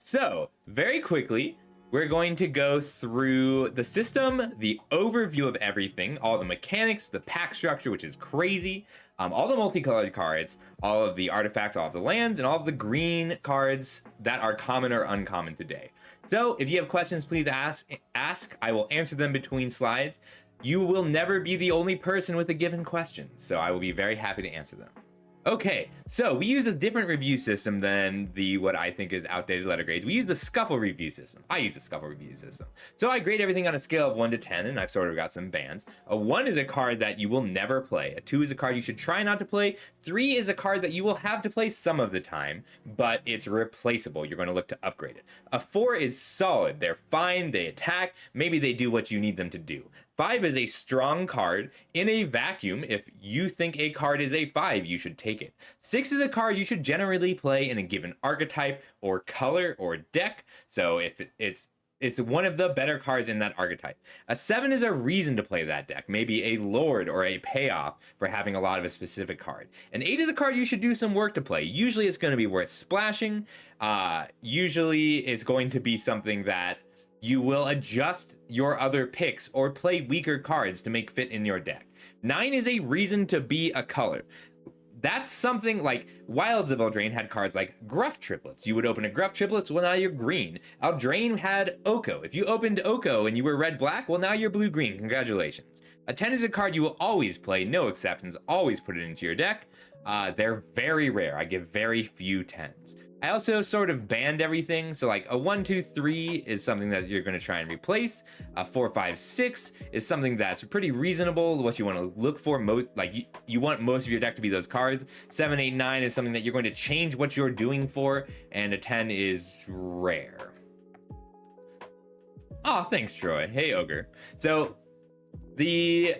So, very quickly, we're going to go through the system, the overview of everything, all the mechanics, the pack structure, which is crazy, all the multicolored cards, all of the artifacts, all of the lands, and all of the green cards that are common or uncommon today. So, if you have questions, please ask. I will answer them between slides. You will never be the only person with a given question, so I will be very happy to answer them. Okay, so we use a different review system than the what I think is outdated letter grades. We use the Scuffle review system. I use the Scuffle review system. So I grade everything on a scale of 1 to 10, and I've sort of got some bands. A 1 is a card that you will never play. A 2 is a card you should try not to play. 3 is a card that you will have to play some of the time, but it's replaceable. You're going to look to upgrade it. A 4 is solid. They're fine, they attack, maybe they do what you need them to do. 5 is a strong card. In a vacuum, if you think a card is a 5, you should take it. 6 is a card you should generally play in a given archetype or color or deck. So if it's one of the better cards in that archetype. A 7 is a reason to play that deck, maybe a lord or a payoff for having a lot of a specific card. An 8 is a card you should do some work to play. Usually it's going to be worth splashing. Usually it's going to be something that you will adjust your other picks or play weaker cards to make fit in your deck. 9 is a reason to be a color. That's something like Wilds of Eldraine had cards like Gruff Triplets. You would open a Gruff Triplets, well, now you're green. Eldraine had Oko. If you opened Oko and you were red-black, well, now you're blue-green. Congratulations. A 10 is a card you will always play, no exceptions. Always put it into your deck. They're very rare. I give very few 10s. I also sort of banned everything. So like a 1, 2, 3 is something that you're going to try and replace. A 4, 5, 6 is something that's pretty reasonable. What you want to look for most, like you want most of your deck to be those cards. 7, 8, 9 is something that you're going to change what you're doing for. And a 10 is rare. Oh, thanks, Troy. Hey, Ogre. So the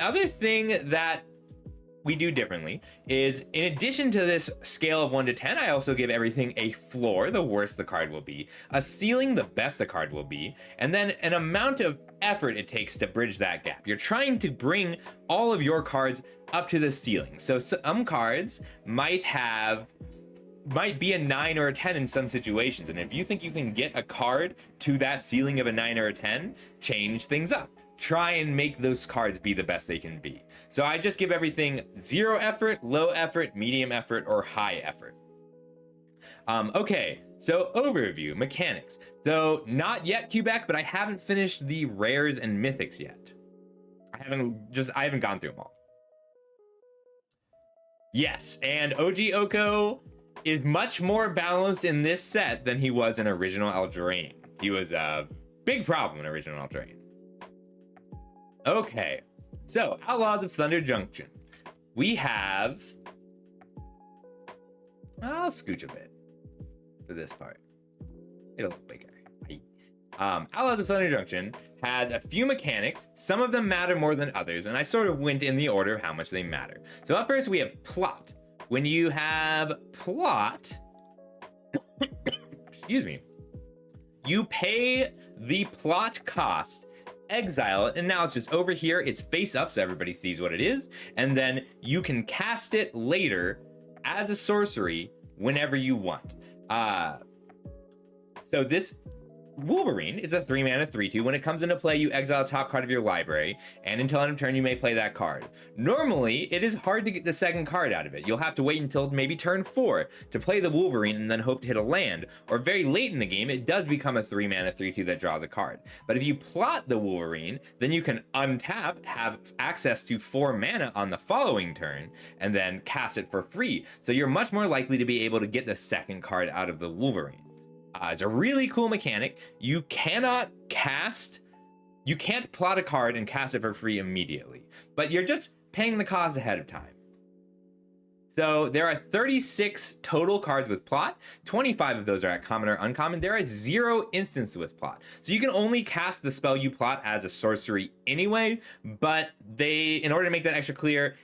other thing that we do differently is, in addition to this scale of 1 to 10, I also give everything a floor, the worse the card will be, a ceiling, the best the card will be, and then an amount of effort it takes to bridge that gap. You're trying to bring all of your cards up to the ceiling. So some cards might be a 9 or a 10 in some situations, and if you think you can get a card to that ceiling of a 9 or a 10, change things up. Try and make those cards be the best they can be. So I just give everything 0 effort, low effort, medium effort, or high effort. Okay, so overview, mechanics. So not yet Quebec, but I haven't finished the rares and mythics yet. I haven't gone through them all. Yes, and OG Oko is much more balanced in this set than he was in original Eldraine. He was a big problem in original Eldraine. Okay, so Outlaws of Thunder Junction. We have, I'll scooch a bit for this part. It'll look bigger. Outlaws of Thunder Junction has a few mechanics. Some of them matter more than others, and I sort of went in the order of how much they matter. So up first we have plot. When you have plot, excuse me, you pay the plot cost, exile it, and now it's just over here. It's face up so everybody sees what it is, and then you can cast it later as a sorcery whenever you want. So this Wolverine is a 3-mana 3/2. When it comes into play, you exile a top card of your library, and until end of turn, you may play that card. Normally, it is hard to get the second card out of it. You'll have to wait until maybe turn 4 to play the Wolverine and then hope to hit a land, or very late in the game, it does become a 3-mana 3/2 that draws a card. But if you plot the Wolverine, then you can untap, have access to 4 mana on the following turn, and then cast it for free. So you're much more likely to be able to get the second card out of the Wolverine. It's a really cool mechanic. You can't plot a card and cast it for free immediately, but you're just paying the cost ahead of time. So there are 36 total cards with plot. 25 of those are at common or uncommon. There are 0 instances with plot. So you can only cast the spell you plot as a sorcery anyway, but in order to make that extra clear,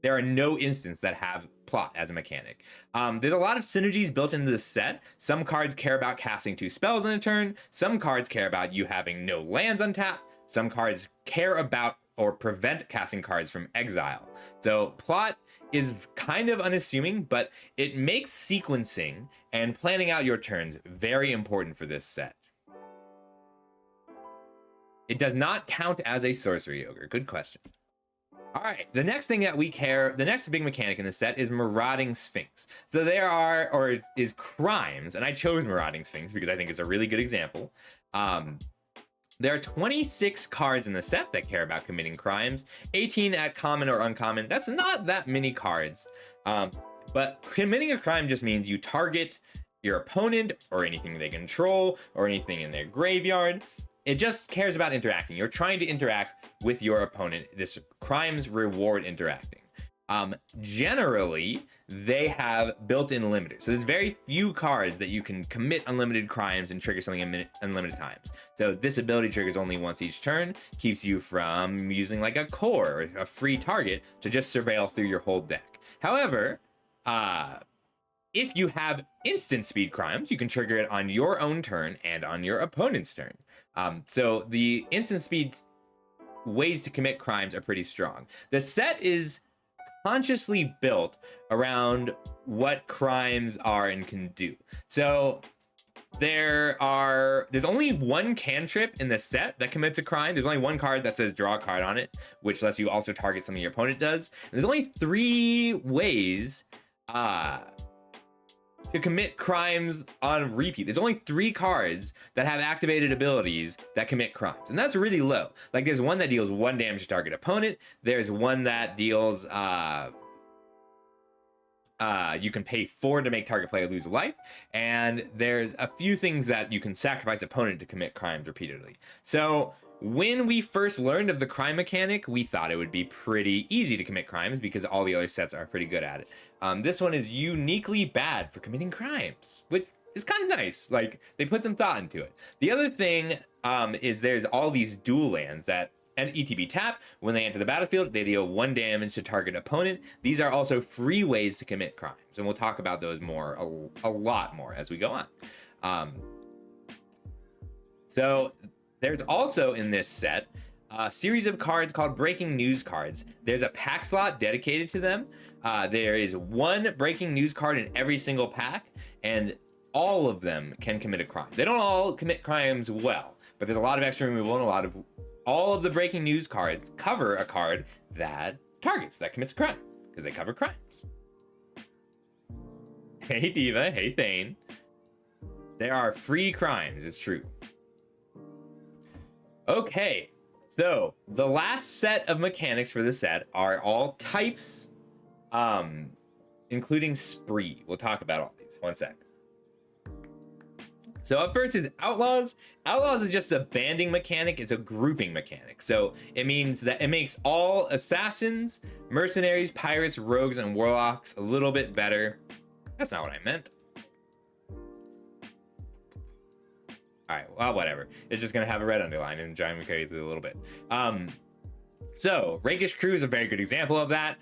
there are no instances that have plot as a mechanic. There's a lot of synergies built into this set. Some cards care about casting 2 spells in a turn. Some cards care about you having no lands untapped. Some cards care about or prevent casting cards from exile. So plot is kind of unassuming, but it makes sequencing And planning out your turns, very important for this set. It does not count as a sorcery ogre. Good question. All right, the next thing that we care, the next big mechanic in the set is Marauding Sphinx. So there are, or is crimes, and I chose Marauding Sphinx because I think it's a really good example. There are 26 cards in the set that care about committing crimes, 18 at common or uncommon. That's not that many cards. But committing a crime just means you target your opponent or anything they control or anything in their graveyard. It just cares about interacting. You're trying to interact with your opponent. This crimes reward interacting. Generally, they have built-in limiters. So there's very few cards that you can commit unlimited crimes and trigger something unlimited times. So this ability triggers only once each turn, keeps you from using like a core or a free target to just surveil through your whole deck. However, if you have instant speed crimes, you can trigger it on your own turn and on your opponent's turn. So the instant speed ways to commit crimes are pretty strong. The set is consciously built around what crimes are and can do. So there's only one cantrip in the set that commits a crime. There's only one card that says draw a card on it, which lets you also target something your opponent does. And there's only 3 ways to commit crimes on repeat. There's only 3 cards that have activated abilities that commit crimes, and that's really low. Like there's one that deals 1 damage to target opponent. There's one that deals you can pay 4 to make target player lose a life, and there's a few things that you can sacrifice opponent to commit crimes repeatedly. So when we first learned of the crime mechanic, we thought it would be pretty easy to commit crimes because all the other sets are pretty good at it. This one is uniquely bad for committing crimes, which is kind of nice. Like they put some thought into it. The other thing is there's all these dual lands that an ETB tap. When they enter the battlefield, they deal 1 damage to target opponent. These are also free ways to commit crimes, and we'll talk about those more, a lot more as we go on. So there's also in this set a series of cards called breaking news cards. There's a pack slot dedicated to them. There is 1 breaking news card in every single pack, and all of them can commit a crime. They don't all commit crimes well, but there's a lot of extra removal and all of the breaking news cards cover a card that commits a crime because they cover crimes. Hey Diva, hey Thane. There are free crimes, it's true. Okay, so the last set of mechanics for the set are all types, including spree. We'll talk about all these. 1 sec. So up first is Outlaws. Outlaws is just a banding mechanic. It's a grouping mechanic. So it means that it makes all assassins, mercenaries, pirates, rogues, and warlocks a little bit better. That's not what I meant. All right, well, whatever. It's just gonna have a red underline and drive me crazy a little bit. So Rakish Crew is a very good example of that.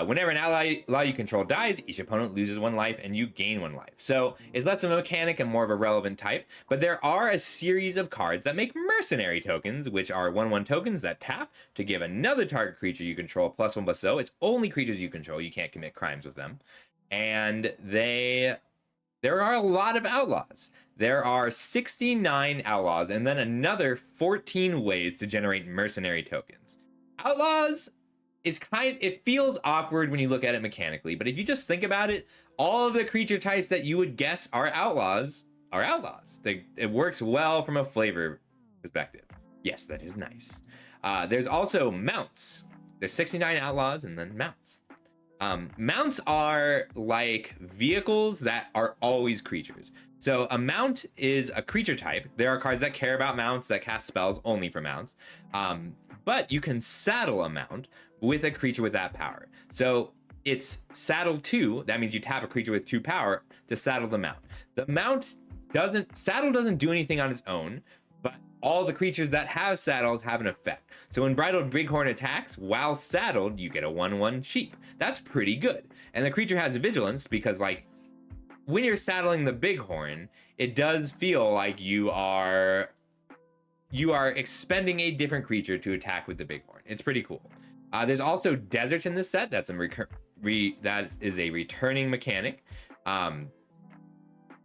Whenever an ally you control dies, each opponent loses 1 life and you gain 1 life. So it's less of a mechanic and more of a relevant type, but there are a series of cards that make mercenary tokens, which are 1/1 tokens that tap to give another target creature you control +1/+0. It's only creatures you control. You can't commit crimes with them. And there are a lot of outlaws. There are 69 outlaws and then another 14 ways to generate mercenary tokens. Outlaws it feels awkward when you look at it mechanically, but if you just think about it, all of the creature types that you would guess are outlaws are outlaws. It works well from a flavor perspective. Yes, that is nice. There's also mounts. There's 69 outlaws and then mounts. Mounts are like vehicles that are always creatures. So a mount is a creature type. There are cards that care about mounts that cast spells only for mounts. But you can saddle a mount with a creature with that power. So it's saddle 2. That means you tap a creature with 2 power to saddle the mount. The saddle doesn't do anything on its own, but all the creatures that have saddled have an effect. So when Bridled Bighorn attacks, while saddled, you get a 1/1 sheep. That's pretty good. And the creature has vigilance because, like, when you're saddling the Bighorn, it does feel like you are expending a different creature to attack with the Bighorn. It's pretty cool. There's also deserts in this set. That is a returning mechanic.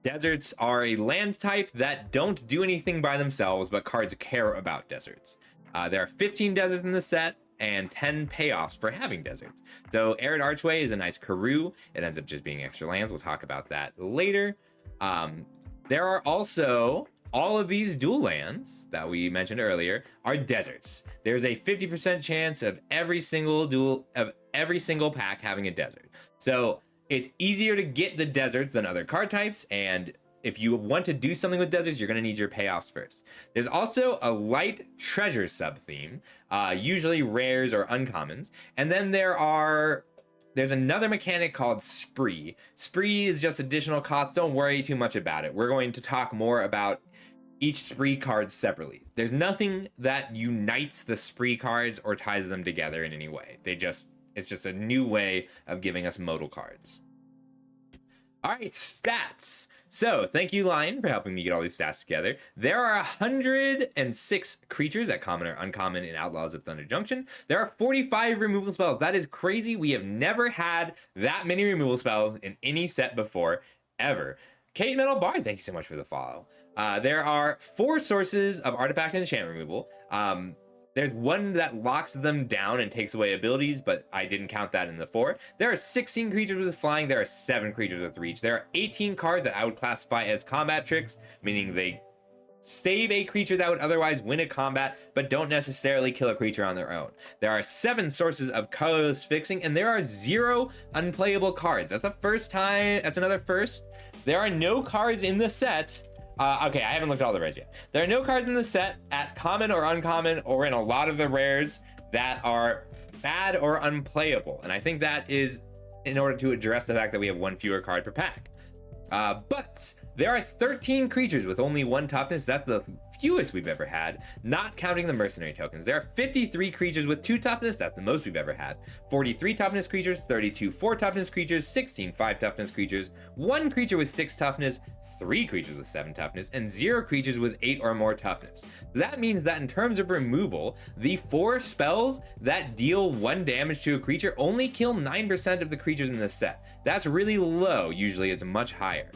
Deserts are a land type that don't do anything by themselves, but cards care about deserts. There are 15 deserts in the set and 10 payoffs for having deserts. So Arid Archway is a nice Karoo. It ends up just being extra lands. We'll talk about that later. There are also all of these dual lands that we mentioned earlier are deserts. There's a 50% chance of every single pack having a desert. So it's easier to get the deserts than other card types, and if you want to do something with deserts, you're going to need your payoffs first. There's also a light treasure sub-theme, usually rares or uncommons, and then there's another mechanic called Spree. Spree is just additional costs. Don't worry too much about it. We're going to talk more about each Spree card separately. There's nothing that unites the Spree cards or ties them together in any way. It's just a new way of giving us modal cards. All right, stats. So thank you, Lion, for helping me get all these stats together. There are 106 creatures at common or uncommon in Outlaws of Thunder Junction. There are 45 removal spells. That is crazy. We have never had that many removal spells in any set before, ever. Kate Metal Bard, thank you so much for the follow. There are 4 sources of artifact and enchantment removal. There's one that locks them down and takes away abilities, but I didn't count that in the 4. There are 16 creatures with flying. There are 7 creatures with reach. There are 18 cards that I would classify as combat tricks, meaning they save a creature that would otherwise win a combat, but don't necessarily kill a creature on their own. There are 7 sources of colorless fixing, and there are 0 unplayable cards. That's another first. There are no cards in the set. Okay, I haven't looked at all the rares yet. There are no cards in the set at common or uncommon or in a lot of the rares that are bad or unplayable. And I think that is in order to address the fact that we have 1 fewer card per pack. But there are 13 creatures with only 1 toughness. That's the fewest we've ever had, not counting the mercenary tokens. There are 53 creatures with 2 toughness. That's the most we've ever had. 43 toughness creatures, 32 4 toughness creatures, 16 5 toughness creatures, 1 creature with 6 toughness, 3 creatures with 7 toughness, and 0 creatures with 8 or more toughness. That means that in terms of removal, the 4 spells that deal 1 damage to a creature only kill 9% of the creatures in this set. That's really low. Usually it's much higher.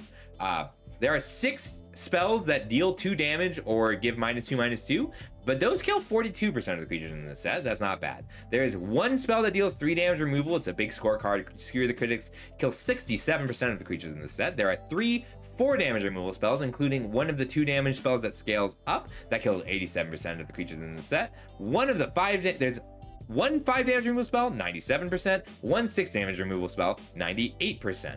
There are 6 spells that deal 2 damage or give -2/-2, but those kill 42% of the creatures in the set. That's not bad. There is 1 spell that deals 3 damage removal. It's a big scorecard. Skewer the Critics kills 67% of the creatures in the set. There are 3 4 damage removal spells, including one of the 2 damage spells that scales up that kills 87% of the creatures in the set. There's 1 5 damage removal spell, 97%. 1 6 damage removal spell, 98%.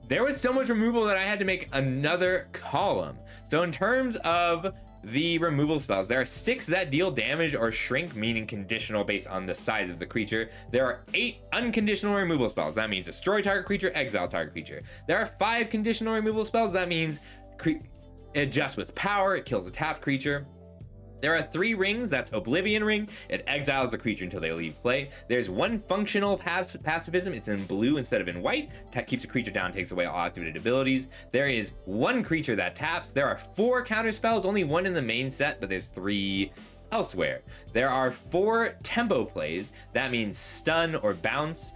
There was so much removal that I had to make another column. So in terms of the removal spells, there are 6 that deal damage or shrink, meaning conditional based on the size of the creature. There are 8 unconditional removal spells. That means destroy target creature, exile target creature. There are 5 conditional removal spells. That means adjust with power, it kills a tapped creature. There are 3 rings. That's Oblivion Ring. It exiles the creature until they leave play. There's 1 functional pacifism. It's in blue instead of in white. Keeps a creature down, takes away all activated abilities. There is 1 creature that taps. There are 4 counter spells. Only 1 in the main set, but there's 3 elsewhere. There are 4 tempo plays. That means stun or bounce.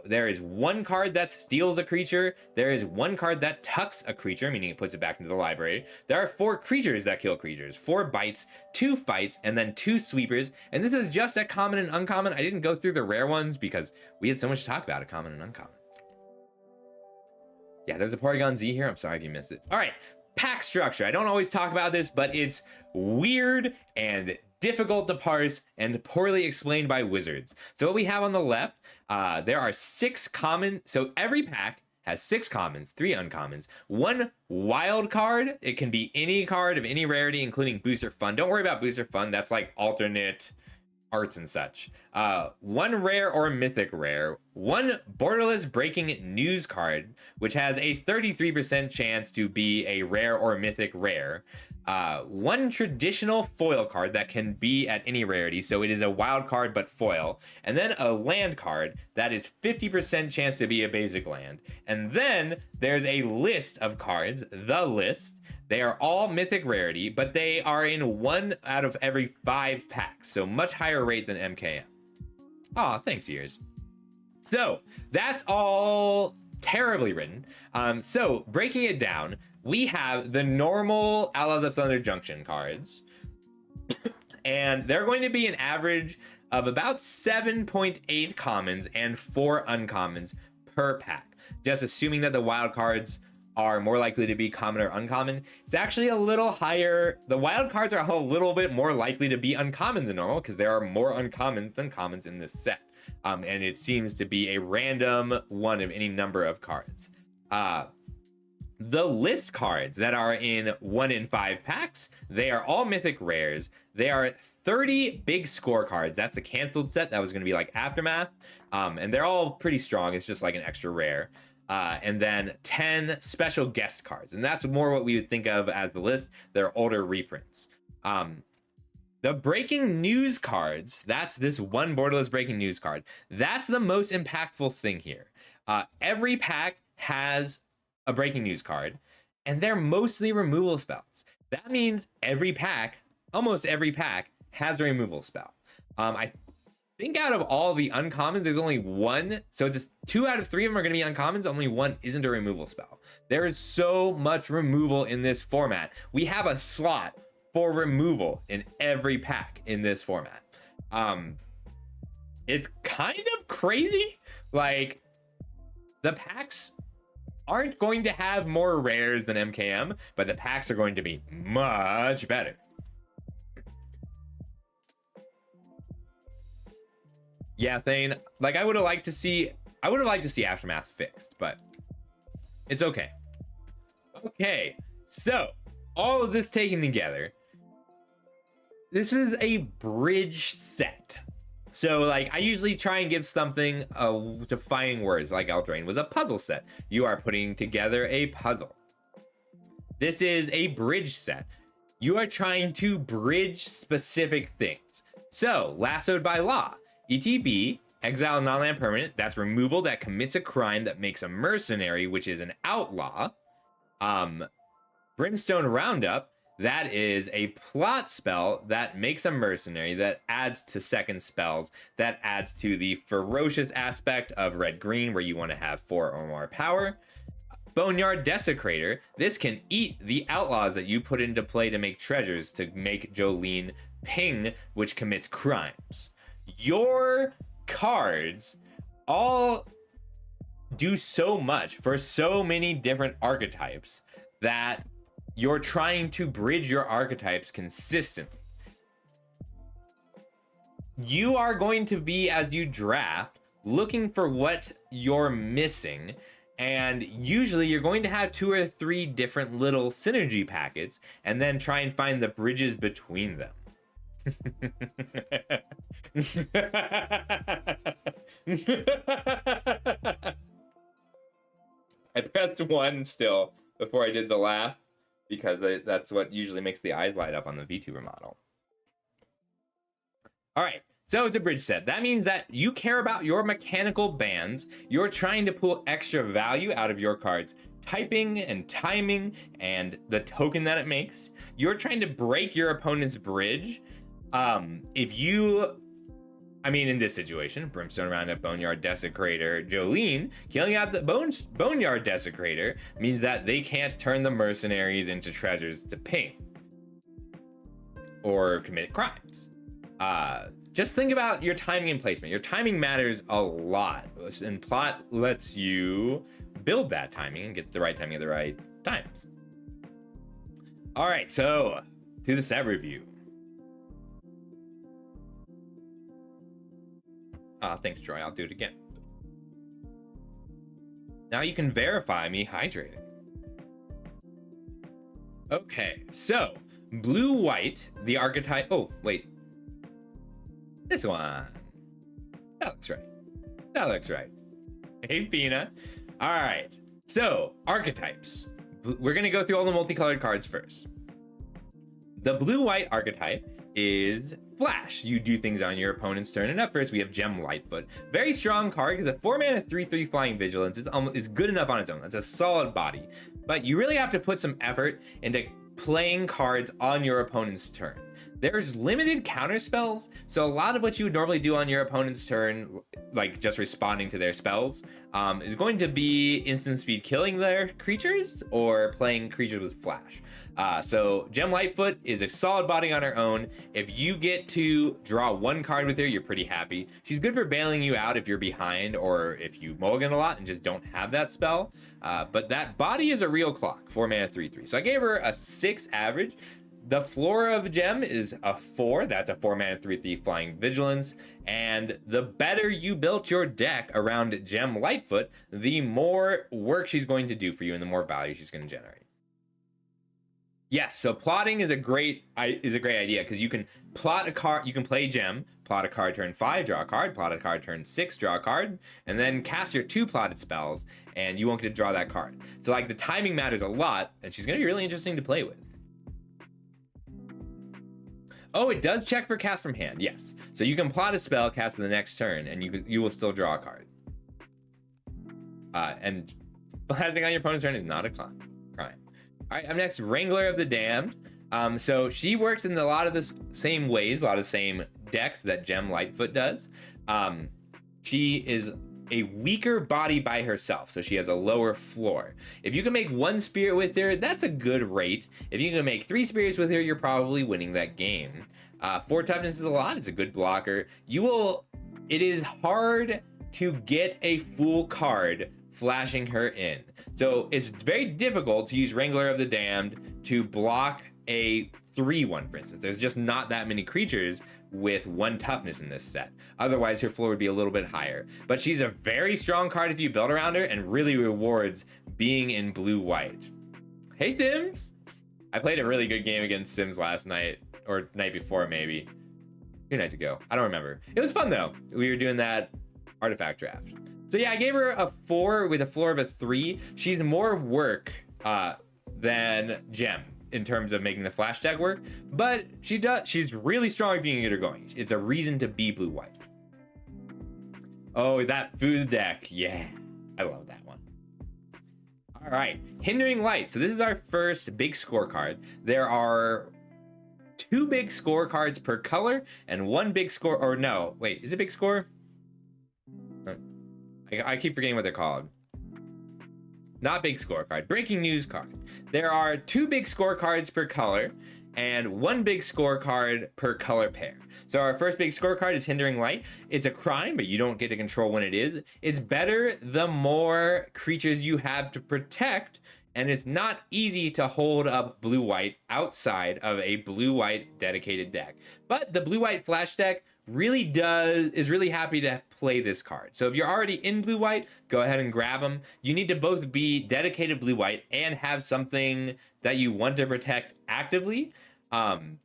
There is 1 card that steals a creature. There is 1 card that tucks a creature, meaning it puts it back into the library. There are 4 creatures that kill creatures, 4 bites, 2 fights, and then 2 sweepers. And this is just at common and uncommon. I didn't go through the rare ones because we had so much to talk about at common and uncommon. Yeah, there's a Porygon Z here. I'm sorry if you missed it. All right, pack structure. I don't always talk about this, but it's weird and difficult to parse and poorly explained by wizards. So what we have on the left, there are 6 common. So every pack has 6 commons, 3 uncommons, 1 wild card. It can be any card of any rarity, including Booster Fun. Don't worry about Booster Fun. That's like alternate arts and such. 1 rare or mythic rare, 1 borderless breaking news card, which has a 33% chance to be a rare or mythic rare. 1 traditional foil card that can be at any rarity, so it is a wild card but foil, and then a land card that is 50% chance to be a basic land. And then there's a list of cards, the list. They are all mythic rarity, but they are in 1 out of every 5 packs, so much higher rate than MKM. Aw, thanks, Ears. So that's all terribly written. So breaking it down, we have the normal Outlaws of Thunder Junction cards, and they're going to be an average of about 7.8 commons and 4 uncommons per pack. Just assuming that the wild cards are more likely to be common or uncommon. It's actually a little higher. The wild cards are a little bit more likely to be uncommon than normal because there are more uncommons than commons in this set. And it seems to be a random one of any number of cards. The list cards that are in 1 in 5 packs, they are all mythic rares. They are 30 big score cards. That's the canceled set. That was going to be like Aftermath. And they're all pretty strong. It's just like an extra rare. And then 10 special guest cards. And that's more what we would think of as the list. They're older reprints. The breaking news cards, that's this one borderless breaking news card. That's the most impactful thing here. Every pack has a breaking news card, and they're mostly removal spells. That means every pack, almost every pack, has a removal spell. I think out of all the uncommons, there's only one. So it's just 2 out of 3 of them are going to be uncommons. Only one isn't a removal spell. There is so much removal in this format. We have a slot for removal in every pack in this format. It's kind of crazy. Like, the packs aren't going to have more rares than MKM, but the packs are going to be much better. Yeah, Thane, like I would have liked to see Aftermath fixed, but it's okay. Okay, so all of this taken together, this is a bridge set. So like I usually try and give something defining words, like Eldraine was a puzzle set. You are putting together a puzzle. This is a bridge set. You are trying to bridge specific things. So lassoed by law, ETB, exile non-land permanent, that's removal that commits a crime that makes a mercenary, which is an outlaw. Brimstone Roundup, that is a plot spell that makes a mercenary, that adds to second spells, that adds to the ferocious aspect of red-green where you want to have 4 or more power. Boneyard Desecrator, this can eat the outlaws that you put into play to make treasures to make Jolene ping, which commits crimes. Your cards all do so much for so many different archetypes that you're trying to bridge your archetypes consistently. You are going to be, as you draft, looking for what you're missing, and usually you're going to have 2 or 3 different little synergy packets and then try and find the bridges between them. I pressed 1 still before I did the laugh, because that's what usually makes the eyes light up on the VTuber model. All right, so it's a bridge set. That means that you care about your mechanical bands. You're trying to pull extra value out of your cards, typing and timing and the token that it makes. You're trying to break your opponent's bridge. In this situation, Brimstone Roundup, Boneyard Desecrator, Jolene, killing out the Boneyard Desecrator means that they can't turn the mercenaries into treasures to ping or commit crimes. Just think about your timing and placement. Your timing matters a lot, and plot lets you build that timing and get the right timing at the right times. All right, so to the set review. Thanks, Troy. I'll do it again. Now you can verify me hydrating. Okay, so blue-white, the archetype. Oh, wait. This one. That looks right. That looks right. Hey, Fina. All right. So, archetypes. We're going to go through all the multicolored cards first. The blue-white archetype is Flash. You do things on your opponent's turn. And up first, we have Gem Lightfoot. Very strong card because a 4-mana 3/3 flying vigilance is good enough on its own. That's a solid body. But you really have to put some effort into playing cards on your opponent's turn. There's limited counter spells, so a lot of what you would normally do on your opponent's turn, like just responding to their spells, is going to be instant speed killing their creatures or playing creatures with flash. So Gem Lightfoot is a solid body on her own. If you get to draw one card with her, you're pretty happy. She's good for bailing you out if you're behind or if you mulligan a lot and just don't have that spell. But that body is a real clock, 4 mana, 3/3. So I gave her a 6 average. The floor of Gem is a 4. That's a 4 mana, 3/3 flying vigilance. And the better you built your deck around Gem Lightfoot, the more work she's going to do for you and the more value she's going to generate. Yes, so plotting is a great idea because you can plot a card. You can play Gem, plot a card turn 5, draw a card, plot a card turn 6, draw a card, and then cast your 2 plotted spells, and you won't get to draw that card. So like the timing matters a lot, and she's going to be really interesting to play with. Oh, it does check for cast from hand, yes. So you can plot a spell, cast in the next turn, and you will still draw a card. And blasting on your opponent's turn is not a crime. All right, up next, Wrangler of the Damned. So she works in a lot of the same ways, a lot of the same decks that Gem Lightfoot does. She is a weaker body by herself, so she has a lower floor. If you can make 1 spirit with her, that's a good rate. If you can make 3 spirits with her, you're probably winning that game. 4 toughness is a lot. It's a good blocker. It is hard to get a full card flashing her in. So it's very difficult to use Wrangler of the Damned to block a 3/1, for instance. There's just not that many creatures with 1 toughness in this set. Otherwise, her floor would be a little bit higher. But she's a very strong card if you build around her and really rewards being in blue-white. Hey, Sims! I played a really good game against Sims last night, or night before, maybe. 2 nights ago. I don't remember. It was fun, though. We were doing that artifact draft. So yeah, I gave her a 4 with a floor of a 3. She's more work than Gem in terms of making the flash deck work, but she's really strong if you can get her going. It's a reason to be blue-white. Oh, that food deck. Yeah, I love that one. All right, Hindering Light. So this is our first big scorecard. There are 2 big scorecards per color and 1 big score, or no, wait, is it big score? I keep forgetting what they're called. Not big scorecard, breaking news card. There are 2 big scorecards per color and 1 big scorecard per color pair. So our first big scorecard is Hindering Light. It's a crime, but you don't get to control when it is. It's better the more creatures you have to protect, and it's not easy to hold up blue-white outside of a blue-white dedicated deck. But the blue-white flash deck is really happy to play this card. So if you're already in blue-white, go ahead and grab them. You need to both be dedicated blue-white and have something that you want to protect actively. Drawing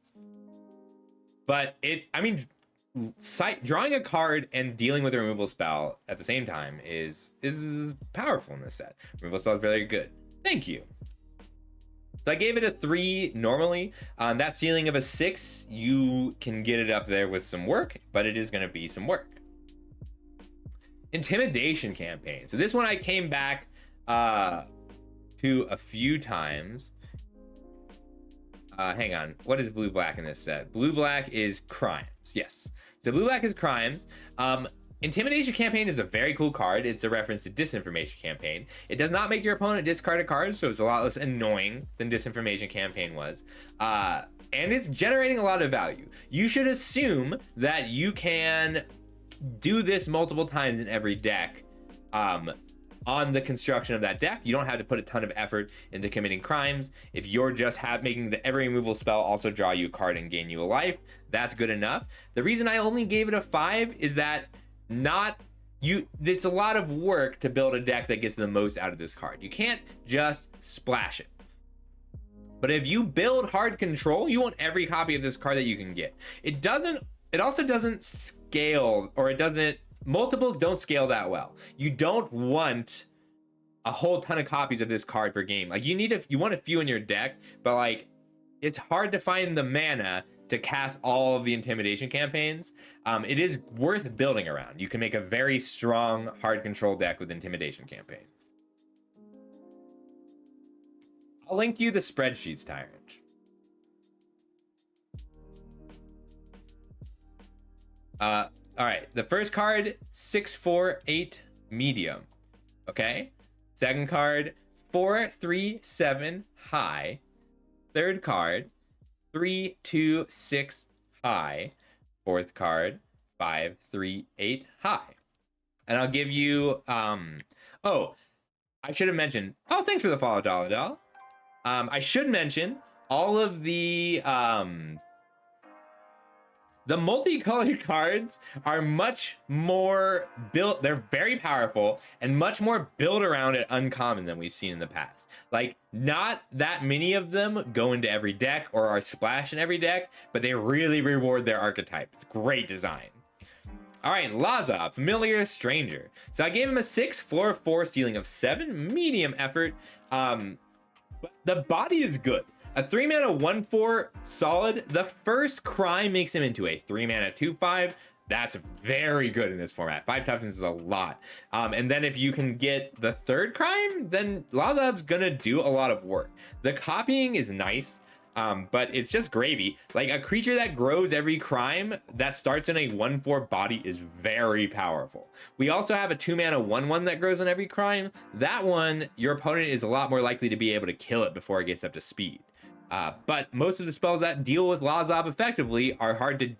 a card and dealing with a removal spell at the same time is powerful in this set. Removal spell is very good. Thank you. So I gave it a 3 normally. That ceiling of a 6, you can get it up there with some work, but it is going to be some work. Intimidation Campaign. So this one I came back to a few times. Hang on. What is blue-black in this set? Blue-black is crimes. Yes. So blue-black is crimes. Intimidation Campaign is a very cool card. It's a reference to Disinformation Campaign. It does not make your opponent discard a card, so it's a lot less annoying than Disinformation Campaign was. And it's generating a lot of value. You should assume that you can do this multiple times in every deck on the construction of that deck. You don't have to put a ton of effort into committing crimes. If you're just making every removal spell also draw you a card and gain you a life, that's good enough. The reason I only gave it a 5 is that it's a lot of work to build a deck that gets the most out of this card. You can't just splash it. But if you build hard control, you want every copy of this card that you can get. It also doesn't scale, or multiples don't scale that well. You don't want a whole ton of copies of this card per game. Like you want a few in your deck, but like it's hard to find the mana to cast all of the Intimidation Campaigns. It is worth building around. You can make a very strong hard control deck with Intimidation Campaign. I'll link you the Spreadsheets Tyrant. All right, the first card, 6/4/8 medium. Okay. Second card, 4/3/7 high. Third card, 3/2/6 high. Fourth card, 5/3/8 high. And I'll give you oh, I should have mentioned. Oh, thanks for the follow, Dollar. I should mention all of the multicolored cards are much more built. They're very powerful and much more built around it uncommon than we've seen in the past. Like, not that many of them go into every deck or are splash in every deck, but they really reward their archetype. It's great design. All right, Laza, Familiar Stranger. So I gave him a 6/4/4 ceiling of 7, medium effort. But the body is good. A 3-mana 1/4 solid. The first crime makes him into a 3-mana 2/5. That's very good in this format. 5 toughness is a lot. And then if you can get the third crime, then Lazab's gonna do a lot of work. The copying is nice, but it's just gravy. Like, a creature that grows every crime that starts in a 1/4 body is very powerful. We also have a 2-mana 1/1 that grows in every crime. That one, your opponent is a lot more likely to be able to kill it before it gets up to speed. But most of the spells that deal with Lazav effectively are hard to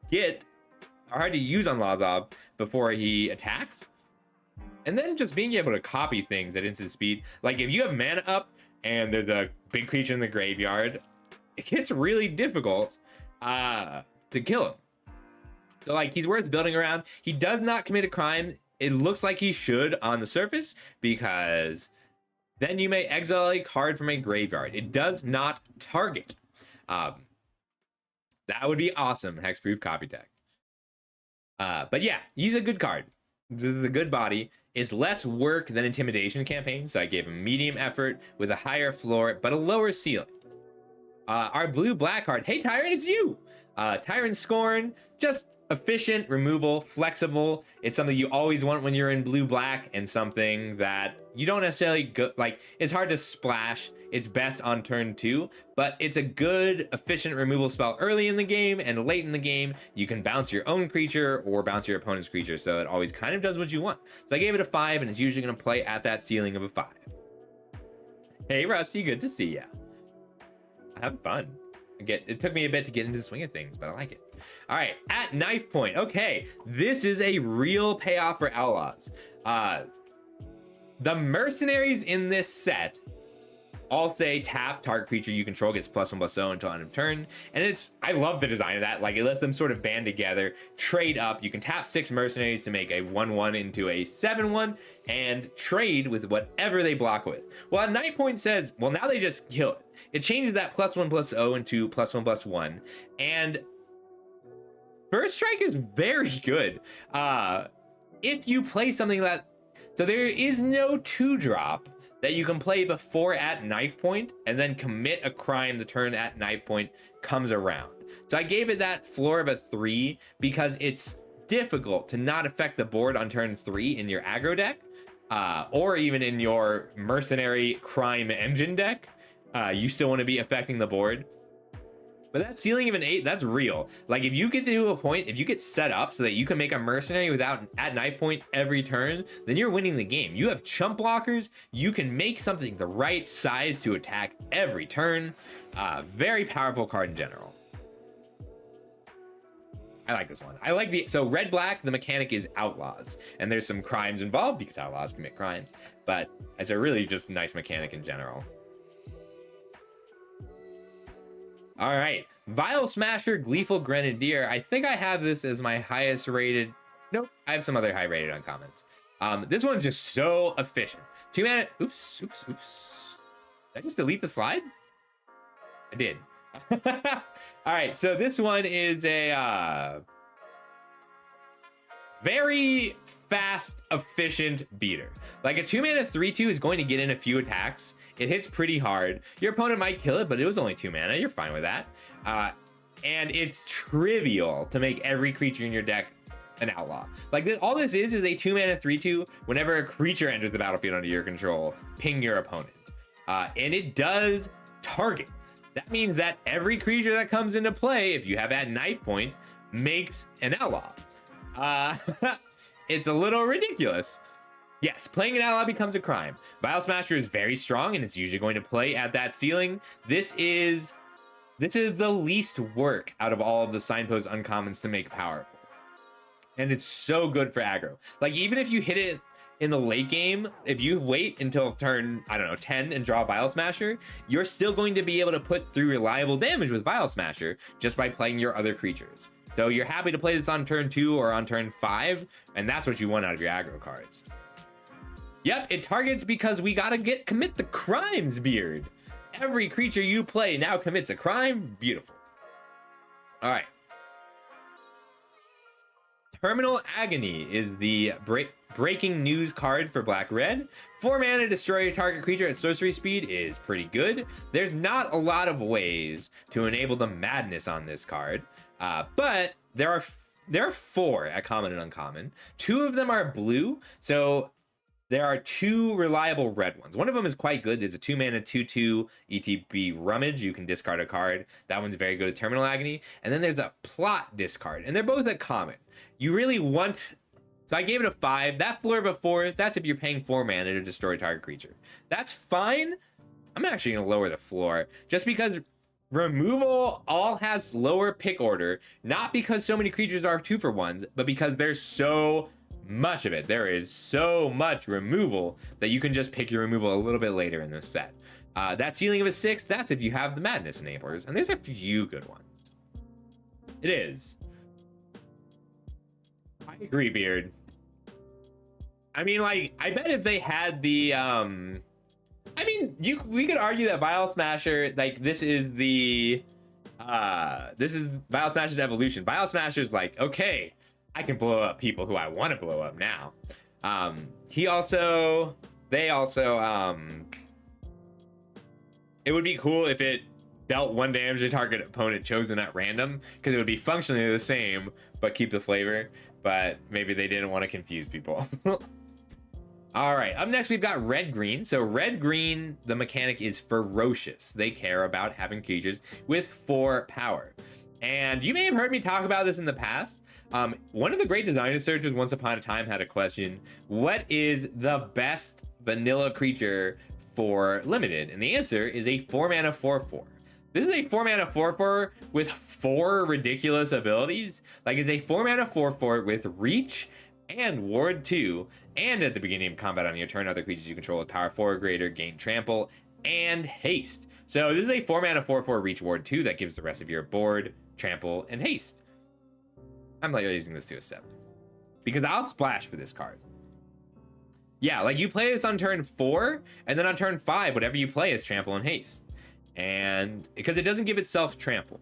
use on Lazav before he attacks. And then just being able to copy things at instant speed. Like, if you have mana up and there's a big creature in the graveyard, it gets really difficult to kill him. So, like, he's worth building around. He does not commit a crime. It looks like he should on the surface, because then you may exile a card from a graveyard. It does not target. That would be awesome, hexproof copy deck. But yeah, he's a good card. This is a good body. Is less work than Intimidation Campaign, so I gave him medium effort with a higher floor but a lower ceiling. Our blue-black card, hey Tyrant, it's you! Tyrant Scorn, just efficient removal, flexible. It's something you always want when you're in blue-black, and something that you don't necessarily go, like, it's hard to splash. It's best on turn 2, but it's a good, efficient removal spell early in the game, and late in the game, you can bounce your own creature or bounce your opponent's creature, so it always kind of does what you want. So I gave it a 5, and it's usually going to play at that ceiling of a 5. Hey Rusty, good to see ya. Have fun. It took me a bit to get into the swing of things, but I like it. All right, at knife point. Okay, this is a real payoff for Outlaws. The mercenaries in this set all say tap, target creature you control gets +1/+0 until end of turn. And I love the design of that. Like, it lets them sort of band together, trade up. You can tap 6 mercenaries to make a 1/1 into a 7/1 and trade with whatever they block with. Well, Night Point says, well, now they just kill it. It changes that +1/+0 into +1/+1. And First Strike is very good. If you play something that, so there is no 2-drop that you can play before at knife point and then commit a crime the turn at knife point comes around. So I gave it that floor of a 3 because it's difficult to not affect the board on turn 3 in your aggro deck, or even in your mercenary crime engine deck. You still want to be affecting the board. But that ceiling of an 8, that's real. Like, if you get to a point, if you get set up so that you can make a mercenary without at knife point every turn, then you're winning the game. You have chump blockers. You can make something the right size to attack every turn. Very powerful card in general. I like this one. I like so red-black, the mechanic is Outlaws. And there's some crimes involved because Outlaws commit crimes. But it's a really just nice mechanic in general. All right, Vile Smasher, Gleeful Grenadier. I think I have this as my highest rated. Nope, I have some other high rated uncommons. This one's just so efficient. 2 mana. Oops. Did I just delete the slide? I did. All right, so this one is a very fast, efficient beater. Like, a 2 mana 3/2 is going to get in a few attacks. It hits pretty hard. Your opponent might kill it, but it was only 2 mana. You're fine with that. And it's trivial to make every creature in your deck an outlaw. Like, all this is a 2 mana 3/2. Whenever a creature enters the battlefield under your control, ping your opponent. And it does target. That means that every creature that comes into play, if you have at knife point, makes an outlaw. Uh, it's a little ridiculous. Yes, playing an outlaw becomes a crime. Vile Smasher is very strong, and it's usually going to play at that ceiling. This is the least work out of all of the signpost uncommons to make powerful. And it's so good for aggro. Like, even if you hit it in the late game, if you wait until turn, I don't know, 10 and draw Vile Smasher, you're still going to be able to put through reliable damage with Vile Smasher just by playing your other creatures. So you're happy to play this on turn 2 or on turn 5, and that's what you want out of your aggro cards. Yep, it targets because we gotta commit the crimes, Beard. Every creature you play now commits a crime. Beautiful. All right. Terminal Agony is the breaking news card for Black Red. 4 mana, destroy a target creature at sorcery speed is pretty good. There's not a lot of ways to enable the madness on this card, but there are 4 at common and uncommon. 2 of them are blue, so there are 2 reliable red ones. One of them is quite good. There's a 2 mana 2/2 ETB Rummage. You can discard a card. That one's very good at Terminal Agony. And then there's a Plot discard, and they're both at common. You really want... So I gave it a 5. That floor of a 4, that's if you're paying 4 mana to destroy a target creature. That's fine. I'm actually going to lower the floor just because removal all has lower pick order, not because so many creatures are 2-for-1s, but because there's so much of it. There is so much removal that you can just pick your removal a little bit later in this set. That ceiling of a 6, that's if you have the madness enablers, and there's a few good ones. It is. I agree, Beard. I mean, like, I bet if they had the I mean, we could argue that Vile Smasher, like, this is Vile Smasher's evolution. Vile Smasher's like, okay, I can blow up people who I want to blow up now. It would be cool if it dealt 1 damage to target opponent chosen at random, because it would be functionally the same, but keep the flavor. But maybe they didn't want to confuse people. All right, up next we've got red-green. So red-green, the mechanic is ferocious. They care about having creatures with 4 power. And you may have heard me talk about this in the past. One of the great designer searchers once upon a time had a question: what is the best vanilla creature for limited? And the answer is a 4 mana 4/4. This is a 4 mana 4/4 with 4 ridiculous abilities. Like, it's a 4 mana 4/4 with reach and ward 2, and at the beginning of combat on your turn, other creatures you control with power 4 or greater gain trample and haste. So this is a 4 mana 4/4 reach ward 2 that gives the rest of your board trample and haste. I'm like using this to a 7 because I'll splash for this card. Yeah, like, you play this on turn 4, and then on turn 5, whatever you play is trample and haste. And because it doesn't give itself trample.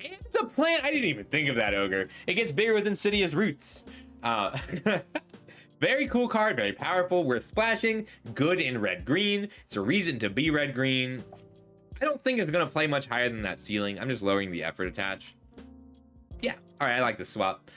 And it's a plant. I didn't even think of that, Ogre. It gets bigger with Insidious Roots. Very cool card, very powerful, worth splashing, good in red-green. It's a reason to be red-green. I don't think it's going to play much higher than that ceiling. I'm just lowering the effort attach. Yeah, all right, I like the swap.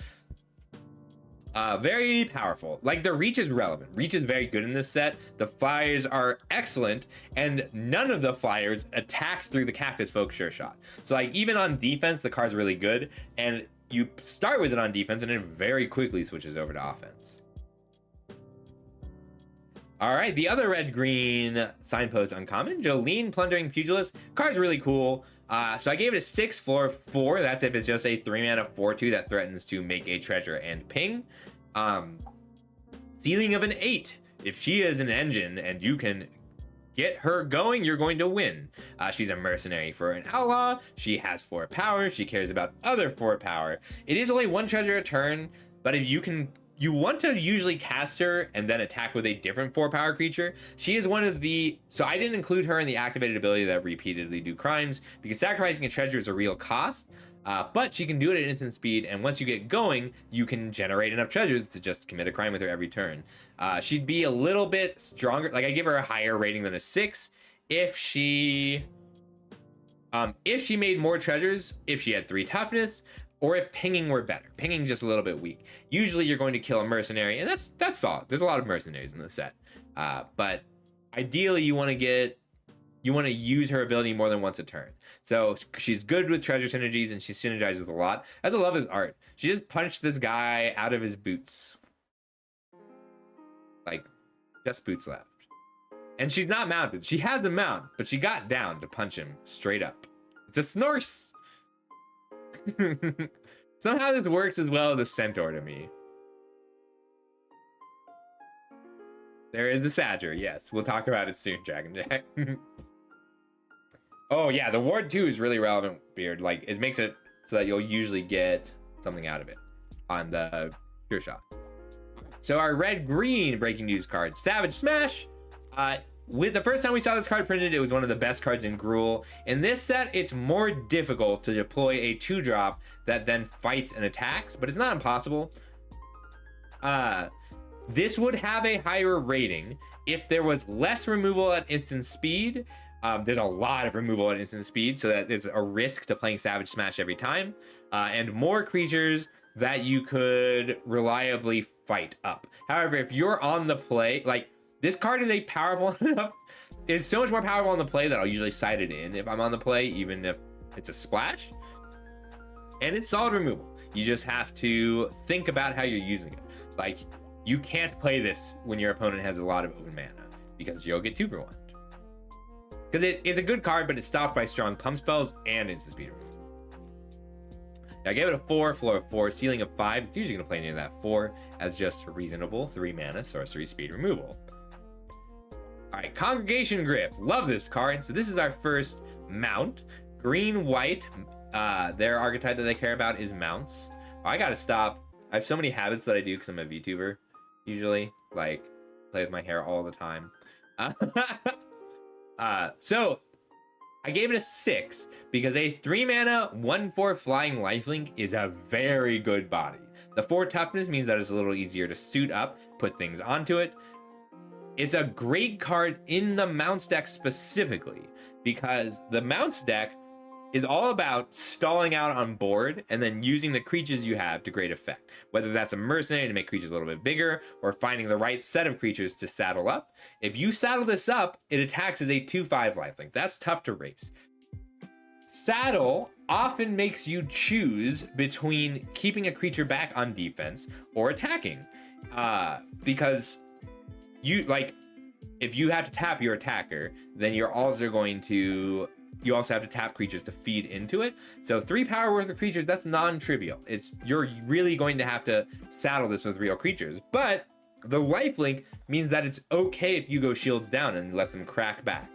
Very powerful. Like, the reach is relevant. Reach is very good in this set. The flyers are excellent, and none of the flyers attack through the Cactus Folk Sure Shot. So, like, even on defense, the card's really good, and you start with it on defense, and it very quickly switches over to offense. All right, the other red-green signpost uncommon, Jolene, Plundering Pugilist. Card's really cool. So I gave it a 6 floor of 4. That's if it's just a 3 mana 4/2 that threatens to make a treasure and ping. Ceiling of an 8. If she is an engine and you can get her going, you're going to win. She's a mercenary for an outlaw. She has 4 power. She cares about other 4 power. It is only 1 treasure a turn, but if you want to usually cast her and then attack with a different 4 power creature. She is one of the... So I didn't include her in the activated ability that repeatedly do crimes, because sacrificing a treasure is a real cost, but she can do it at instant speed, and once you get going, you can generate enough treasures to just commit a crime with her every turn. She'd be a little bit stronger. Like, I give her a higher rating than a 6 if she made more treasures, if she had 3 toughness, or if pinging were better. Pinging's just a little bit weak. Usually you're going to kill a mercenary, and that's solid. There's a lot of mercenaries in the set. But ideally you want to get you want to use her ability more than once a turn. So she's good with treasure synergies, and she synergizes with a lot. As I love his art. She just punched this guy out of his boots. Like, just boots left. And she's not mounted. She has a mount, but she got down to punch him straight up. It's a Snorse. Somehow this works as well as a Centaur to me. There is the Sadger, yes. We'll talk about it soon, Dragon Jack. Oh yeah, the Ward 2 is really relevant, Beard. Like, it makes it so that you'll usually get something out of it on the Sure Shot. So our red-green breaking news card, Savage Smash. With the first time we saw this card printed, it was one of the best cards in Gruul. In this set, it's more difficult to deploy a 2-drop that then fights and attacks, but it's not impossible. This would have a higher rating if there was less removal at instant speed. There's a lot of removal at instant speed, so that there's a risk to playing Savage Smash every time, and more creatures that you could reliably fight up. However, if you're on the play, like, this card is powerful enough. It's so much more powerful on the play that I'll usually side it in if I'm on the play, even if it's a splash. And it's solid removal. You just have to think about how you're using it. Like, you can't play this when your opponent has a lot of open mana, because you'll get 2 for 1. Because it's a good card, but it's stopped by strong pump spells and instant speed removal. Now, I gave it a 4, floor of 4, ceiling of 5. It's usually going to play near that 4 as just reasonable 3 mana sorcery speed removal. All right, Congregation Griff. Love this card. So this is our first mount. Green, white. Their archetype that they care about is mounts. I gotta stop. I have so many habits that I do because I'm a VTuber. Usually, like, play with my hair all the time. So I gave it a 6 because a 3 mana 1/4 flying lifelink is a very good body. The 4 toughness means that it's a little easier to suit up, put things onto it. It's a great card in the mounts deck specifically, because the mounts deck is all about stalling out on board and then using the creatures you have to great effect. Whether that's a mercenary to make creatures a little bit bigger, or finding the right set of creatures to saddle up. If you saddle this up, it attacks as a 2/5 lifelink. That's tough to race. Saddle often makes you choose between keeping a creature back on defense or attacking. Because you, like, if you have to tap your attacker, then you're also going to, you also have to tap creatures to feed into it. So 3 power worth of creatures, that's non-trivial. You're really going to have to saddle this with real creatures. But the lifelink means that it's okay if you go shields down and let them crack back.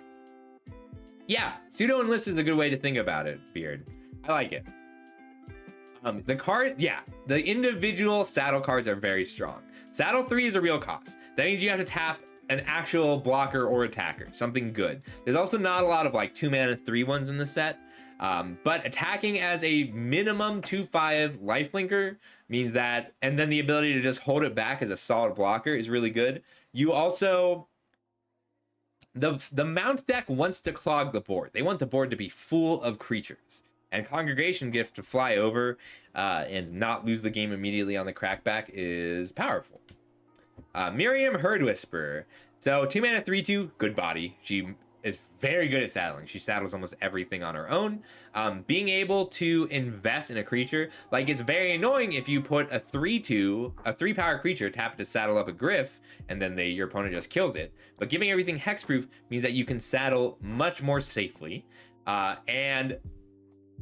Yeah, pseudo enlist is a good way to think about it, Beard. I like it. The card, yeah, the individual saddle cards are very strong. Saddle 3 is a real cost. That means you have to tap an actual blocker or attacker, something good. There's also not a lot of like 2 mana 3 ones in the set, but attacking as a minimum 2/5 lifelinker means that, and then the ability to just hold it back as a solid blocker is really good. You also, the mount deck wants to clog the board. They want the board to be full of creatures. And Congregation Gift to fly over and not lose the game immediately on the crackback is powerful. Miriam Herd Whisperer. So 2 mana 3/2, good body. She is very good at saddling. She saddles almost everything on her own. Being able to invest in a creature, like, it's very annoying if you put a 3/2, a 3 power creature, tap it to saddle up a Griff, and then your opponent just kills it. But giving everything hexproof means that you can saddle much more safely. And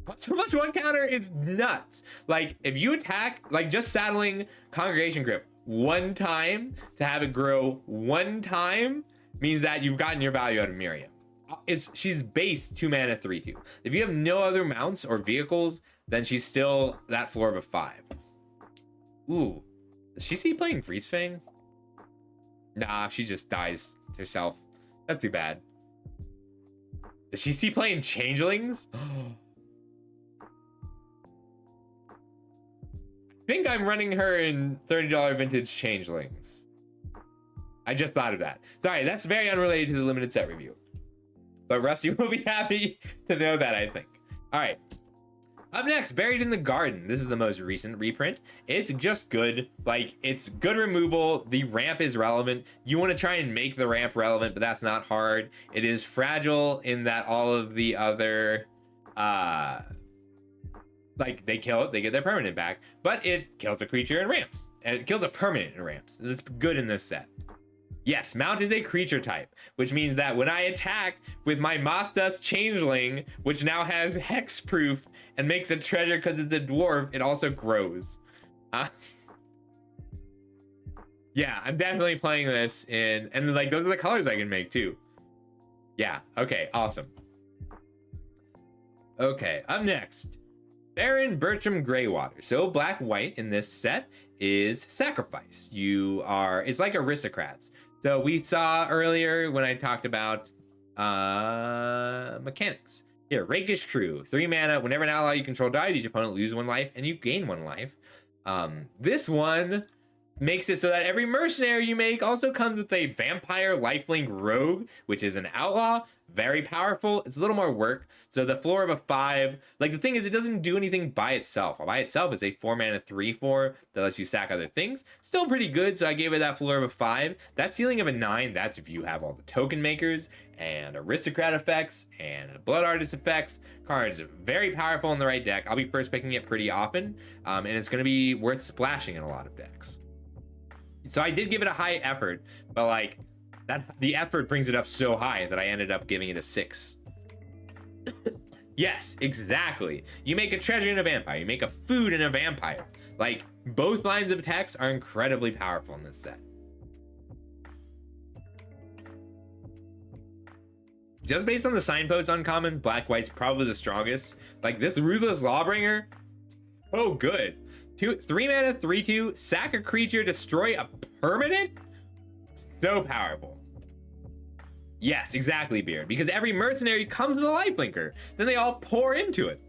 plus 1 counter is nuts. Like, if you attack, like, just saddling Congregation Griff 1 time to have it grow 1 time means that you've gotten your value out of Miriam. She's base 2 mana 3/2. If you have no other mounts or vehicles, then she's still that floor of a 5. Ooh, does she see playing Grease Fang? Nah, she just dies herself. That's too bad. Does she see playing Changelings? I think I'm running her in $30 vintage Changelings. I just thought of that. Sorry, that's very unrelated to the limited set review. But Rusty will be happy to know that, I think. All right. Up next, Buried in the Garden. This is the most recent reprint. It's just good. Like, it's good removal. The ramp is relevant. You want to try and make the ramp relevant, but that's not hard. It is fragile in that all of the other, like, they kill it, they get their permanent back, but it kills a creature in ramps. And it kills a permanent in ramps. That's good in this set. Yes, Mount is a creature type, which means that when I attack with my Moth Dust Changeling, which now has hexproof and makes a treasure because it's a dwarf, it also grows. Yeah, I'm definitely playing this in, and like those are the colors I can make too. Yeah, okay, awesome. Okay, up next, Baron Bertram Greywater. So black-white in this set is Sacrifice. It's like Aristocrats. So we saw earlier when I talked about mechanics. Here, Rakish Crew, 3 mana. Whenever an ally you control dies, each opponent loses 1 life and you gain 1 life. This one makes it so that every mercenary you make also comes with a vampire lifelink rogue, which is an outlaw. Very powerful. It's a little more work. So the floor of a 5, like the thing is, it doesn't do anything by itself. By itself is a 4 mana 3/4 that lets you sack other things. Still pretty good. So I gave it that floor of a 5. That ceiling of a 9, that's if you have all the token makers and aristocrat effects and blood artist effects. Cards very powerful in the right deck. I'll be first picking it pretty often. And it's going to be worth splashing in a lot of decks. So I did give it a high effort, but like the effort brings it up so high that I ended up giving it a 6. Yes, exactly. You make a treasure in a vampire. You make a food in a vampire. Like, both lines of text are incredibly powerful in this set. Just based on the signpost uncommons, black-white's probably the strongest. Like, this Ruthless Lawbringer, oh good. 3 mana, 3/2, sack a creature, destroy a permanent? So powerful. Yes, exactly, Beard. Because every mercenary comes with a lifelinker. Then they all pour into it.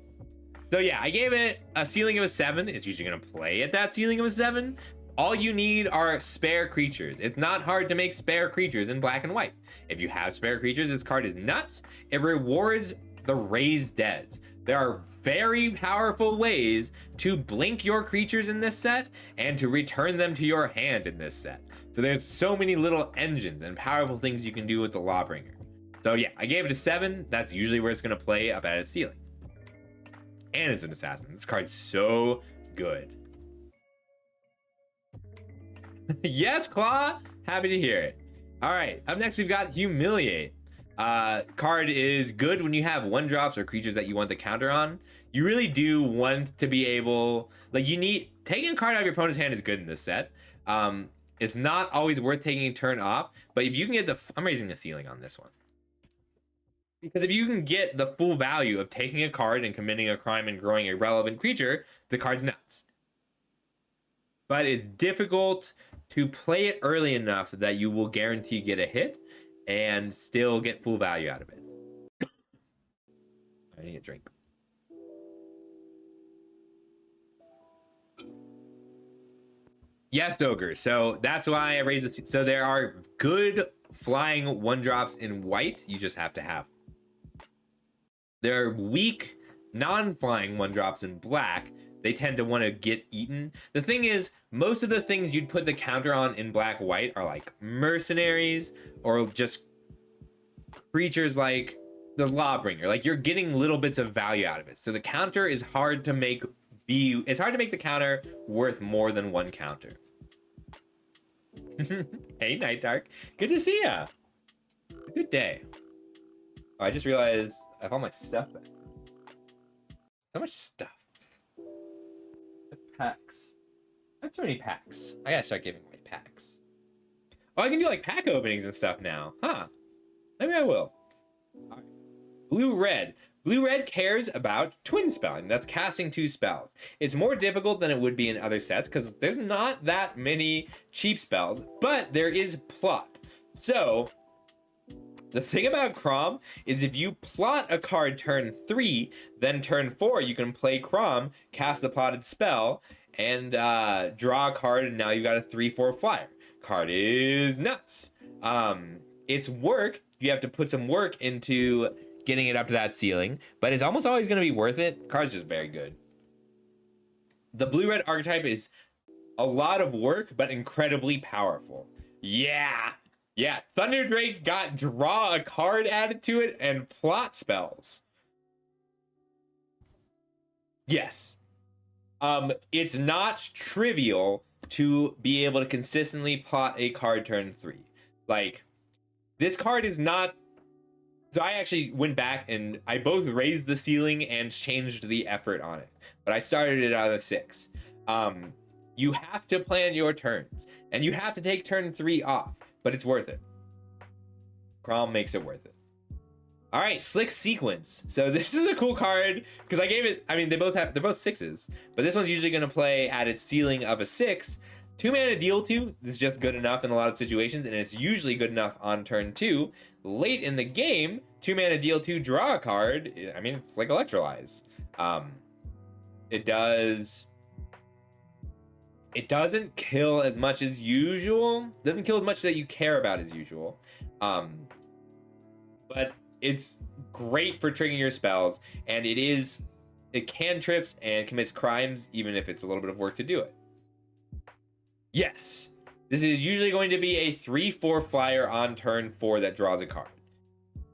So yeah, I gave it a ceiling of a 7. It's usually going to play at that ceiling of a 7. All you need are spare creatures. It's not hard to make spare creatures in black and white. If you have spare creatures, this card is nuts. It rewards the Raised Deads. There are very powerful ways to blink your creatures in this set and to return them to your hand in this set. So there's so many little engines and powerful things you can do with the Lawbringer. So yeah, I gave it a 7. That's usually where it's going to play up at its ceiling. And it's an assassin. This card's so good. Yes, Claw. Happy to hear it. All right, up next we've got Humiliate. Card is good when you have 1-drops or creatures that you want the counter on. You really do want to be able, like, taking a card out of your opponent's hand is good in this set. It's not always worth taking a turn off, but if you can get I'm raising the ceiling on this one. Because if you can get the full value of taking a card and committing a crime and growing a relevant creature, the card's nuts. But it's difficult to play it early enough that you will guarantee get a hit and still get full value out of it. I need a drink. Yes, Ogre. So that's why I raised it. So there are good flying 1-drops in white. You just have to have them. There are weak non-flying 1-drops in black. They tend to want to get eaten. The thing is, most of the things you'd put the counter on in black-white are like mercenaries or just creatures like the Lawbringer. Like, you're getting little bits of value out of it. So the counter is hard to make it's hard to make the counter worth more than 1 counter. Hey, Night Dark. Good to see ya. Good day. Oh, I just realized I have all my stuff back. So much stuff. Packs. I have too many packs. I gotta start giving away packs. Oh, I can do like pack openings and stuff now. Huh. Maybe I will. All right. Blue-red. Blue-red cares about twin spelling. That's casting 2 spells. It's more difficult than it would be in other sets because there's not that many cheap spells, but there is plot. So the thing about Crom is if you plot a card turn 3, then turn 4, you can play Crom, cast the plotted spell, and draw a card, and now you've got a 3/4 flyer. Card is nuts. It's work. You have to put some work into getting it up to that ceiling, but it's almost always going to be worth it. Card's just very good. The blue-red archetype is a lot of work, but incredibly powerful. Yeah. Yeah, Thunder Drake got draw a card added to it and plot spells. Yes. It's not trivial to be able to consistently plot a card turn 3. Like, this card is not... So I actually went back and I both raised the ceiling and changed the effort on it. But I started it out of 6. You have to plan your turns. And you have to take turn 3 off. But it's worth it. Crom makes it worth it. All right, Slick Sequence. So this is a cool card because I gave it, I mean, they're both 6s, but this one's usually going to play at its ceiling of a 6. 2 mana deal 2 is just good enough in a lot of situations, and it's usually good enough on turn 2. Late in the game, 2 mana deal 2, draw a card. I mean, it's like Electrolyze. It doesn't kill as much as usual. Doesn't kill as much that you care about as usual. But it's great for triggering your spells, and it cantrips and commits crimes even if it's a little bit of work to do it. Yes, this is usually going to be a 3/4 flyer on turn 4 that draws a card.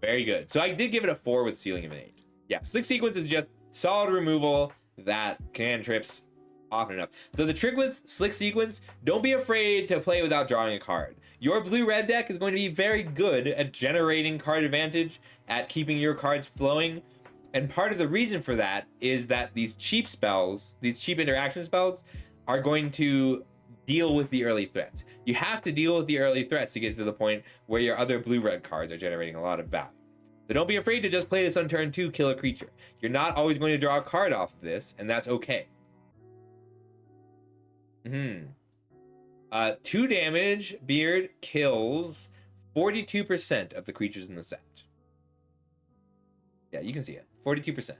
Very good. So I did give it a 4 with ceiling of an 8. Yeah, Slick Sequence is just solid removal that cantrips often enough. So the trick with Slick Sequence, don't be afraid to play without drawing a card. Your blue-red deck is going to be very good at generating card advantage, at keeping your cards flowing. And part of the reason for that is that these cheap spells, these cheap interaction spells, are going to deal with the early threats. You have to deal with the early threats to get to the point where your other blue-red cards are generating a lot of value. So don't be afraid to just play this on turn 2, kill a creature. You're not always going to draw a card off of this, and that's okay. 2 damage, Beard kills 42% of the creatures in the set. Yeah, you can see it. 42%.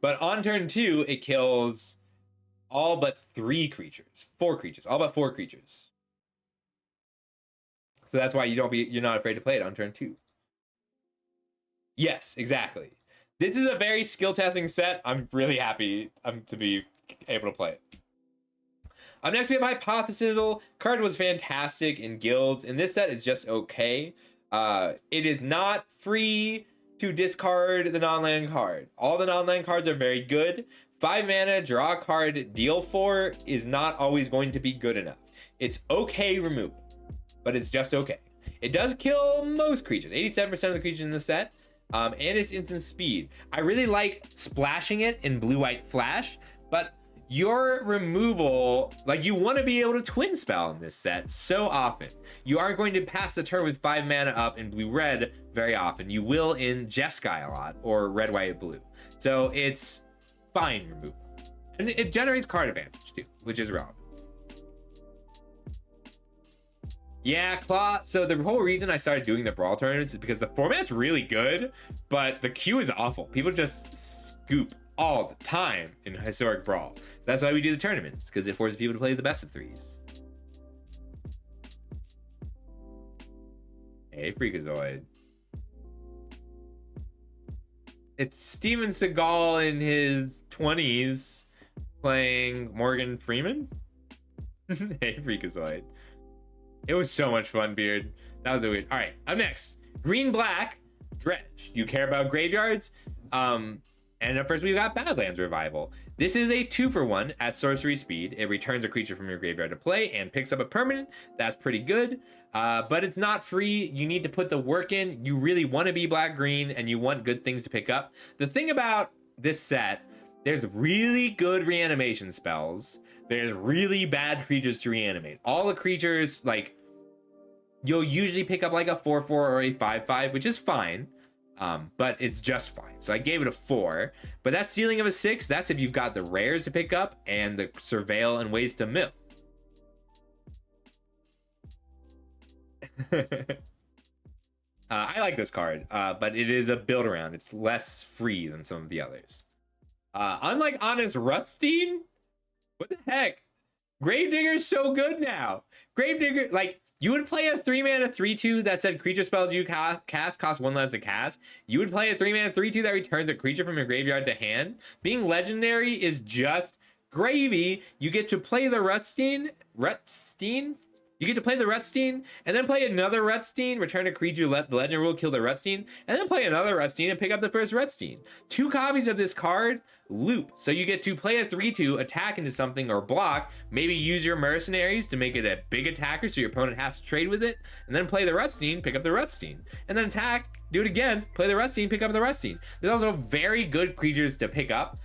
But on turn 2, it kills all but 3 creatures. 4 creatures. All but 4 creatures. So that's why you're not afraid to play it on turn 2. Yes, exactly. This is a very skill testing set. I'm really happy to be able to play it. Up next, we have Hypothesizzle. Card was fantastic in guilds. In this set, it's just okay. It is not free to discard the non-land card. All the non-land cards are very good. 5 mana, draw a card, deal 4 is not always going to be good enough. It's okay removal, but it's just okay. It does kill most creatures, 87% of the creatures in the set, and it's instant speed. I really like splashing it in blue-white flash, but your removal, like, you want to be able to twin spell in this set so often. You aren't going to pass the turn with 5 mana up in blue-red very often. You will in Jeskai a lot, or red-white-blue. So it's fine removal. And it generates card advantage too, which is relevant. Yeah, Claw. So the whole reason I started doing the Brawl tournaments is because the format's really good, but the queue is awful. People just scoop all the time in Historic Brawl. So that's why we do the tournaments, because it forces people to play the best of 3s. Hey, Freakazoid. It's Steven Seagal in his 20s playing Morgan Freeman. Hey, Freakazoid. It was so much fun, Beard. That was a weird. All right, up next, Green-Black Dredge. You care about graveyards? And up first, we've got Badlands Revival. This is a 2-for-1 at sorcery speed. It returns a creature from your graveyard to play and picks up a permanent. That's pretty good, but it's not free. You need to put the work in. You really want to be black-green, and you want good things to pick up. The thing about this set, there's really good reanimation spells. There's really bad creatures to reanimate. All the creatures, like, you'll usually pick up like a 4/4 or a 5/5, which is fine. But it's just fine. So I gave it a 4. But that ceiling of a 6, that's if you've got the rares to pick up and the surveil and ways to mill. I like this card, but it is a build around. It's less free than some of the others. Unlike Honest Rustine? What the heck? Gravedigger's so good now. Gravedigger, like, you would play a 3-mana 3/2 that said creature spells you cast cost 1 less to cast. You would play a 3-mana 3/2 that returns a creature from your graveyard to hand. Being legendary is just gravy. You get to play the Rutstein. You get to play the Rutstein, and then play another Rutstein, return a creature, let the legend rule, kill the Rutstein, and then play another Rutstein and pick up the first Rutstein. 2 copies of this card loop. So you get to play a 3/2, attack into something or block, maybe use your mercenaries to make it a big attacker so your opponent has to trade with it, and then play the Rutstein, pick up the Rutstein, and then attack, do it again, play the Rutstein, pick up the Rutstein. There's also very good creatures to pick up.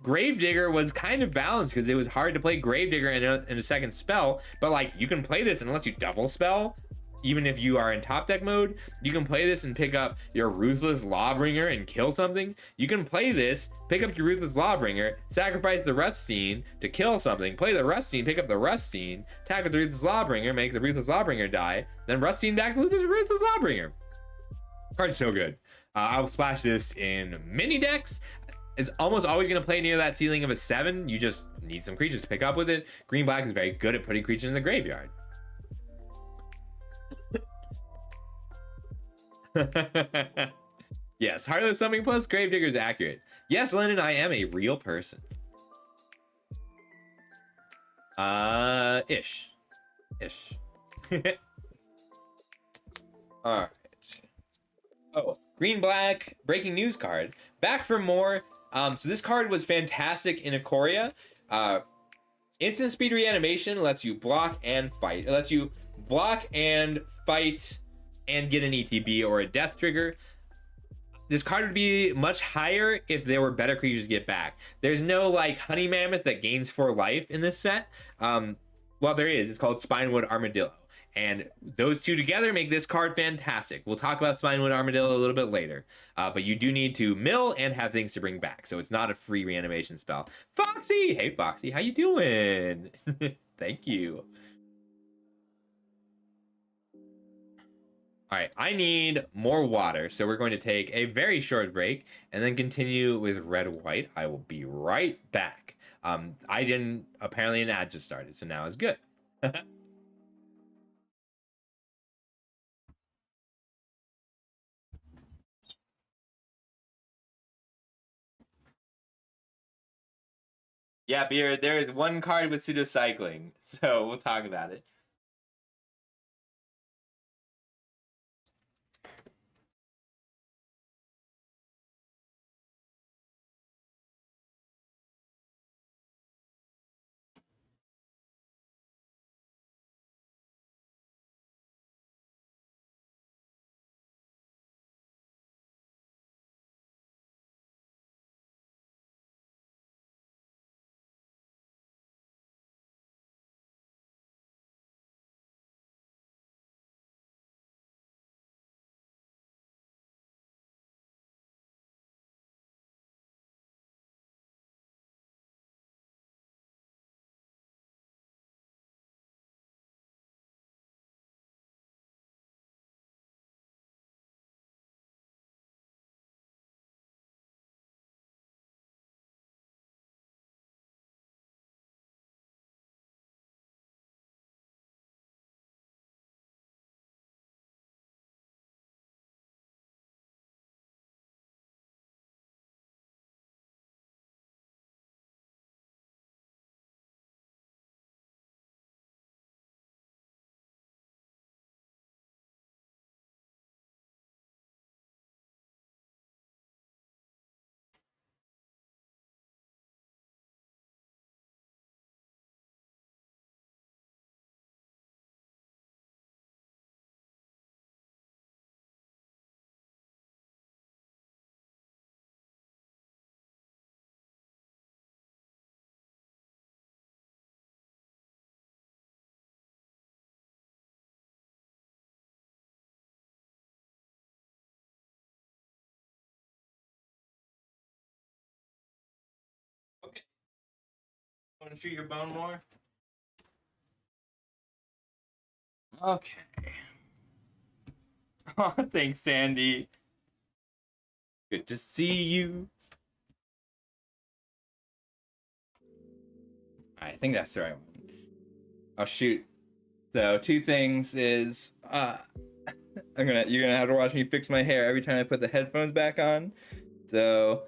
Gravedigger was kind of balanced because it was hard to play Gravedigger in a second spell, but like you can play this unless you double spell. Even if you are in top deck mode, you can play this and pick up your Ruthless Lawbringer and kill something. You can play this, pick up your Ruthless Lawbringer, sacrifice the Rutstein to kill something, play the Rutstein, pick up the Rutstein, attack with the Ruthless Lawbringer, make the Ruthless Lawbringer die, then Rutstein back to Ruthless Lawbringer. Card's so good. I'll splash this in mini decks. It's almost always going to play near that ceiling of a 7. You just need some creatures to pick up with it. Green Black is very good at putting creatures in the graveyard. Yes, Heartless Summoning plus Gravedigger is accurate. Yes, Lennon, I am a real person. Ish. All right. Oh, Green Black breaking news card. Back for more. So this card was fantastic in Ikoria. Instant speed reanimation lets you block and fight. It lets you block and fight and get an ETB or a death trigger. This card would be much higher if there were better creatures to get back. There's no like Honey Mammoth that gains 4 life in this set. Well, there is. It's called Spinewood Armadillo. And those two together make this card fantastic. We'll talk about Spinewood Armadillo a little bit later. But you do need to mill and have things to bring back. So it's not a free reanimation spell. Foxy! Hey, Foxy. How you doing? Thank you. All right, I need more water. So we're going to take a very short break and then continue with red-white. I will be right back. I didn't, apparently an ad just started. So now it's good. Yeah, Beard, there is one card with pseudocycling, so we'll talk about it. Okay. Want to shoot your bone more? Okay. Oh, thanks, Sandy. Good to see you. I think that's the right one. Oh shoot. So two things is you're gonna have to watch me fix my hair every time I put the headphones back on. So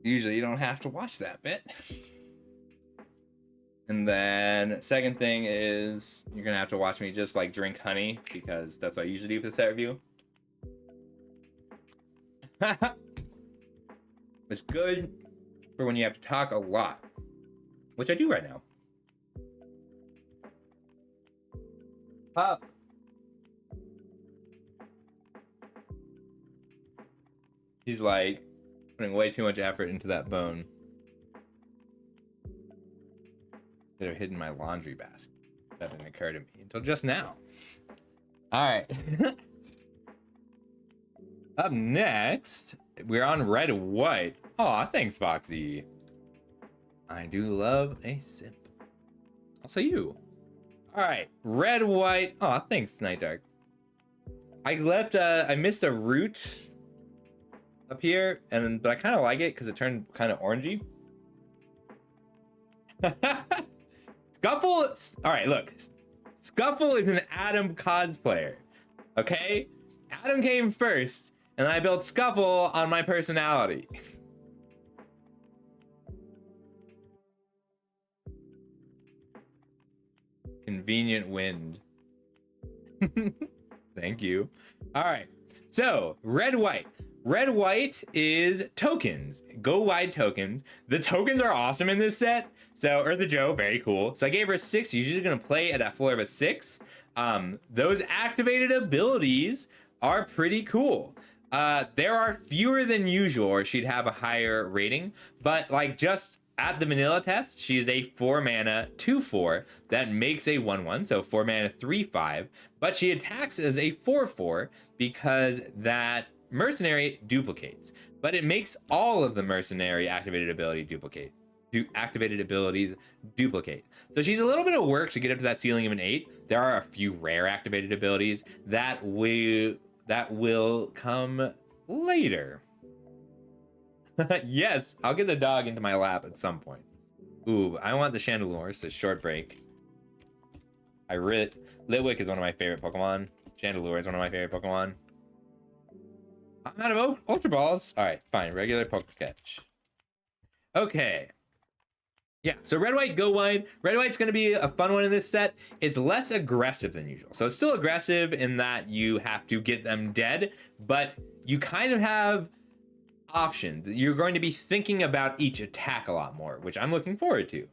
usually you don't have to watch that bit. And then second thing is you're gonna have to watch me just like drink honey, because that's what I usually do for the set review. It's good for when you have to talk a lot, which I do right now. Pop. He's like putting way too much effort into that bone. Could have hidden my laundry basket. That didn't occur to me until just now. All right. Up next, we're on red white. Aw, thanks, Foxy. I do love a sip. Also you. All right, red white. Aw, thanks, Night Dark. I missed a root up here, but I kind of like it because it turned kind of orangey. Scuffle. All right, look. Scuffle is an Adam cosplayer. Okay? Adam came first, and I built Scuffle on my personality. Convenient wind. Thank you. All right. So, red white. Red white is tokens. Go wide tokens. The tokens are awesome in this set. So, Eartha Joe, very cool. So I gave her a 6. She's usually going to play at that floor of a 6. Those activated abilities are pretty cool. There are fewer than usual, or she'd have a higher rating. But like just at the vanilla test, she's a 4 mana 2/4 that makes a 1/1, so 4 mana 3/5. But she attacks as a 4/4 because that mercenary duplicates. But it makes all of the mercenary activated abilities duplicate. So she's a little bit of work to get up to that ceiling of an 8. There are a few rare activated abilities that will come later. Yes, I'll get the dog into my lap at some point. Ooh, I want the Chandelure, so short break. Litwick is one of my favorite Pokemon. Chandelure is one of my favorite Pokemon. I'm out of Ultra Balls. All right, fine. Regular Pokesketch. Okay. Yeah, so red, white, go wide. Red, white's going to be a fun one in this set. It's less aggressive than usual. So it's still aggressive in that you have to get them dead, but you kind of have options. You're going to be thinking about each attack a lot more, which I'm looking forward to.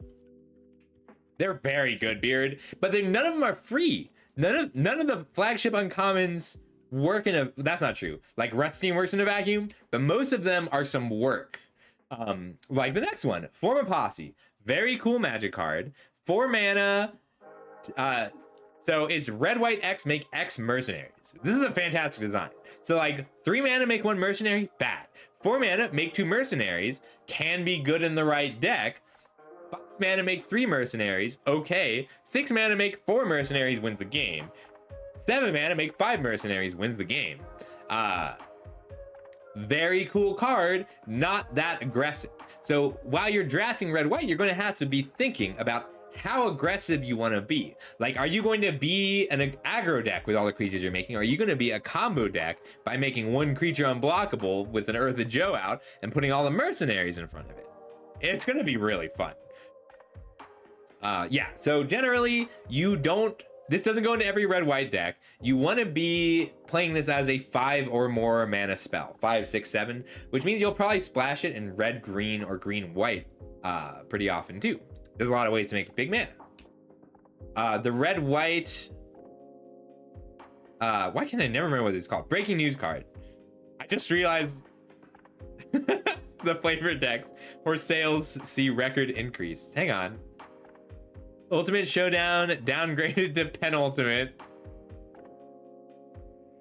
They're very good, Beard, but none of them are free. None of the flagship uncommons work in a... That's not true. Like Ruststeam works in a vacuum, but most of them are some work. Like the next one, Form a Posse. Very cool magic card. 4 mana. So it's red, white, X, make X mercenaries. This is a fantastic design. So like 3 mana, make 1 mercenary, bad. 4 mana, make 2 mercenaries, can be good in the right deck. 5 mana, make 3 mercenaries, okay. 6 mana, make 4 mercenaries, wins the game. 7 mana, make 5 mercenaries, wins the game. Very cool card, not that aggressive. So while you're drafting red white, you're going to have to be thinking about how aggressive you want to be. Like, are you going to be an aggro deck with all the creatures you're making? Or are you going to be a combo deck by making 1 creature unblockable with an Eartha Joe out and putting all the mercenaries in front of it? It's going to be really fun. Yeah, so generally this doesn't go into every red white deck. You want to be playing this as a 5 or more mana spell, 5, 6, 7, which means you'll probably splash it in red, green, or green, white pretty often too. There's a lot of ways to make big mana. The red white, why can I never remember what it's called? Breaking news card. I just realized the flavor decks for sales see record increase. Hang on. Ultimate Showdown downgraded to penultimate.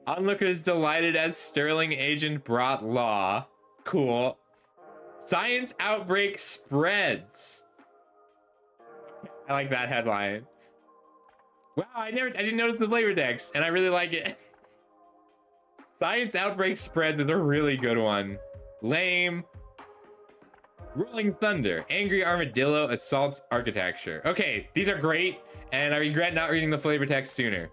Onlookers delighted as Sterling Agent brought law. Cool. Science outbreak spreads. I like that headline. Wow, I didn't notice the flavor decks, and I really like it. Science outbreak spreads is a really good one. Lame. Rolling Thunder, Angry Armadillo assaults architecture. Okay, these are great, and I regret not reading the flavor text sooner.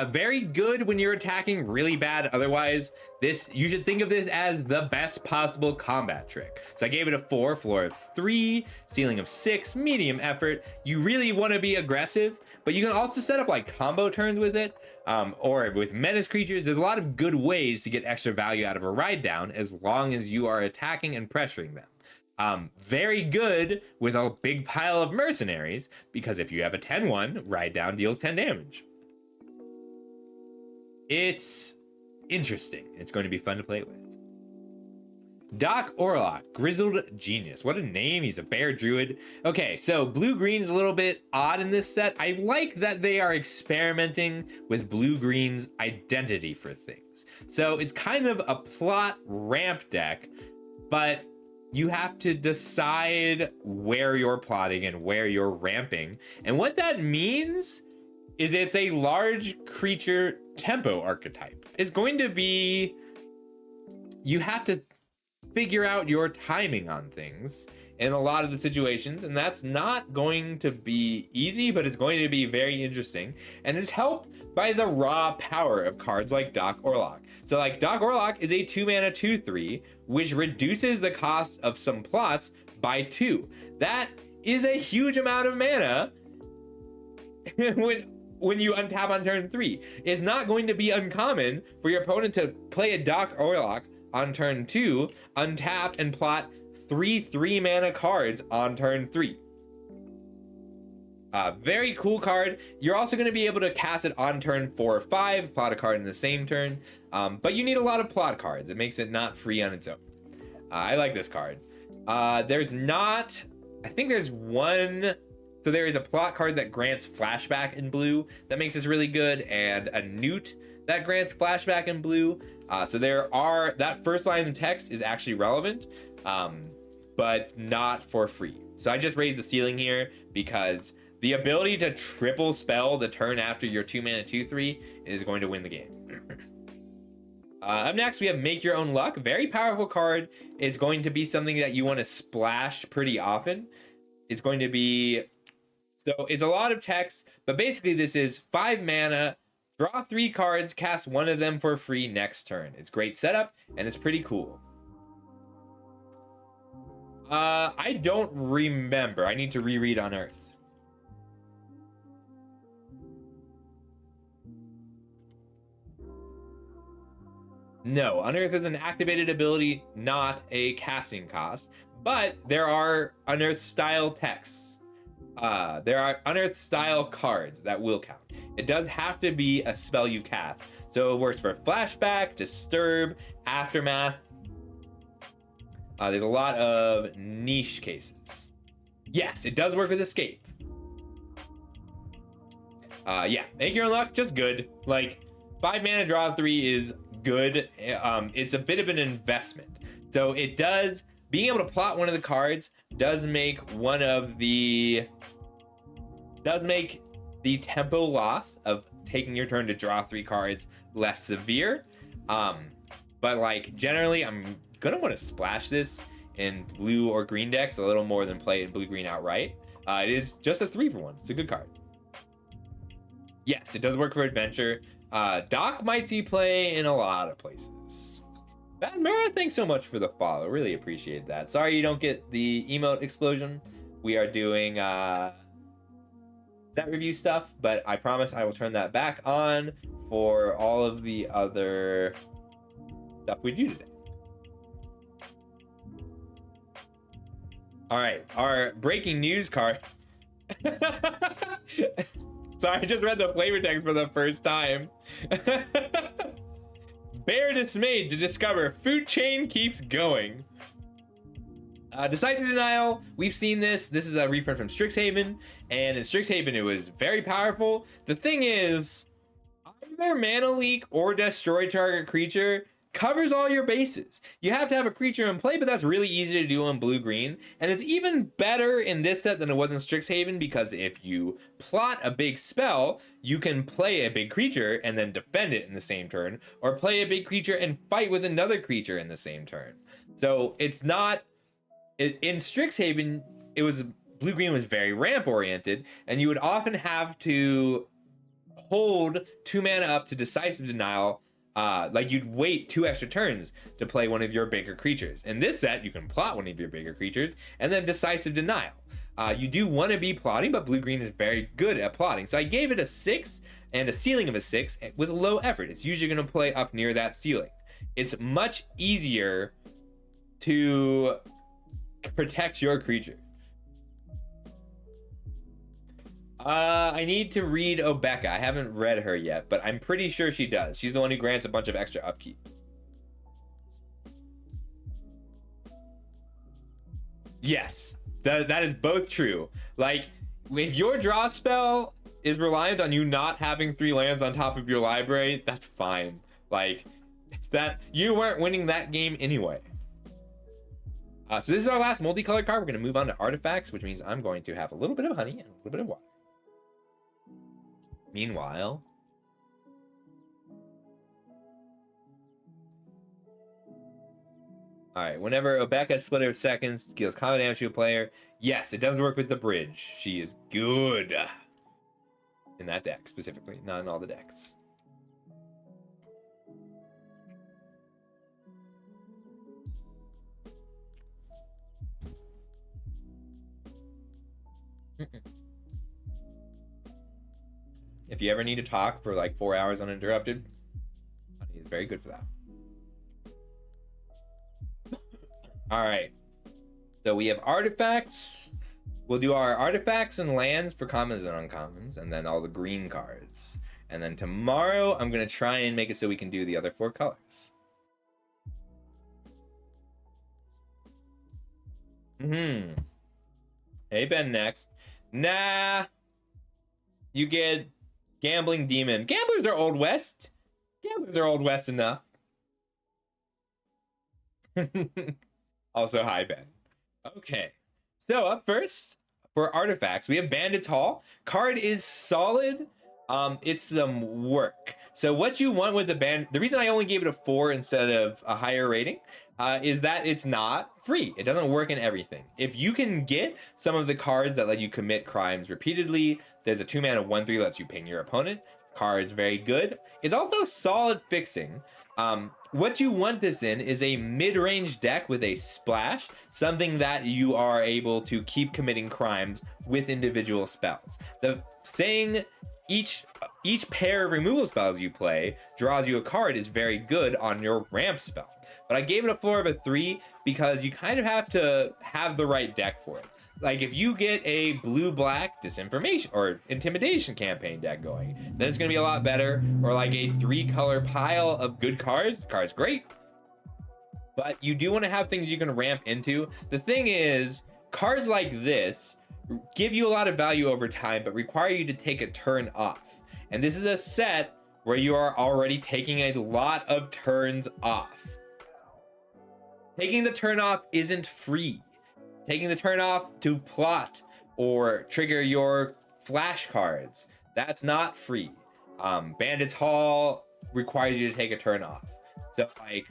Very good when you're attacking, really bad otherwise. You should think of this as the best possible combat trick. So I gave it a 4, floor of 3, ceiling of 6, medium effort. You really want to be aggressive, but you can also set up like combo turns with it, or with menace creatures. There's a lot of good ways to get extra value out of a ride down as long as you are attacking and pressuring them. Very good with a big pile of mercenaries, because if you have a 10-1, ride down deals 10 damage. It's interesting. It's going to be fun to play with. Doc Orlock, Grizzled Genius. What a name. He's a bear druid. Okay, so blue-green is a little bit odd in this set. I like that they are experimenting with blue-green's identity for things. So it's kind of a plot ramp deck, but you have to decide where you're plotting and where you're ramping. And what that means is it's a large creature tempo archetype. It's going to be, you have to figure out your timing on things in a lot of the situations, and that's not going to be easy, but it's going to be very interesting. And it's helped by the raw power of cards like Doc Orlock. So like Doc Orlock is a 2-mana 2/3, which reduces the cost of some plots by 2. That is a huge amount of mana when you untap on turn 3. It's not going to be uncommon for your opponent to play a Doc Orlock on turn 2, untap, and plot 3 3-mana cards on turn 3. Very cool card. You're also going to be able to cast it on turn 4 or 5, plot a card in the same turn, but you need a lot of plot cards. It makes it not free on its own. I like this card. There's not, I think there's one, so there is a plot card that grants flashback in blue that makes this really good, and a newt that grants flashback in blue. So there are, that first line of text is actually relevant, but not for free. So I just raised the ceiling here because the ability to triple spell the turn after your 2-mana 2/3 is going to win the game. Up next, we have Make Your Own Luck. Very powerful card. It's going to be something that you want to splash pretty often. It's going to be, so it's a lot of text, but basically this is 5 mana, draw 3 cards, cast one of them for free next turn. It's great setup, and it's pretty cool. I don't remember. I need to reread Unearth. No, Unearth is an activated ability, not a casting cost, but there are Unearth style texts. There are Unearth style cards that will count. It does have to be a spell you cast. So it works for Flashback, Disturb, Aftermath. There's a lot of niche cases. Yes, it does work with Escape. Yeah, Make Your Own Luck, just good. Like, 5 mana, draw 3 is good. It's a bit of an investment. So it does, being able to plot one of the cards does make the tempo loss of taking your turn to draw 3 cards less severe. But like generally I'm gonna want to splash this in blue or green decks a little more than play it in blue-green outright. It is just a 3-for-1. It's a good card. Yes, it does work for adventure. Doc might see play in a lot of places. Bad Mara, thanks so much for the follow. Really appreciate that. Sorry you don't get the emote explosion. We are doing set review stuff, but I promise I will turn that back on for all of the other stuff we do today. All right, our breaking news card. Sorry, I just read the flavor text for the first time. Bear dismayed to discover food chain keeps going. Decisive Denial, we've seen this. This is a reprint from Strixhaven, and in Strixhaven it was very powerful. The thing is, either mana leak or destroy target creature covers all your bases. You have to have a creature in play, but that's really easy to do on blue-green. And it's even better in this set than it was in Strixhaven, because if you plot a big spell, you can play a big creature and then defend it in the same turn, or play a big creature and fight with another creature in the same turn. So it's not... In Strixhaven, it was... Blue-green was very ramp-oriented, and you would often have to hold 2 mana up to Decisive Denial. Like you'd wait 2 extra turns to play one of your bigger creatures. In this set, you can plot one of your bigger creatures and then Decisive Denial. You do want to be plotting, but blue-green is very good at plotting. So I gave it a 6 and a ceiling of a 6 with low effort. It's usually going to play up near that ceiling. It's much easier to protect your creature. I need to read Obeka. I haven't read her yet, but I'm pretty sure she does. She's the one who grants a bunch of extra upkeep. Yes, that is both true. Like, if your draw spell is reliant on you not having 3 lands on top of your library, that's fine. Like, that you weren't winning that game anyway. So this is our last multicolored card. We're going to move on to artifacts, which means I'm going to have a little bit of honey and a little bit of water. Meanwhile, all right, whenever Obeka Splitter of Seconds deals combat damage to a player, yes, it does work with the bridge. She is good in that deck specifically, not in all the decks. If you ever need to talk for like 4 hours uninterrupted, he's very good for that. All right. So we have artifacts. We'll do our artifacts and lands for commons and uncommons, and then all the green cards. And then tomorrow, I'm going to try and make it so we can do the other 4 colors. Hey, Ben, next. Nah. You get Gambling Demon. Gamblers are Old West. Gamblers are Old West enough. Also, hi, Ben. Okay. So, up first, for artifacts, we have Bandit's Hall. Card is solid. It's some work. So what you want with the reason I only gave it a 4 instead of a higher rating is that it's not free. It doesn't work in everything. If you can get some of the cards that let you commit crimes repeatedly, there's a 2-mana 1/3 lets you ping your opponent. Card's very good. It's also solid fixing. What you want this in is a mid-range deck with a splash, something that you are able to keep committing crimes with individual spells. The saying each pair of removal spells you play draws you a card is very good on your ramp spell. But I gave it a floor of a 3 because you kind of have to have the right deck for it. Like if you get a blue-black disinformation or intimidation campaign deck going, then it's going to be a lot better. Or like a 3-color pile of good cards. The card's great. But you do want to have things you can ramp into. The thing is, cards like this give you a lot of value over time, but require you to take a turn off. And this is a set where you are already taking a lot of turns off. Taking the turn off isn't free. Taking the turn off to plot or trigger your flash cards, that's not free. Bandit's Hall requires you to take a turn off. So like,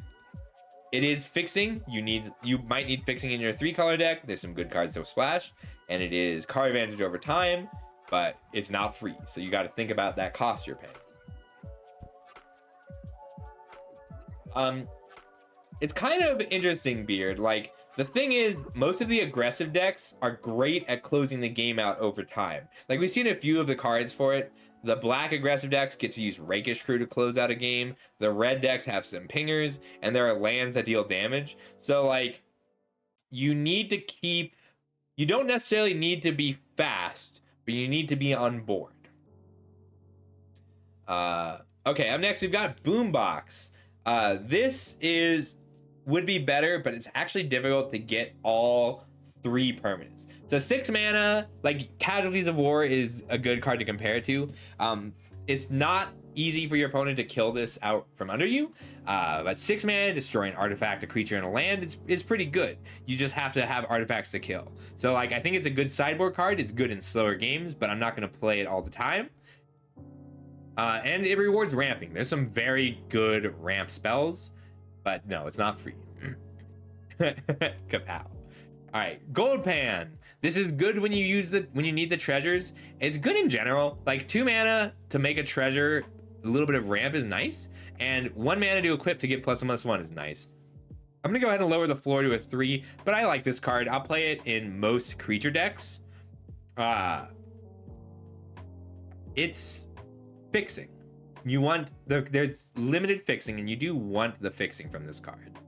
it is fixing. You might need fixing in your 3-color deck. There's some good cards to splash, and it is card advantage over time, but it's not free. So you got to think about that cost you're paying. It's kind of interesting, Beard. Like, the thing is, most of the aggressive decks are great at closing the game out over time. Like, we've seen a few of the cards for it. The black aggressive decks get to use Rakish Crew to close out a game. The red decks have some pingers, and there are lands that deal damage. So, like, you don't necessarily need to be fast, but you need to be on board. Okay, up next, we've got Boombox. This would be better, but it's actually difficult to get all 3 permanents. So 6 mana, like Casualties of War is a good card to compare it to. It's not easy for your opponent to kill this out from under you. But 6 mana, destroy an artifact, a creature, and a land is pretty good. You just have to have artifacts to kill. So like, I think it's a good sideboard card. It's good in slower games, but I'm not going to play it all the time. And it rewards ramping. There's some very good ramp spells, but no, it's not free. Kapow. All right, Gold Pan. This is good when you need the treasures. It's good in general. Like 2 mana to make a treasure, a little bit of ramp is nice, and 1 mana to equip to get +1/+1 is nice. I'm gonna go ahead and lower the floor to a 3, but I like this card. I'll play it in most creature decks. It's fixing. You want there's limited fixing, and you do want the fixing from this card.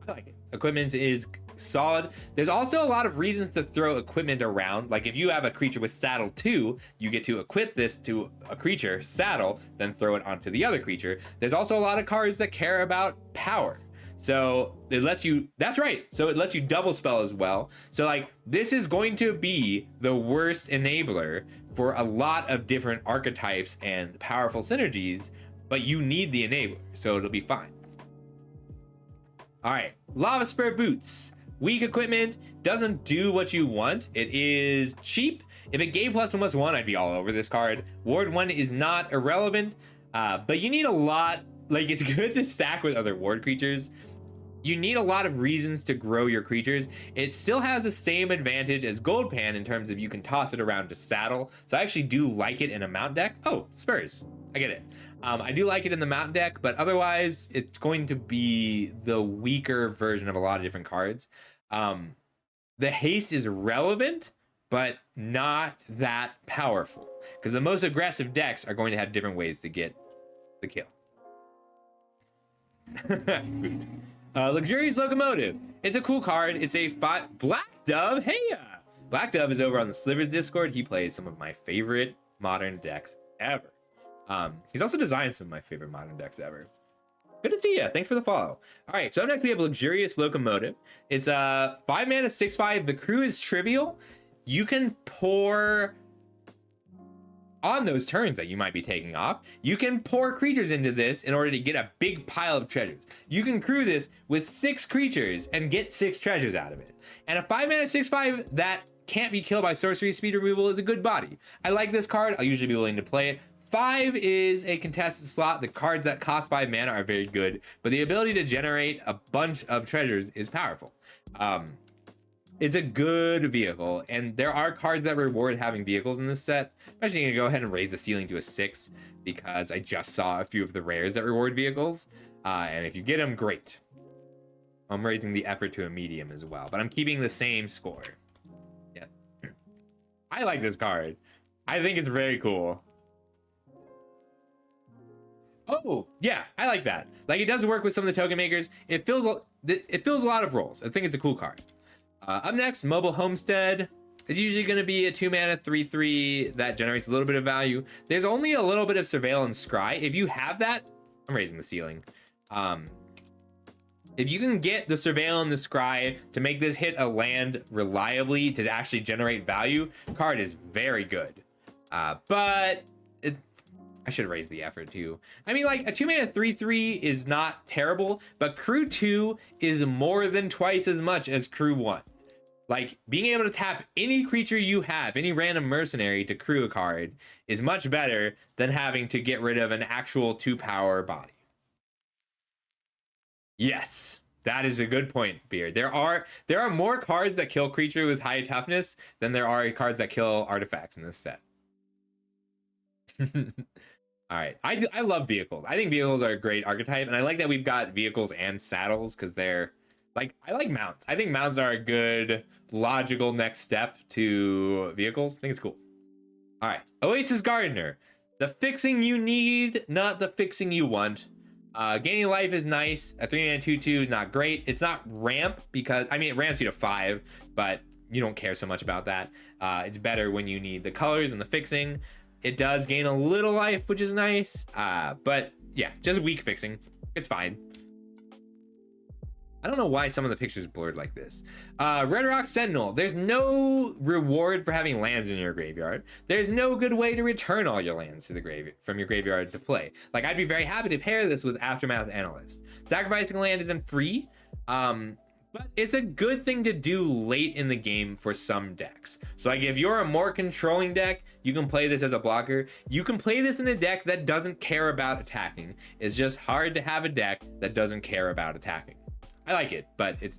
I like it. Equipment is solid. There's also a lot of reasons to throw equipment around. Like if you have a creature with saddle 2, you get to equip this to a creature saddle, then throw it onto the other creature. There's also a lot of cards that care about power. So it lets you, that's right. So it lets you double spell as well. So like this is going to be the worst enabler for a lot of different archetypes and powerful synergies, but you need the enabler, so it'll be fine. All right, Lava Spur Boots. Weak equipment, doesn't do what you want. It is cheap. If it gave +1/+1, I'd be all over this card. Ward 1 is not irrelevant, but you need a lot, like it's good to stack with other ward creatures. You need a lot of reasons to grow your creatures. It still has the same advantage as Gold Pan in terms of you can toss it around to saddle. So I actually do like it in a mount deck. Oh, Spurs, I get it. I do like it in the mount deck, but otherwise it's going to be the weaker version of a lot of different cards. The haste is relevant, but not that powerful, because the most aggressive decks are going to have different ways to get the kill. Luxurious Locomotive. It's a cool card. It's a Black Dove. Hey, Black Dove is over on the Slivers Discord. He plays some of my favorite modern decks ever. He's also designed some of my favorite modern decks ever. Good to see you. Thanks for the follow. All right, so up next we have Luxurious Locomotive. It's a 5 mana 6/5. The crew is trivial. You can pour on those turns that you might be taking off. You can pour creatures into this in order to get a big pile of treasures. You can crew this with 6 creatures and get 6 treasures out of it. And a 5 mana 6/5 that can't be killed by sorcery speed removal is a good body. I like this card. I'll usually be willing to play it. 5 is a contested slot. The cards that cost 5 mana are very good, but the ability to generate a bunch of treasures is powerful. It's a good vehicle, and there are cards that reward having vehicles in this set. I'm actually gonna go ahead and raise the ceiling to a 6 because I just saw a few of the rares that reward vehicles, and if you get them, great. I'm raising the effort to a medium as well, but I'm keeping the same score. Yeah, I like this card. I think it's very cool. Oh, yeah, I like that. Like, it does work with some of the token makers. It fills a lot of roles. I think it's a cool card. Up next, Mobile Homestead. It's usually going to be a 2 mana 3/3 that generates a little bit of value. There's only a little bit of Surveillance Scry. If you have that, I'm raising the ceiling. If you can get the Surveil and the Scry to make this hit a land reliably to actually generate value, card is very good. But I should have raised the effort too. I mean, like, a 2 mana 3/3 is not terrible, but Crew 2 is more than twice as much as Crew 1. Like, being able to tap any creature you have, any random mercenary, to crew a card is much better than having to get rid of an actual 2-power body. Yes, that is a good point, Beard. There are more cards that kill creature with high toughness than there are cards that kill artifacts in this set. All right, I love vehicles. I think vehicles are a great archetype, and I like that we've got vehicles and saddles because they're like, I like mounts. I think mounts are a good logical next step to vehicles. I think it's cool. All right, Oasis Gardener. The fixing you need, not the fixing you want. Gaining life is nice. A 3 mana 2/2 is not great. It's not ramp because, I mean, it ramps you to 5, but you don't care so much about that. It's better when you need the colors and the fixing. It does gain a little life, which is nice. But yeah, just weak fixing. It's fine. I don't know why some of the pictures blurred like this. Red Rock Sentinel. There's no reward for having lands in your graveyard. There's no good way to return all your lands to the from your graveyard to play. Like, I'd be very happy to pair this with Aftermath Analyst. Sacrificing land isn't free, but it's a good thing to do late in the game for some decks. So like, if you're a more controlling deck, you can play this as a blocker. You can play this in a deck that doesn't care about attacking. It's just hard to have a deck that doesn't care about attacking. I like it, but it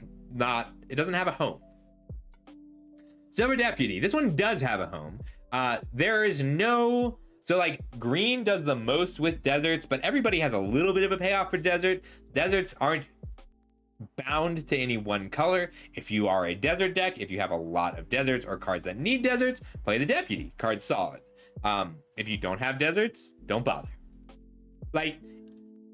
doesn't have a home. Silver Deputy. This one does have a home. There is no, so like green does the most with deserts, but everybody has a little bit of a payoff for desert. Deserts aren't bound to any one color. If you are a desert deck, if you have a lot of deserts or cards that need deserts, play the Deputy. Card's solid. If you don't have deserts, don't bother. Like,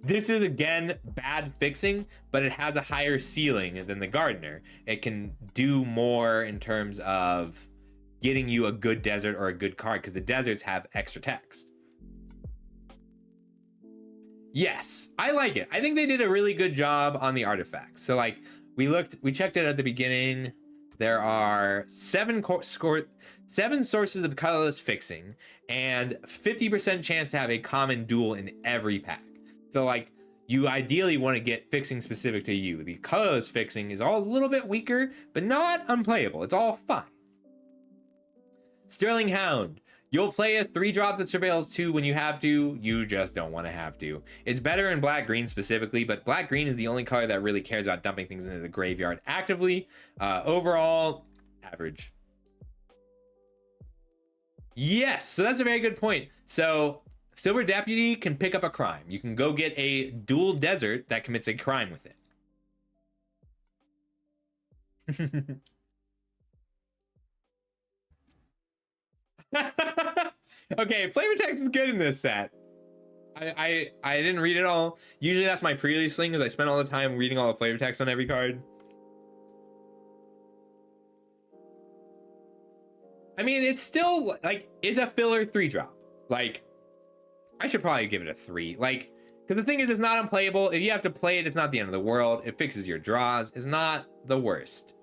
this is, again, bad fixing, but it has a higher ceiling than the Gardener. It can do more in terms of getting you a good desert or a good card, because the deserts have extra text. Yes, I like it. I think they did a really good job on the artifacts. So like, we checked it at the beginning. There are seven sources of colorless fixing and 50% chance to have a common duel in every pack. So like, you ideally want to get fixing specific to you. The colorless fixing is all a little bit weaker, but not unplayable. It's all fine. Sterling Hound. You'll play a 3-drop that surveils 2 when you have to. You just don't want to have to. It's better in black-green specifically, but black-green is the only color that really cares about dumping things into the graveyard actively. Overall, average. Yes, so that's a very good point. So Silver Deputy can pick up a crime. You can go get a dual desert that commits a crime with it. Okay, flavor text is good in this set. I didn't read it all. Usually that's my previous thing, because I spend all the time reading all the flavor text on every card. I mean, it's still like, it's a filler 3-drop. Like, I should probably give it a 3. Like, because the thing is, it's not unplayable. If you have to play it, it's not the end of the world. It fixes your draws. It's not the worst.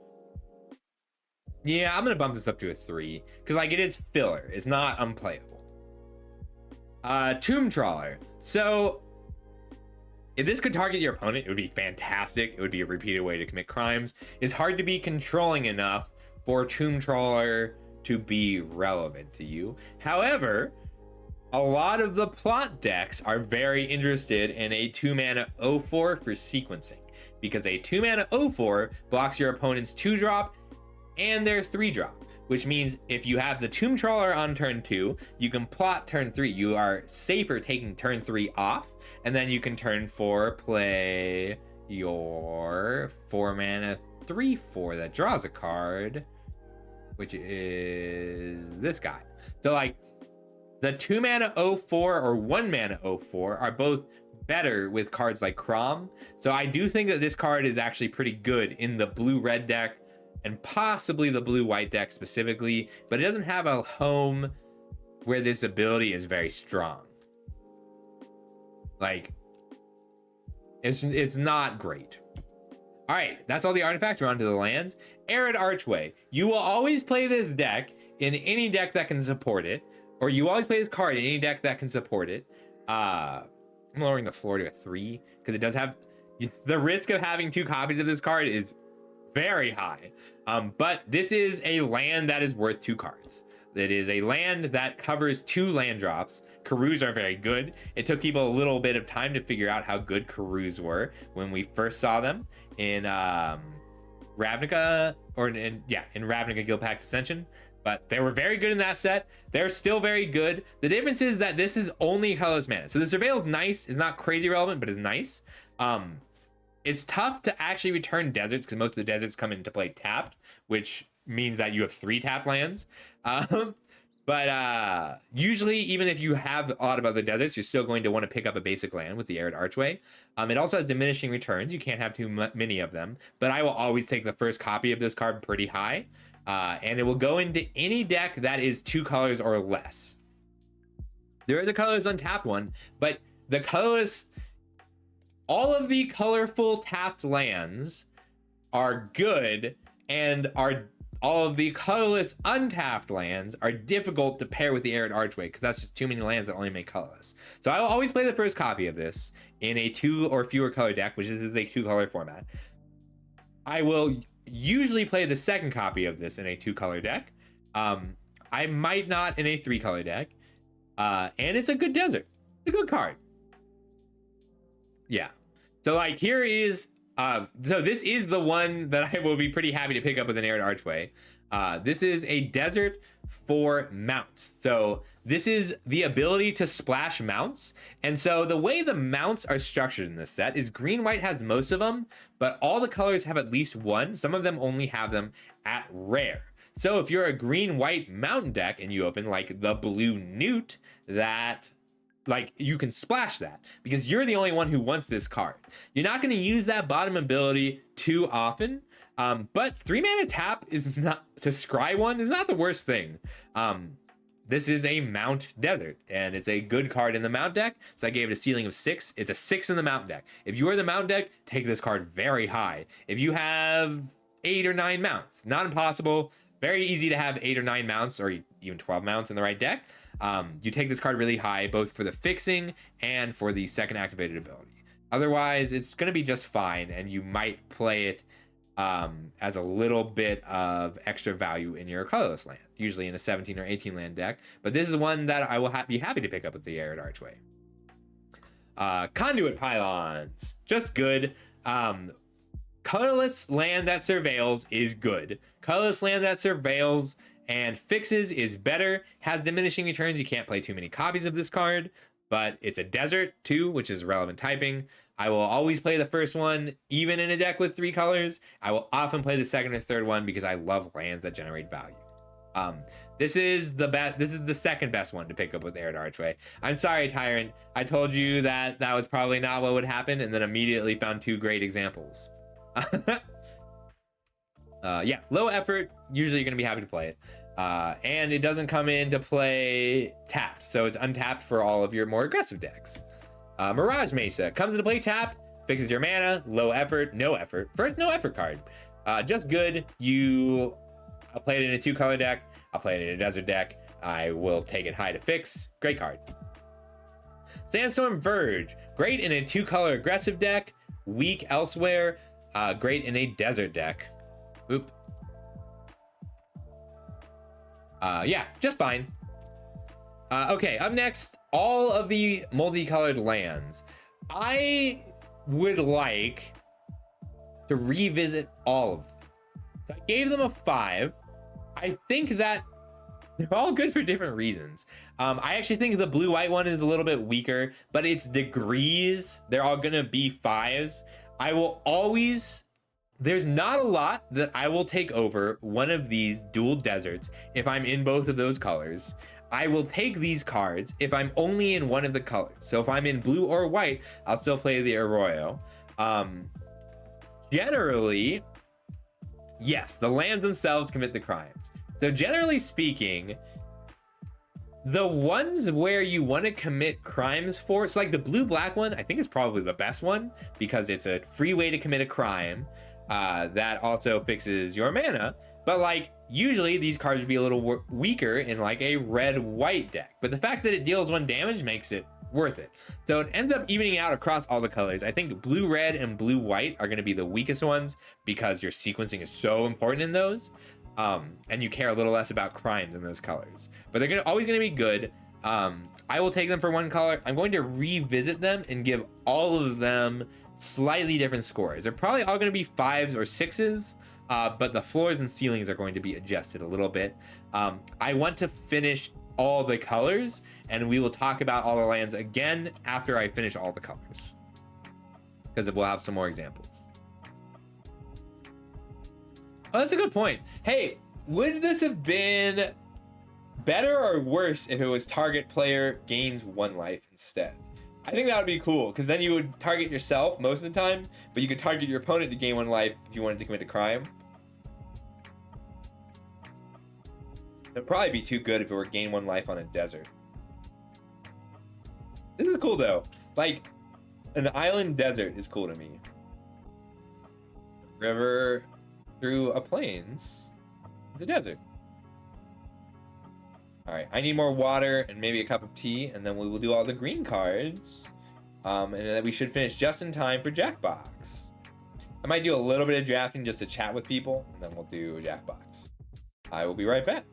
Yeah, I'm gonna bump this up to a 3, because like, it is filler. It's not unplayable. Tomb Trawler. So if this could target your opponent, it would be fantastic. It would be a repeated way to commit crimes. It's hard to be controlling enough for Tomb Trawler to be relevant to you. However, a lot of the plot decks are very interested in a 2-mana 0/4 for sequencing, because a 2-mana 0/4 blocks your opponent's 2-drop and their 3-drop, which means if you have the Tomb Trawler on turn 2, you can plot turn 3. You are safer taking turn 3 off, and then you can turn 4 play your 4-mana 3/4 that draws a card, which is this guy. So like, the 2-mana 0/4 or 1-mana 0/4 are both better with cards like Crom. So I do think that this card is actually pretty good in the blue-red deck, and possibly the blue-white deck specifically, but it doesn't have a home where this ability is very strong. Like, it's not great. All right, that's all the artifacts. We're on to the lands. Arid Archway. You will always play this deck in any deck that can support it, or you always play this card in any deck that can support it. I'm lowering the floor to a 3, because it does have, the risk of having 2 copies of this card is very high. But this is a land that is worth 2 cards. It is a land that covers 2 land drops. Karus are very good. It took people a little bit of time to figure out how good Karus were when we first saw them in Ravnica, in Ravnica Guildpact Ascension. But they were very good in that set. They're still very good. The difference is that this is only colorless mana. So the Surveil is nice. It's not crazy relevant, but it's nice. It's tough to actually return deserts, because most of the deserts come into play tapped, which means that you have 3 tapped lands. But usually, even if you have a lot of other deserts, you're still going to want to pick up a basic land with the Arid Archway. It also has diminishing returns. You can't have too many of them, but I will always take the first copy of this card pretty high. And it will go into any deck that is 2 colors or less. There is a colorless untapped one, but the colorless, all of the colorful tapped lands are good, and all of the colorless untapped lands are difficult to pair with the Arid Archway because that's just too many lands that only make colorless. So I will always play the first copy of this in a 2 or fewer color deck, which is a 2-color format. I will usually play the second copy of this in a 2-color deck. I might not in a 3-color deck. And it's a good desert. It's a good card. Yeah. So like here is so this is the one that I will be pretty happy to pick up with an Arid Archway. This is a desert for mounts. So this is the ability to splash mounts. And so the way the mounts are structured in this set is green white has most of them, but all the colors have at least one. Some of them only have them at rare. So if you're a green white mountain deck and you open like the blue Newt, that like you can splash that because you're the only one who wants this card. You're not going to use that bottom ability too often, but 3-mana tap is not to scry one is not the worst thing. This is a mount desert and it's a good card in the mount deck, so I gave it a ceiling of 6. It's a 6 in the mount deck. If you are the mount deck, take this card very high. If you have 8 or 9 mounts, not impossible, very easy to have 8 or 9 mounts or even 12 mounts in the right deck. You take this card really high, both for the fixing and for the second activated ability. Otherwise, it's going to be just fine, and you might play it as a little bit of extra value in your colorless land, usually in a 17 or 18 land deck. But this is one that I will be happy to pick up with the Arid Archway. Conduit Pylons, just good. Colorless land that surveils is good. Colorless land that surveils and fixes is better. Has diminishing returns. You can't play too many copies of this card, but it's a desert too, which is relevant typing. I will always play the first one, even in a deck with 3 colors. I will often play the second or third one because I love lands that generate value. This is the second best one to pick up with Arid Archway. I'm sorry, Tyrant. I told you that was probably not what would happen, and then immediately found 2 great examples. Yeah, low effort. Usually you're gonna be happy to play it, and it doesn't come into play tapped, so it's untapped for all of your more aggressive decks. Mirage Mesa comes into play tapped, fixes your mana, low effort, no effort. First no effort card, just good. I'll play it in a 2-color deck. I'll play it in a desert deck. I will take it high to fix. Great card. Sandstorm Verge, great in a 2-color aggressive deck, weak elsewhere. Great in a desert deck. Oop. Yeah, just fine. Okay, up next, all of the multicolored lands. I would like to revisit all of them. So I gave them a 5. I think that they're all good for different reasons. I actually think the blue-white one is a little bit weaker, but it's degrees. They're all gonna be 5s. I will always, there's not a lot that I will take over one of these dual deserts if I'm in both of those colors. I will take these cards if I'm only in one of the colors. So if I'm in blue or white, I'll still play the Arroyo. Generally, yes, the lands themselves commit the crimes. So generally speaking, the ones where you want to commit crimes for, so like the blue-black one, I think is probably the best one because it's a free way to commit a crime that also fixes your mana. But like usually these cards would be a little weaker in like a red-white deck. But the fact that it deals 1 damage makes it worth it. So it ends up evening out across all the colors. I think blue-red and blue-white are going to be the weakest ones because your sequencing is so important in those. And you care a little less about crimes in those colors, but they're always going to be good. I will take them for 1 color. I'm going to revisit them and give all of them slightly different scores. They're probably all going to be 5s or 6s, but the floors and ceilings are going to be adjusted a little bit. I want to finish all the colors, and we will talk about all the lands again after I finish all the colors, because we'll have some more examples. Oh, that's a good point. Hey, would this have been better or worse if it was target player gains 1 life instead? I think that would be cool, because then you would target yourself most of the time, but you could target your opponent to gain 1 life if you wanted to commit a crime. It'd probably be too good if it were gain 1 life on a desert. This is cool though. Like, an island desert is cool to me. river through a plains. It's a desert. All right, I need more water and maybe a cup of tea, and then we will do all the green cards. And then we should finish just in time for Jackbox. I might do a little bit of drafting just to chat with people, and then we'll do Jackbox. I will be right back.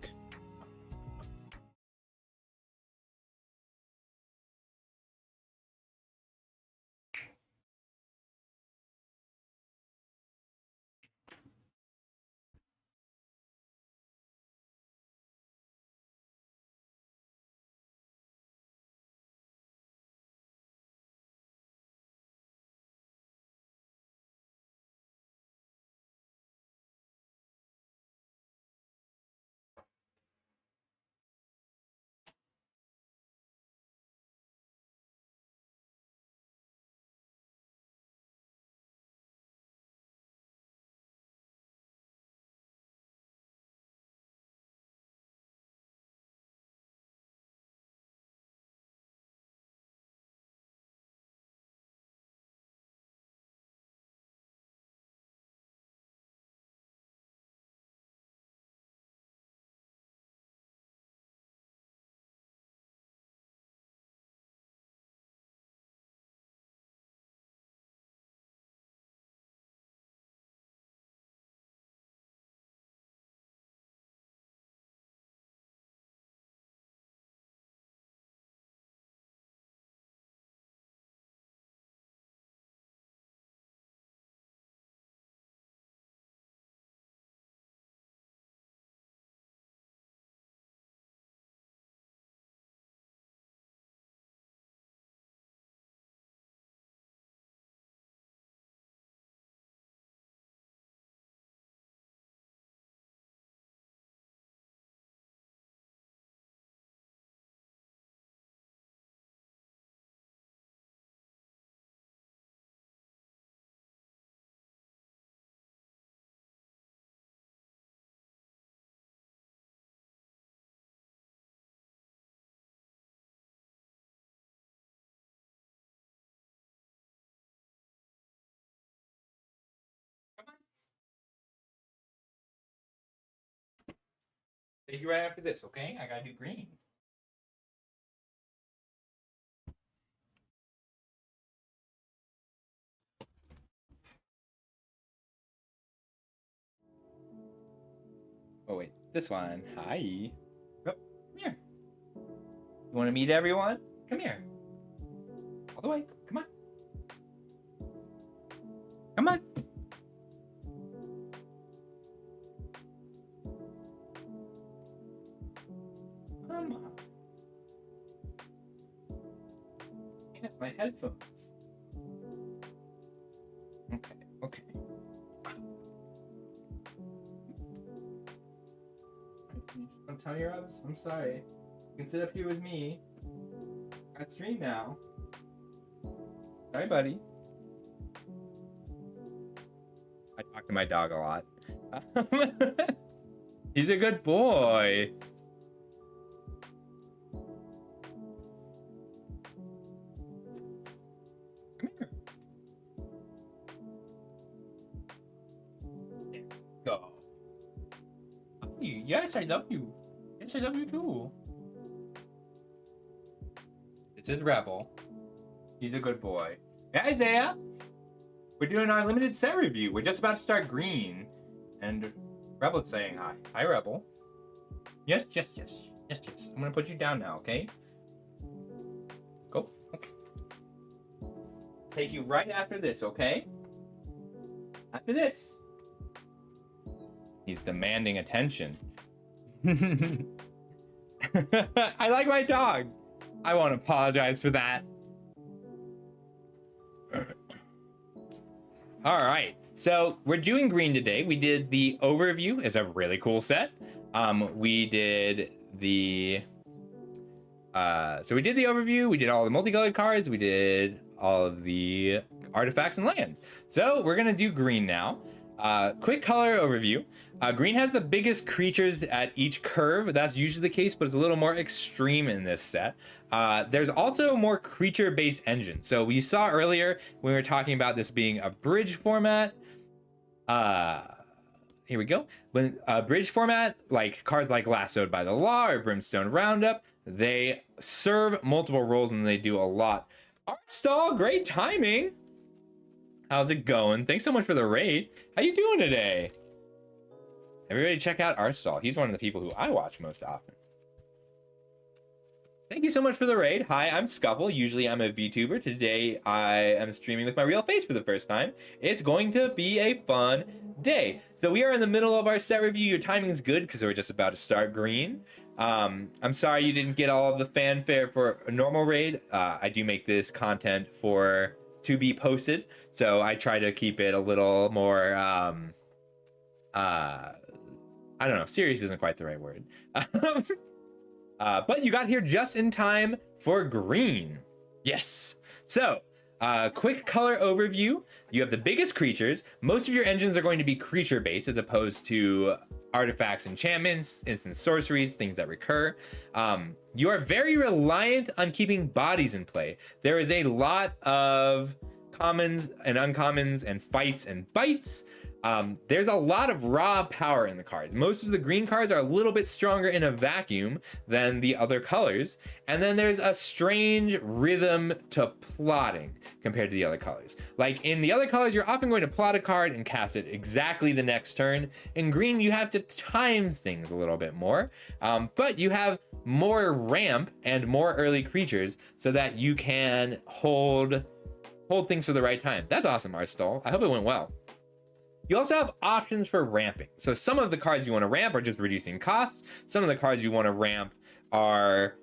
Take you right after this, okay? I gotta do green. Oh wait, this one. Hi. Oh, come here. You want to meet everyone? Come here. All the way. Come on. Come on. Come on. Yeah, my headphones. Okay, okay. Don't tell your ups. I'm sorry. You can sit up here with me. I stream now. Sorry, buddy. I talk to my dog a lot. He's a good boy. Come here. There you go. Yes, I love you. Yes, I love you too. This is Rebel. He's a good boy. Yeah, Isaiah. We're doing our limited set review. We're just about to start green. And Rebel's saying hi. Hi, Rebel. Yes, yes, yes. Yes, yes. I'm gonna put you down now, okay? Go. Okay. Take you right after this, okay? After this. He's demanding attention. I like my dog. I won't apologize for that. All right, so we're doing green today. We did the overview. It's a really cool set. We did the overview. We did all the multicolored cards. We did all of the artifacts and lands. So we're gonna do green now. Quick color overview. Green has the biggest creatures at each curve. That's usually the case, but it's a little more extreme in this set. There's also more creature-based engines. So we saw earlier when we were talking about this being a bridge format, Uh, Here we go. When bridge format, like cards like Lassoed by the Law or Brimstone Roundup, they serve multiple roles and they do a lot. Art Stall, great timing. How's it going? Thanks so much for the raid. How you doing today? Everybody check out Art Stall. He's one of the people who I watch most often. Thank you so much for the raid. Hi, I'm Scuffle. Usually I'm a VTuber. Today I am streaming with my real face for the first time. It's going to be a fun day. So we are in the middle of our set review. Your timing is good because we're just about to start green. I'm sorry you didn't get all of the fanfare for a normal raid. I do make this content to be posted, so I try to keep it a little more I don't know, serious isn't quite the right word. But you got here just in time for green. Yes. So, quick color overview. You have the biggest creatures. Most of your engines are going to be creature based as opposed to artifacts, enchantments, instant sorceries, things that recur. You are very reliant on keeping bodies in play. There is a lot of commons and uncommons and fights and bites. There's a lot of raw power in the cards. Most of the green cards are a little bit stronger in a vacuum than the other colors. And then there's a strange rhythm to plotting compared to the other colors. Like in the other colors, you're often going to plot a card and cast it exactly the next turn. In green, you have to time things a little bit more, but you have more ramp and more early creatures so that you can hold things for the right time. That's awesome, Arstall. I hope it went well. You also have options for ramping. So some of the cards you want to ramp are just reducing costs. Some of the cards you want to ramp are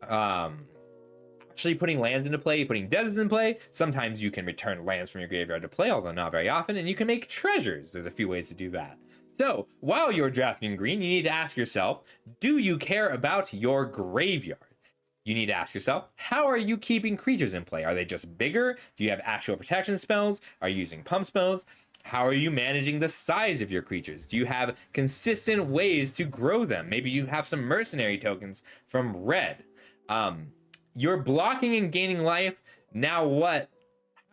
actually putting lands into play, putting deserts in play. Sometimes you can return lands from your graveyard to play, although not very often, and you can make treasures. There's a few ways to do that. So while you're drafting green, you need to ask yourself, do you care about your graveyard? You need to ask yourself, how are you keeping creatures in play? Are they just bigger? Do you have actual protection spells? Are you using pump spells? How are you managing the size of your creatures? Do you have consistent ways to grow them? Maybe you have some mercenary tokens from red. You're blocking and gaining life. Now what?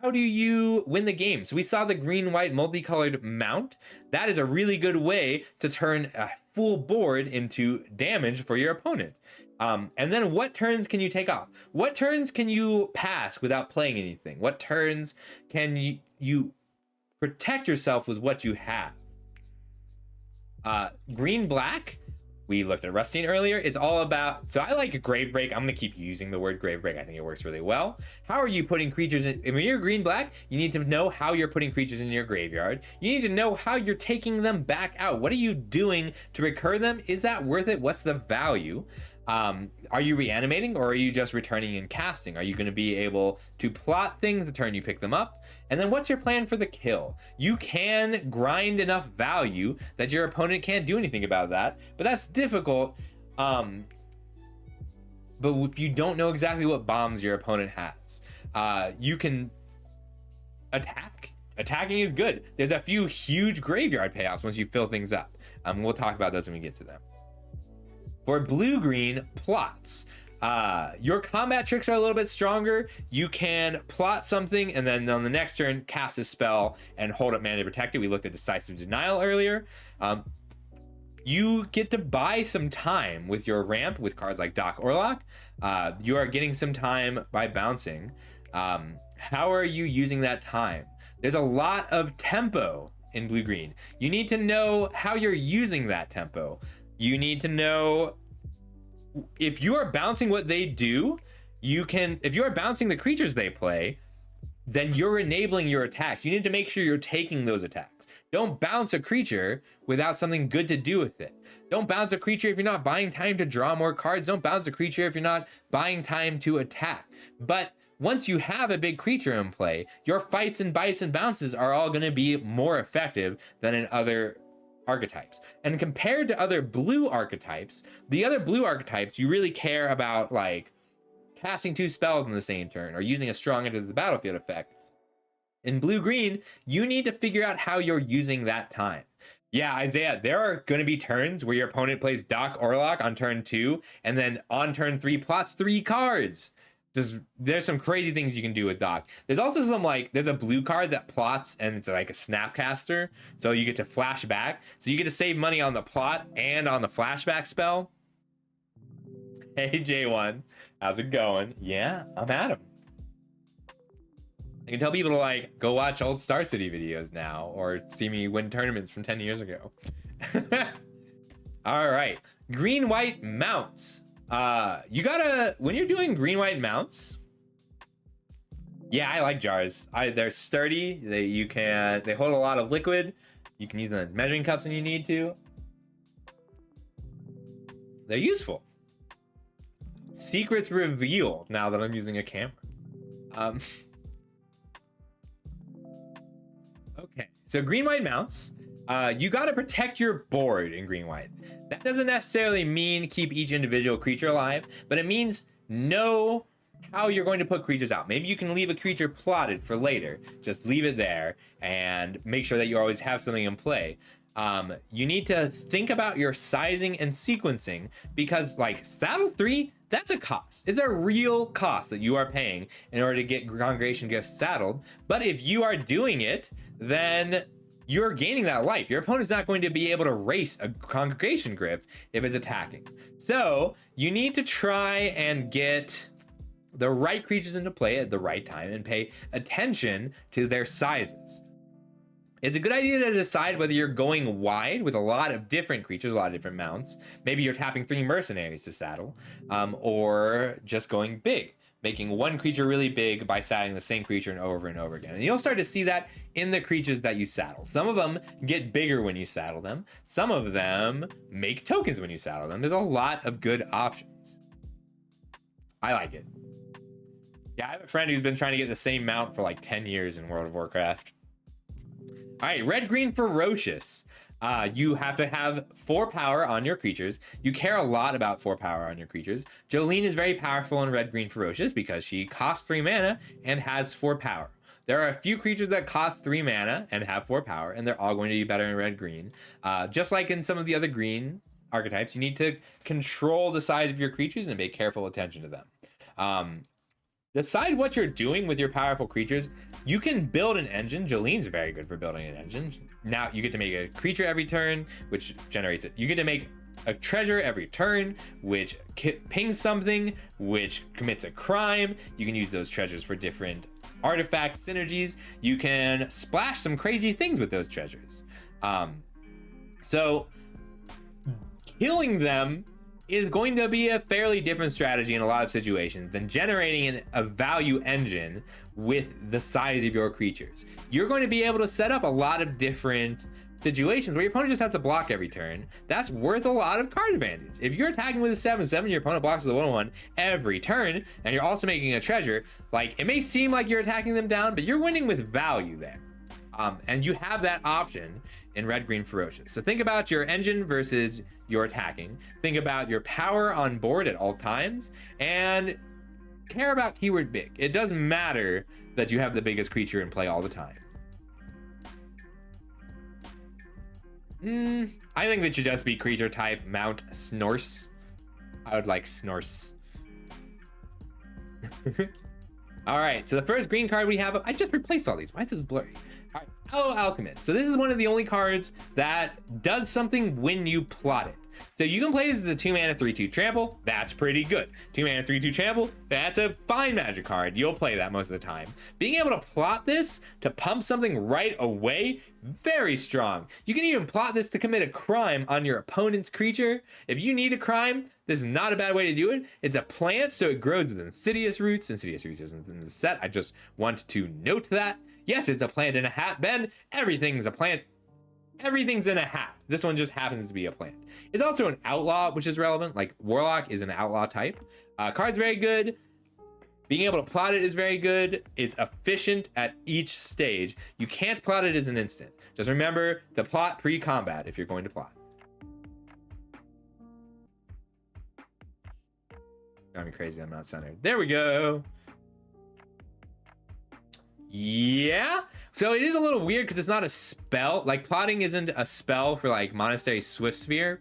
How do you win the game? So we saw the green-white multicolored mount. That is a really good way to turn a full board into damage for your opponent. And then what turns can you take off? What turns can you pass without playing anything? What turns can you protect yourself with what you have? Green black, we looked at Rustine earlier. It's all about, so I like a grave break. I'm gonna keep using the word grave break. I think it works really well. How are you putting creatures in? When you're green black, you need to know how you're putting creatures in your graveyard. You need to know how you're taking them back out. What are you doing to recur them? Is that worth it? What's the value? Are you reanimating, or are you just returning and casting? Are you going to be able to plot things the turn you pick them up? And then what's your plan for the kill? You can grind enough value that your opponent can't do anything about that, but that's difficult. But if you don't know exactly what bombs your opponent has, you can attack. Attacking is good. There's a few huge graveyard payoffs once you fill things up. We'll talk about those when we get to them. For blue-green plots, your combat tricks are a little bit stronger. You can plot something and then on the next turn cast a spell and hold up mana to protect it. We looked at Decisive Denial earlier. You get to buy some time with your ramp with cards like Doc Orlok. You are getting some time by bouncing. How are you using that time? There's a lot of tempo in blue-green. You need to know how you're using that tempo. You need to know if you are bouncing what they do, if you are bouncing the creatures they play, then you're enabling your attacks. You need to make sure you're taking those attacks. Don't bounce a creature without something good to do with it. Don't bounce a creature if you're not buying time to draw more cards. Don't bounce a creature if you're not buying time to attack. But once you have a big creature in play, your fights and bites and bounces are all going to be more effective than in other archetypes. And compared to other blue archetypes, the other blue archetypes, you really care about like casting 2 spells in the same turn or using a strong into the battlefield effect. In blue-green, you need to figure out how you're using that time. Yeah, Isaiah, there are going to be turns where your opponent plays Doc Orlok on turn 2 and then on turn 3 plots 3 cards. just there's some crazy things you can do with Doc. There's also some like there's a blue card that plots and it's like a snapcaster, so you get to flash back. So you get to save money on the plot and on the flashback spell. Hey J1, how's it going? Yeah, I'm Adam. I can tell people to like go watch old Star City videos now or see me win tournaments from 10 years ago. All right, green white mounts. You gotta, when you're doing green white mounts, yeah, I like jars. They're sturdy. They hold a lot of liquid. You can use them as measuring cups when you need to. They're useful. Secrets revealed now that I'm using a camera. Okay, so green white mounts. You got to protect your board in green white. That doesn't necessarily mean keep each individual creature alive, but it means know how you're going to put creatures out. Maybe you can leave a creature plotted for later. Just leave it there and make sure that you always have something in play. You need to think about your sizing and sequencing because like saddle 3, that's a cost. It's a real cost that you are paying in order to get Congregation Gifts saddled. But if you are doing it, then you're gaining that life. Your opponent's not going to be able to race a Congregation Griff if it's attacking. So you need to try and get the right creatures into play at the right time and pay attention to their sizes. It's a good idea to decide whether you're going wide with a lot of different creatures, a lot of different mounts. Maybe you're tapping 3 mercenaries to saddle, or just going big, making one creature really big by saddling the same creature and over again. And you'll start to see that in the creatures that you saddle. Some of them get bigger when you saddle them. Some of them make tokens when you saddle them. There's a lot of good options. I like it. Yeah, I have a friend who's been trying to get the same mount for like 10 years in World of Warcraft. All right, red, green, ferocious. You have to have 4 power on your creatures. You care a lot about 4 power on your creatures. Jolene is very powerful in red, green, ferocious because she costs 3 mana and has 4 power. There are a few creatures that cost 3 mana and have 4 power, and they're all going to be better in red, green. Just like in some of the other green archetypes, you need to control the size of your creatures and pay careful attention to them. Decide what you're doing with your powerful creatures. You can build an engine. Jolene's very good for building an engine. Now you get to make a creature every turn, which generates it. You get to make a treasure every turn, which pings something, which commits a crime. You can use those treasures for different artifact synergies. You can splash some crazy things with those treasures. So killing them is going to be a fairly different strategy in a lot of situations than generating a value engine with the size of your creatures. You're going to be able to set up a lot of different situations where your opponent just has to block every turn. That's worth a lot of card advantage. If you're attacking with a 7/7, your opponent blocks with a 1/1 every turn, and you're also making a treasure, like it may seem like you're attacking them down, but you're winning with value there. And you have that option in red, green, ferocious. So think about your engine versus your attacking. Think about your power on board at all times, and care about keyword big. It doesn't matter that you have the biggest creature in play all the time. I think that should just be creature type Mount Snorse. I would like Snorse. All right, so the first green card we have, I just replaced all these. Why is this blurry? All right, Hello Alchemist. So this is one of the only cards that does something when you plot it. So you can play this as a 2 mana 3/2 trample. That's pretty good. 2 mana 3/2 trample. That's a fine magic card. You'll play that most of the time. Being able to plot this to pump something right away, very strong. You can even plot this to commit a crime on your opponent's creature. If you need a crime, this is not a bad way to do it. It's a plant, so it grows with Insidious Roots. Insidious Roots isn't in the set. I just want to note that. Yes, it's a plant in a hat, Ben. Everything's a plant. Everything's in a hat. This one just happens to be a plant. It's also an outlaw, which is relevant. Like Warlock is an outlaw type. Card's very good. Being able to plot it is very good. It's efficient at each stage. You can't plot it as an instant. Just remember to plot pre-combat if you're going to plot. Drive me crazy, I'm not centered. There we go. Yeah, so it is a little weird because it's not a spell. Like plotting isn't a spell for like Monastery Swift Spear.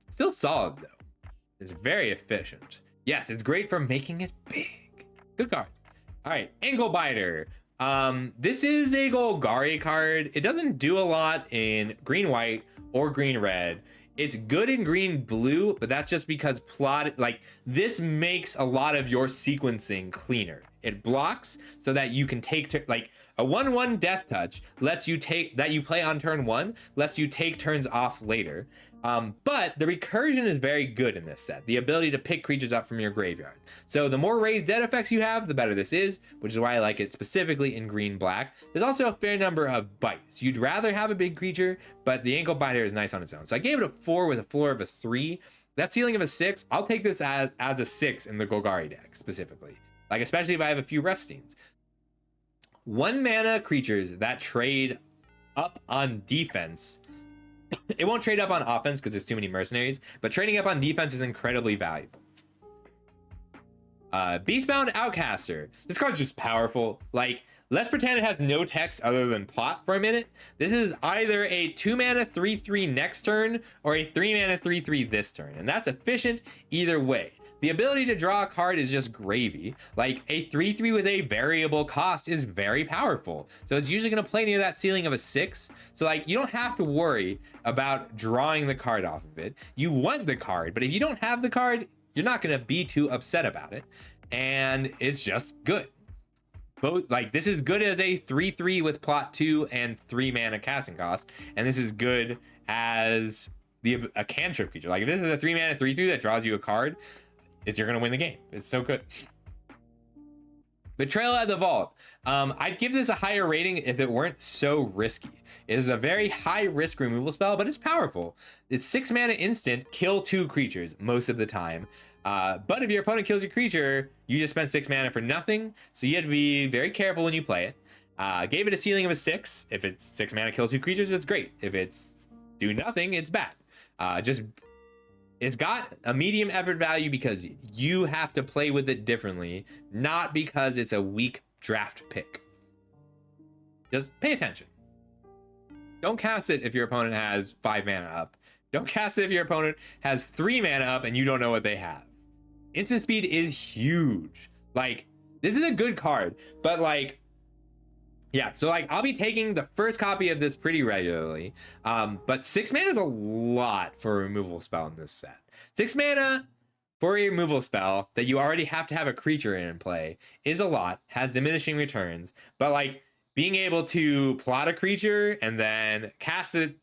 Still solid though. It's very efficient. Yes, it's great for making it big. Good card. All right, Ankle Biter. This is a Golgari card. It doesn't do a lot in green white or green red. It's good in green blue, but that's just because this makes a lot of your sequencing cleaner. It blocks so that you can take like a 1/1 death touch lets you take that you play on turn 1, lets you take turns off later. But the recursion is very good in this set. The ability to pick creatures up from your graveyard. So the more raised dead effects you have, the better this is, which is why I like it specifically in green black. There's also a fair number of bites. You'd rather have a big creature, but the Ankle Biter is nice on its own. So I gave it a 4 with a floor of a 3. That ceiling of a 6, I'll take this as a 6 in the Golgari deck specifically. Like, especially if I have a few Rustines. 1 mana creatures that trade up on defense. It won't trade up on offense because there's too many mercenaries, but trading up on defense is incredibly valuable. Beastbound Outcaster. This card's just powerful. Like, let's pretend it has no text other than plot for a minute. This is either a 2 mana 3/3 next turn or a 3 mana 3/3 this turn, and that's efficient either way. The ability to draw a card is just gravy. Like, a 3/3 with a variable cost is very powerful. So it's usually going to play near that ceiling of a 6. So, like, you don't have to worry about drawing the card off of it. You want the card, but if you don't have the card, you're not going to be too upset about it. And it's just good. Both, like, this is good as a 3/3 with plot 2 and 3 mana casting cost. And this is good as a cantrip creature. Like, if this is a 3 mana 3/3 that draws you a card, you're gonna win the game. It's so good. Betrayal at the Vault. I'd give this a higher rating if it weren't so risky. It is a very high risk removal spell, but it's powerful. It's 6 mana instant, kill 2 creatures most of the time. But if your opponent kills your creature, you just spent 6 mana for nothing. So you have to be very careful when you play it. Gave it a ceiling of a 6. If it's 6 mana, kill 2 creatures, it's great. If it's do nothing, it's bad. It's got a medium effort value because you have to play with it differently, not because it's a weak draft pick. Just pay attention. Don't cast it if your opponent has 5 mana up. Don't cast it if your opponent has 3 mana up and you don't know what they have. Instant speed is huge. Like, this is a good card, but like, yeah, so like I'll be taking the first copy of this pretty regularly, but 6 mana is a lot for a removal spell in this set. 6 mana for a removal spell that you already have to have a creature in play is a lot, has diminishing returns, but like being able to plot a creature and then cast the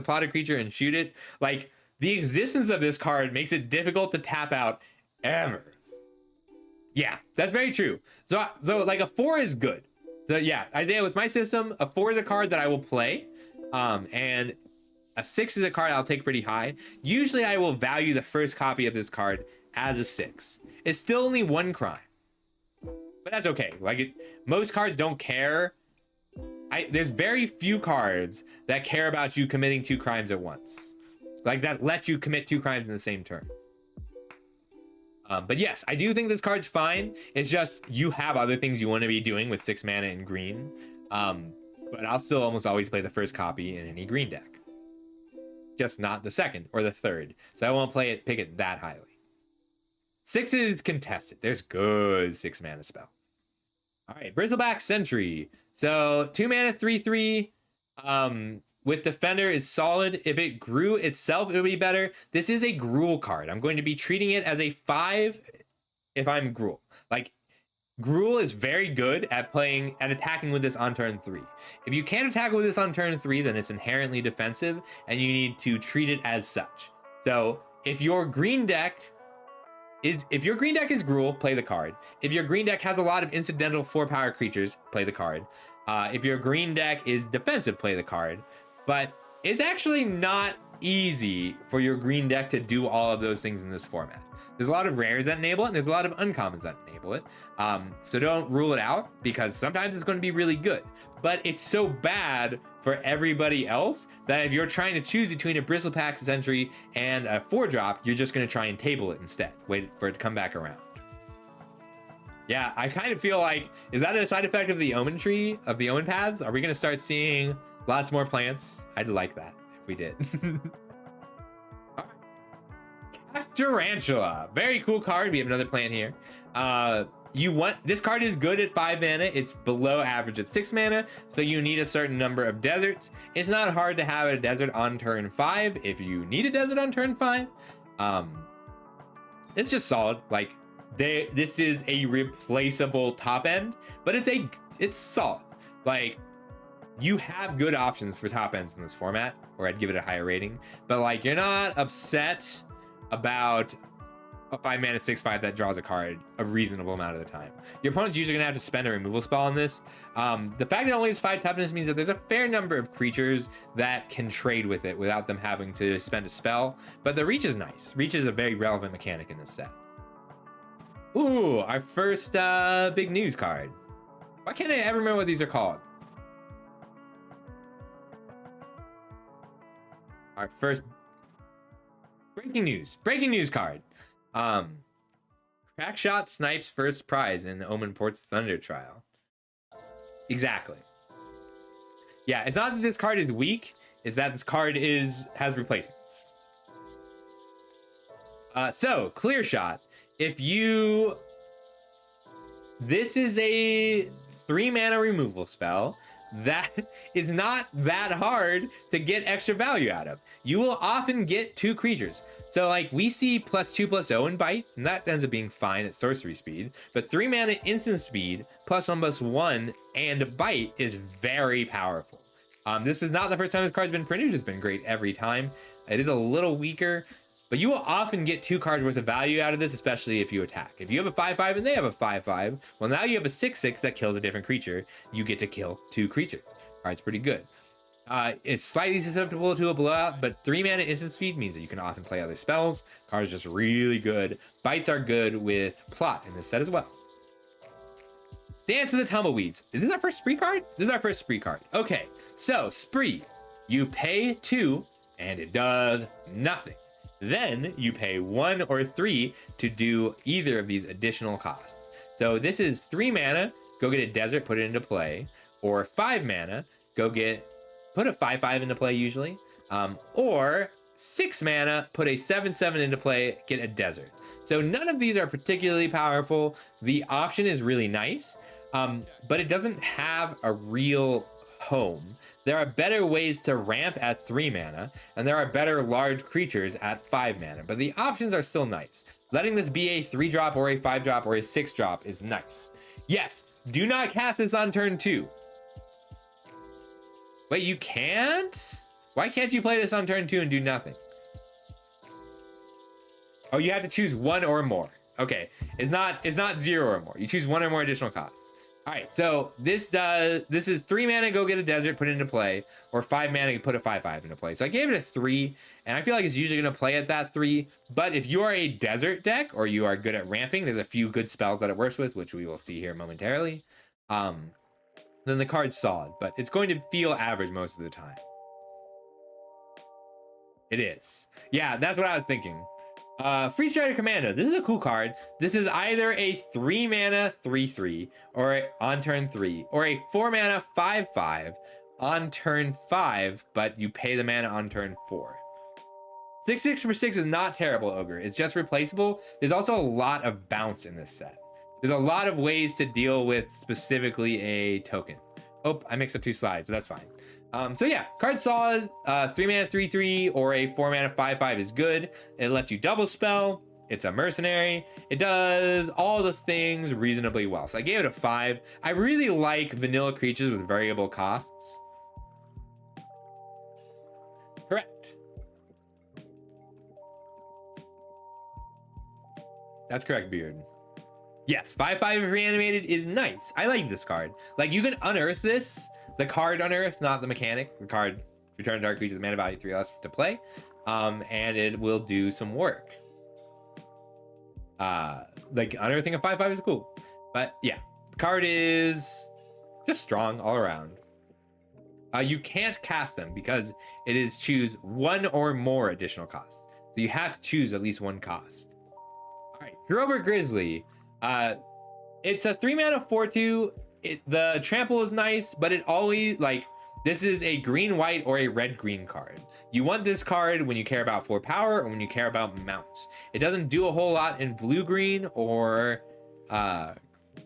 plotted creature and shoot it, like the existence of this card makes it difficult to tap out ever. Yeah, that's very true. So like a 4 is good. So yeah, Isaiah, with my system, a 4 is a card that I will play, and a 6 is a card I'll take pretty high. Usually I will value the first copy of this card as a 6. It's still only 1 crime, but that's okay. Like, most cards don't care. There's very few cards that care about you committing 2 crimes at once. Like, that let you commit 2 crimes in the same turn. But yes, I do think this card's fine. It's just you have other things you want to be doing with 6 mana in green. But I'll still almost always play the first copy in any green deck. Just not the second or the third. So I won't pick it that highly. 6 is contested. There's good 6 mana spell. All right, Bristleback Sentry. So 2 mana 3/3. With Defender is solid. If it grew itself, it would be better. This is a Gruul card. I'm going to be treating it as a 5 if I'm Gruul. Like, Gruul is very good at attacking with this on turn 3. If you can't attack with this on turn 3, then it's inherently defensive, and you need to treat it as such. So if your green deck is Gruul, play the card. If your green deck has a lot of incidental 4-power creatures, play the card. If your green deck is defensive, play the card. But it's actually not easy for your green deck to do all of those things in this format. There's a lot of rares that enable it, and there's a lot of uncommons that enable it. So don't rule it out, because sometimes it's going to be really good. But it's so bad for everybody else that if you're trying to choose between a Bristleback Sentry and a 4-drop, you're just going to try and table it instead. Wait for it to come back around. Yeah, I kind of feel like, is that a side effect of the Omen Tree, of the Omen Paths? Are we going to start seeing lots more plants? I'd like that if we did. All right. Tarantula, very cool card. We have another plant here. This card is good at 5 mana. It's below average at 6 mana, so you need a certain number of deserts. It's not hard to have a desert on turn 5 if you need a desert on turn 5. It's just solid. Like, this is a replaceable top end, but it's solid. Like, you have good options for top ends in this format, or I'd give it a higher rating. But like, you're not upset about a 5 mana 6/5 that draws a card a reasonable amount of the time. Your opponent's usually gonna have to spend a removal spell on this. The fact it only has 5 toughness means that there's a fair number of creatures that can trade with it without them having to spend a spell. But the reach is nice. Reach is a very relevant mechanic in this set. Ooh, our first big news card. Why can't I ever remember what these are called? Our first breaking news card. Crackshot snipes first prize in the Omen Port's Thunder Trial. Exactly. Yeah, it's not that this card is weak, it's that this card has replacements. So clear shot. This is a 3 mana removal spell that is not that hard to get extra value out of. You will often get 2 creatures. So like, we see +2/+0 in bite, and that ends up being fine at sorcery speed, but 3 mana instant speed +1/+1 and bite is very powerful. This is not the first time this card's been printed. It's been great every time. It is a little weaker, but you will often get 2 cards worth of value out of this, especially if you attack. If you have a 5/5 and they have a 5/5, well, now you have a 6/6 that kills a different creature. You get to kill 2 creatures. Card's pretty good. It's slightly susceptible to a blowout, but 3 mana instant speed means that you can often play other spells. Card's just really good. Bites are good with plot in this set as well. Dance of the Tumbleweeds. Is this our first spree card? This is our first spree card. Okay, so spree. You pay 2 and it does nothing. Then you pay 1 or 3 to do either of these additional costs. So this is 3 mana, go get a desert, put it into play, or 5 mana, put a 5/5 into play usually, or 6 mana, put a 7/7 into play, get a desert. So none of these are particularly powerful. The option is really nice, but it doesn't have a real home. There are better ways to ramp at 3 mana, and there are better large creatures at 5 mana, but the options are still nice. Letting this be a 3-drop or a 5-drop or a 6-drop is nice. Yes, do not cast this on turn 2. Wait, you can't? Why can't you play this on turn 2 and do nothing? Oh, you have to choose 1 or more. Okay, it's not 0 or more. You choose 1 or more additional costs. All right, so this is 3 mana, go get a desert, put it into play, or 5 mana, put a 5/5 into play. So I gave it a 3, and I feel like it's usually gonna play at that 3, but if you are a desert deck, or you are good at ramping, there's a few good spells that it works with, which we will see here momentarily, then the card's solid, but it's going to feel average most of the time. It is. Yeah, that's what I was thinking. Free Strider Commando. This is a cool card. This is either a 3 mana 3/3 or on turn 3, or a 4 mana 5/5 on turn 5, but you pay the mana on turn 4. 6/6 for 6 is not terrible, Ogre. It's just replaceable. There's also a lot of bounce in this set. There's a lot of ways to deal with specifically a token. Oh, I mixed up 2 slides, but that's fine. So yeah, card solid. 3 mana 3/3 or a 4 mana 5/5 is good. It lets you double spell. It's a mercenary. It does all the things reasonably well. So I gave it a 5. I really like vanilla creatures with variable costs. Correct. That's correct, Beard. Yes, 5/5 reanimated is nice. I like this card. Like, you can unearth this. The card unearth, not the mechanic. The card return dark creature with mana value 3 less to play, and it will do some work. Like, unearthing a 5/5 is cool, but yeah, the card is just strong all around. You can't cast them because it is choose 1 or more additional costs, so you have to choose at least 1 cost. All right, Drover Grizzly. It's a 3 mana 4/2. The trample is nice, but it always, like, This is a green white or a red green card. You want this card when you care about 4 power or when you care about mounts. It doesn't do a whole lot in blue green or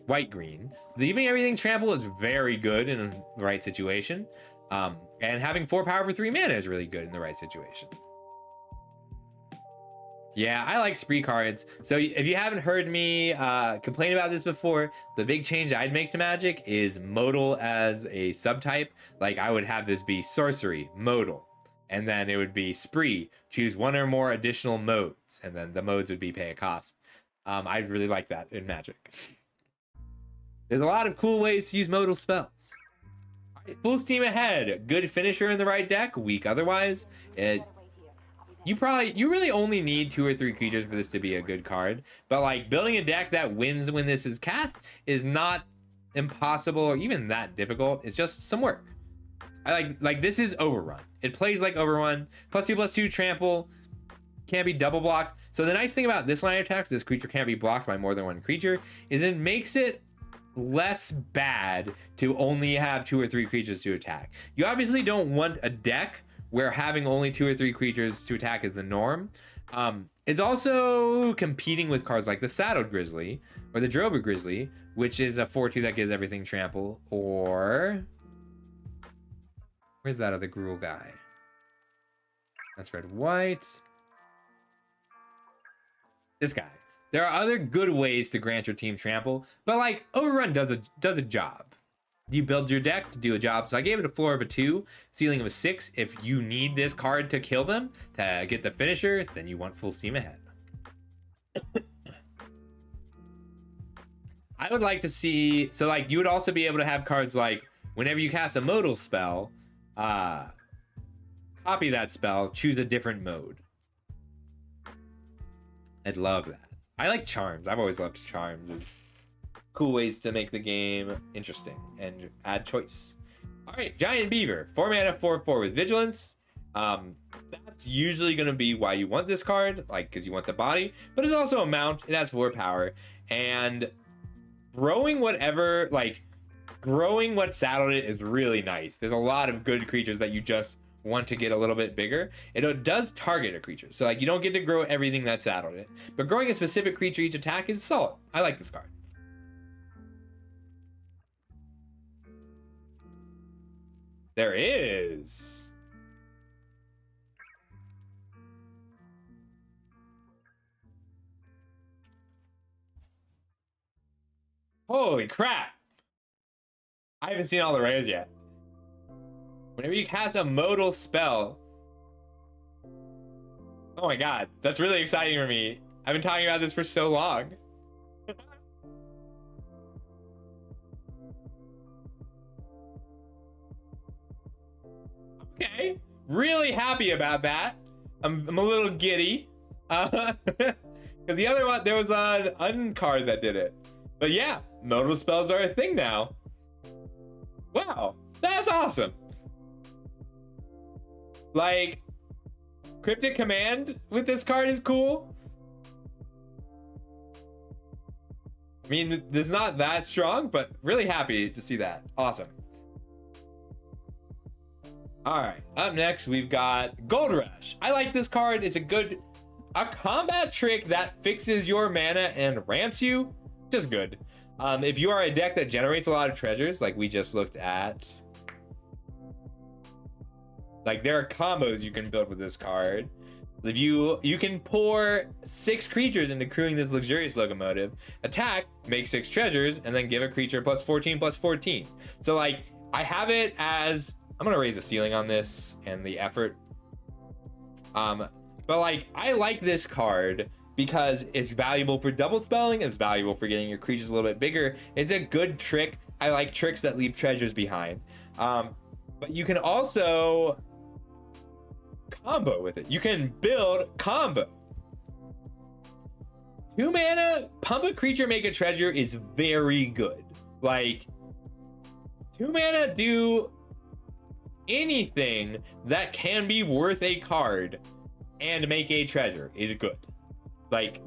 white green. Leaving everything trample is very good in the right situation. And having 4 power for 3 mana is really good in the right situation. Yeah, I like spree cards. So if you haven't heard me complain about this before, the big change I'd make to Magic is modal as a subtype. Like I would have this be sorcery, modal, and then it would be spree, choose 1 or more additional modes, and then the modes would be pay a cost. I'd really like that in Magic. There's a lot of cool ways to use modal spells. All right, full steam ahead. Good finisher in the right deck, weak otherwise. You really only need 2 or 3 creatures for this to be a good card, but like building a deck that wins when this is cast is not impossible or even that difficult. It's just some work. I like this is Overrun. It plays like Overrun. +2/+2 trample, can't be double blocked. So the nice thing about this line of attacks, this creature can't be blocked by more than 1 creature, is it makes it less bad to only have 2 or 3 creatures to attack. You obviously don't want a deck where having only 2 or 3 creatures to attack is the norm. It's also competing with cards like the Saddled Grizzly or the Drover Grizzly, which is a 4/2 that gives everything trample, or where's that other Gruul guy? That's red white. This guy. There are other good ways to grant your team trample, but like Overrun does a job. You build your deck to do a job. So I gave it a floor of a 2, ceiling of a 6. If you need this card to kill them, to get the finisher, then you want full steam ahead. I would like to see, so like you would also be able to have cards like whenever you cast a modal spell, copy that spell, choose a different mode. I'd love that. I like charms. I've always loved charms as cool ways to make the game interesting and add choice. All right, Giant Beaver, 4 mana, 4/4 with Vigilance. That's usually going to be why you want this card, like because you want the body, but it's also a mount. It has 4 power, and growing what saddled it is really nice. There's a lot of good creatures that you just want to get a little bit bigger. It does target a creature, so like you don't get to grow everything that saddled it, but growing a specific creature each attack is solid. I like this card. There is. Holy crap. I haven't seen all the rares yet. Whenever you cast a modal spell. Oh my god, that's really exciting for me. I've been talking about this for so long. Okay, really happy about that. I'm a little giddy. Because the other one, there was an uncard that did it. But yeah, modal spells are a thing now. Wow, that's awesome. Like, Cryptic Command with this card is cool. I mean, it's not that strong, but really happy to see that. Awesome. All right, up next we've got Gold Rush. I like this card. It's a combat trick that fixes your mana and ramps you. Just good. If you are a deck that generates a lot of treasures, like we just looked at, like there are combos you can build with this card. If you can pour 6 creatures into crewing this luxurious locomotive, attack, make 6 treasures, and then give a creature +14/+14. So like I have it as, I'm gonna raise the ceiling on this and the effort. But like I like this card because it's valuable for double spelling, it's valuable for getting your creatures a little bit bigger. It's a good trick. I like tricks that leave treasures behind. But you can also combo with it. You can build combo. 2 mana, pump a creature, make a treasure is very good. Like 2 mana do anything that can be worth a card and make a treasure is good. Like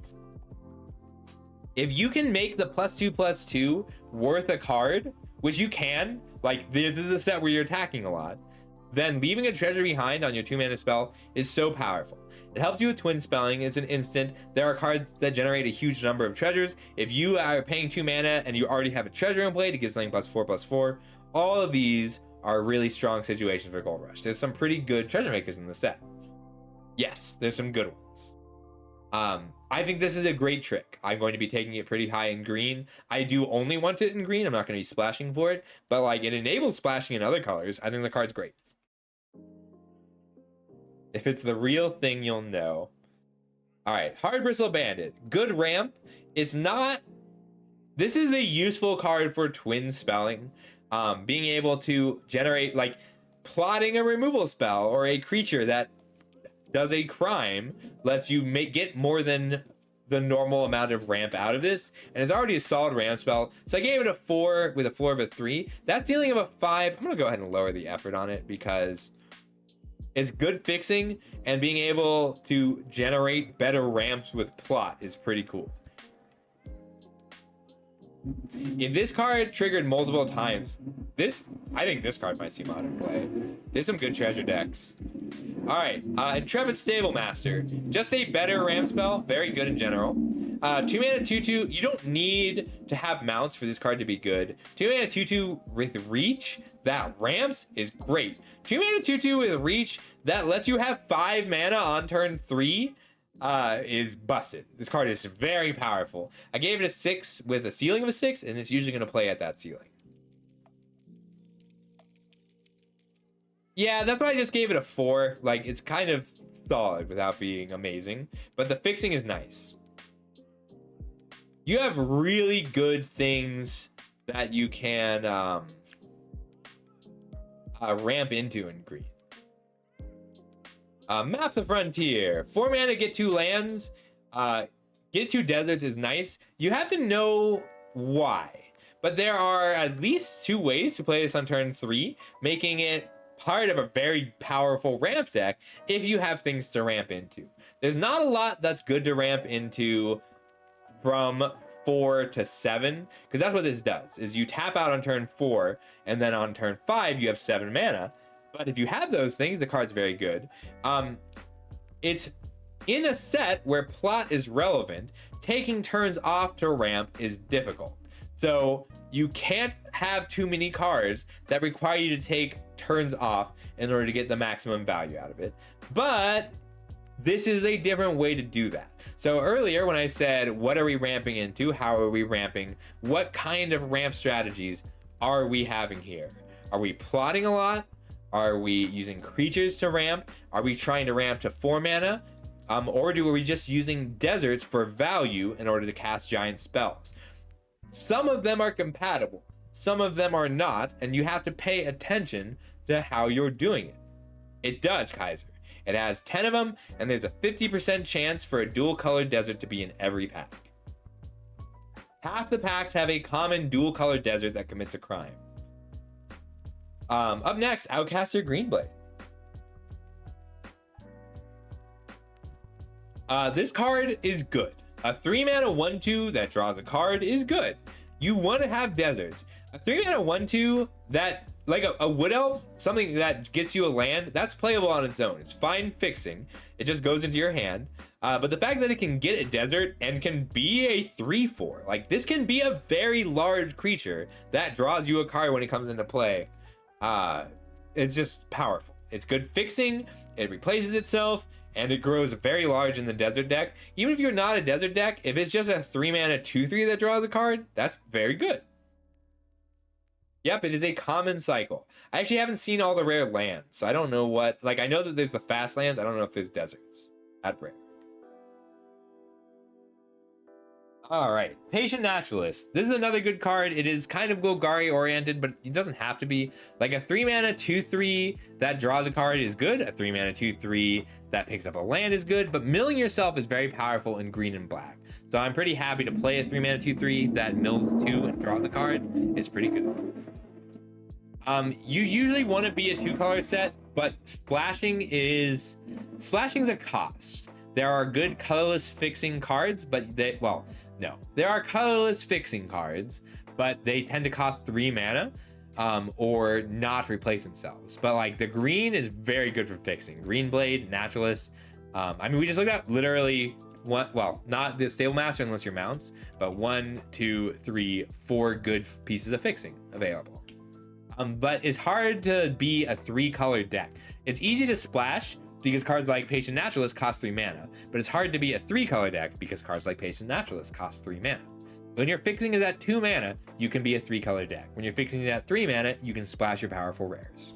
if you can make the +2/+2 worth a card which you can, like this is a set where you're attacking a lot, then leaving a treasure behind on your 2-mana spell is so powerful. It helps you with twin spelling. It's an instant. There are cards that generate a huge number of treasures. If you are paying 2 mana and you already have a treasure in play to give something +4/+4, all of these are really strong situations for Gold Rush. There's some pretty good treasure makers in the set. Yes, there's some good ones. I think this is a great trick. I'm going to be taking it pretty high in green. I do only want it in green. I'm not going to be splashing for it, but like it enables splashing in other colors. I think the card's great. If it's the real thing, you'll know. All right, Hard Bristle Bandit. Good ramp. It's not... This is a useful card for twin spelling. Being able to generate, like, plotting a removal spell or a creature that does a crime lets you get more than the normal amount of ramp out of this. And it's already a solid ramp spell. So I gave it a 4 with a floor of a 3. That ceiling of a 5, I'm going to go ahead and lower the effort on it because... it's good fixing, and being able to generate better ramps with plot is pretty cool. If this card triggered multiple times, I think this card might see modern play. There's some good treasure decks. All right, Intrepid Stable Master, just a better ramp spell, very good in general. 2 mana 2/2, you don't need to have mounts for this card to be good. 2 mana 2/2 with reach that ramps is great. 2 mana 2/2 with reach that lets you have 5 mana on turn 3 is busted. This card is very powerful. I gave it a 6 with a ceiling of a 6, and it's usually going to play at that ceiling. Yeah, that's why I just gave it a 4. Like, it's kind of solid without being amazing, but the fixing is nice. You have really good things that you can ramp into in green. Map the Frontier. 4 mana, get 2 lands. Get 2 deserts is nice. You have to know why. But there are at least 2 ways to play this on turn 3, making it part of a very powerful ramp deck if you have things to ramp into. There's not a lot that's good to ramp into from 4 to 7, because that's what this does, is you tap out on turn 4, and then on turn 5 you have 7 mana. But if you have those things, the card's very good. It's in a set where plot is relevant, taking turns off to ramp is difficult. So you can't have too many cards that require you to take turns off in order to get the maximum value out of it. But this is a different way to do that. So earlier when I said, what are we ramping into? How are we ramping? What kind of ramp strategies are we having here? Are we plotting a lot? Are we using creatures to ramp? Are we trying to ramp to 4 mana? Or are we just using deserts for value in order to cast giant spells? Some of them are compatible, some of them are not, and you have to pay attention to how you're doing it. It does, Kaiser. It has 10 of them, and there's a 50% chance for a dual colored desert to be in every pack. Half the packs have a common dual colored desert that commits a crime. Up next, Outcaster Greenblade. This card is good. A 3 mana 1/2 that draws a card is good. You want to have deserts. A 3 mana 1/2 that, like a Wood Elf, something that gets you a land, that's playable on its own. It's fine fixing. It just goes into your hand. But the fact that it can get a desert and can be a 3/4, like this can be a very large creature that draws you a card when it comes into play. It's just powerful. It's good fixing. It replaces itself. And it grows very large in the desert deck. Even if you're not a desert deck, if it's just a 3 mana 2/3 that draws a card, that's very good. Yep, it is a common cycle. I actually haven't seen all the rare lands, so I don't know what, like I know that there's the fast lands, I don't know if there's deserts at rare. All right, Patient Naturalist. This is another good card. It is kind of Golgari oriented, but it doesn't have to be. Like a 3 mana 2/3 that draws a card is good. A 3 mana 2/3 that picks up a land is good, but milling yourself is very powerful in green and black. So I'm pretty happy to play a 3 mana 2/3 that mills 2 and draws a card. It's pretty good. You usually want to be a 2-color set, but splashing's a cost. There are good colorless fixing cards, but there are colorless fixing cards, but they tend to cost 3 mana or not replace themselves. But like the green is very good for fixing. Green Blade, Naturalist. I mean, we just looked at literally one, well, not the Stable Master unless you're mounts, but 1, 2, 3, 4 good pieces of fixing available. But it's hard to be a 3-color deck. It's easy to splash because cards like Patient Naturalist cost 3 mana, but it's hard to be a 3-color deck because cards like Patient Naturalist cost 3 mana. When your fixing is at 2 mana, you can be a 3-color deck. When your fixing is at 3 mana, you can splash your powerful rares.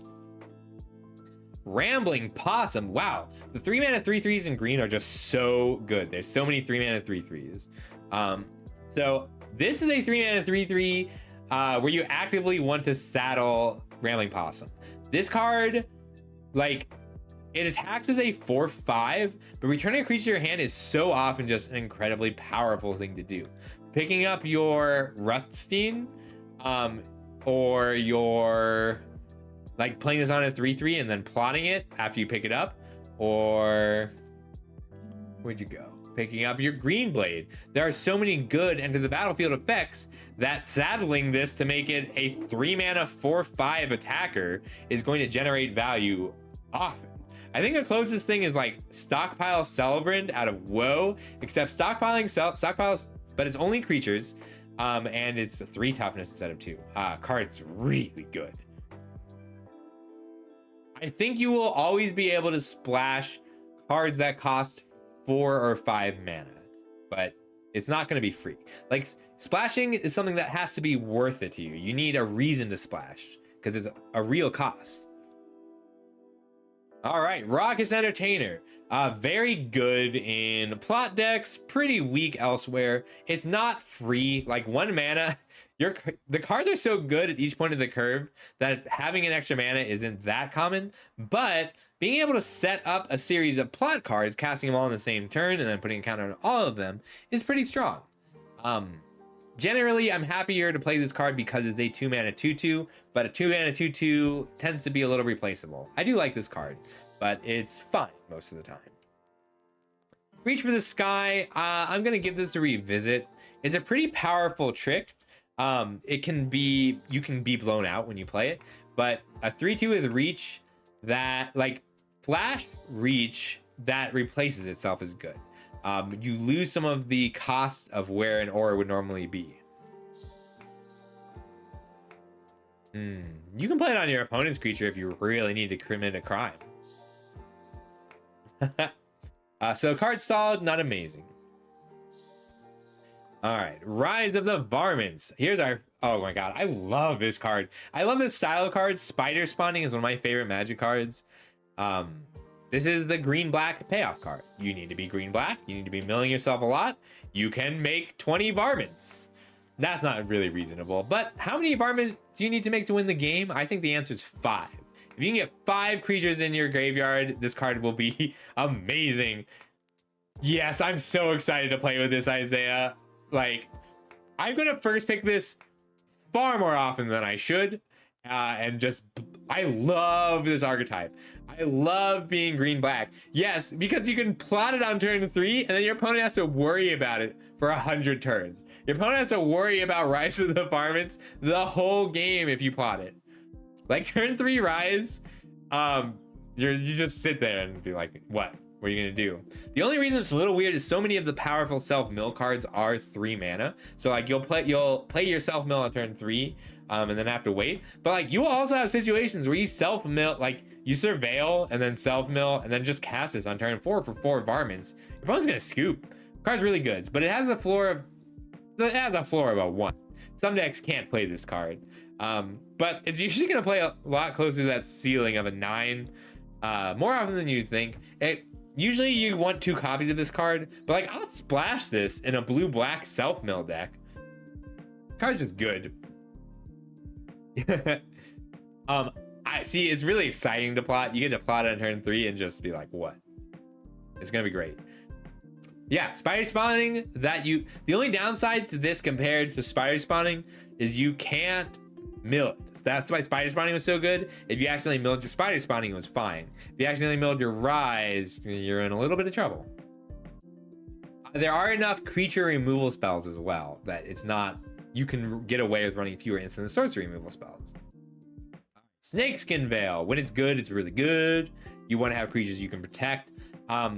Rambling Possum. Wow, the 3 mana 3/3s in green are just so good. There's so many 3 mana 3/3s. So this is a 3 mana 3/3 where you actively want to saddle Rambling Possum. This card, like, it attacks as a 4/5, but returning a creature to your hand is so often just an incredibly powerful thing to do. Picking up your Rutstein, or your, like, playing this on a 3/3 and then plotting it after you pick it up, or where'd you go? Picking up your Green Blade. There are so many good enter the battlefield effects that saddling this to make it a 3 mana 4/5 attacker is going to generate value often. I think the closest thing is like Stockpile Celebrant out of WoW, except stockpiles, but it's only creatures, and it's a 3 toughness instead of 2. Card's really good. I think you will always be able to splash cards that cost 4 or 5 mana, but it's not going to be free. Like, splashing is something that has to be worth it to you. You need a reason to splash because it's a real cost. All right, Raucous Entertainer. Very good in plot decks, pretty weak elsewhere. It's not free, like 1 mana. The cards are so good at each point of the curve that having an extra mana isn't that common, but being able to set up a series of plot cards, casting them all in the same turn and then putting a counter on all of them is pretty strong. Generally, I'm happier to play this card because it's a 2 mana 2/2, but a 2 mana 2/2 tends to be a little replaceable. I do like this card, but it's fine most of the time. Reach for the Sky. I'm gonna give this a revisit. It's a pretty powerful trick. You can be blown out when you play it, but a 3/2 with reach that, like, flash reach that replaces itself is good. You lose some of the cost of where an aura would normally be. You can play it on your opponent's creature if you really need to commit a crime. So card's solid, not amazing. All right, Rise of the Varmints. Here's our, oh my god, I love this card. I love this style of card. Spider Spawning is one of my favorite Magic cards. This is the green-black payoff card. You need to be green-black. You need to be milling yourself a lot. You can make 20 Varmints. That's not really reasonable, but how many Varmints do you need to make to win the game? I think the answer is 5. If you can get 5 creatures in your graveyard, this card will be amazing. Yes, I'm so excited to play with this, Isaiah. Like, I'm gonna first pick this far more often than I should, and just, I love this archetype. I love being green black. Yes, because you can plot it on turn 3, and then your opponent has to worry about it for 100 turns. Your opponent has to worry about Rise of the Varmints the whole game if you plot it. Like, turn 3 Rise, you just sit there and be like, what? What are you gonna do? The only reason it's a little weird is so many of the powerful self-mill cards are 3 mana. So like you'll play your self-mill on turn 3, and then have to wait. But like you will also have situations where you self-mill, like you surveil and then self-mill and then just cast this on turn 4 for 4 Varmints. Your opponent's gonna scoop. The card's really good, but it has a floor of about 1. Some decks can't play this card, but it's usually gonna play a lot closer to that ceiling of a 9, more often than you'd think. Usually you want 2 copies of this card, but like I'll splash this in a blue-black self-mill deck. The card's just good. I see, it's really exciting to plot. You get to plot on turn 3 and just be like, what? It's gonna be great. Yeah, spider spawning, the only downside to this compared to spider spawning is you can't mill it. That's why spider spawning was so good. If you accidentally milled your spider spawning, it was fine. If you accidentally milled your Rise, you're in a little bit of trouble. There are enough creature removal spells as well that it's not, you can get away with running fewer instant sorcery removal spells. Snakeskin Veil. When it's good, it's really good. You want to have creatures you can protect.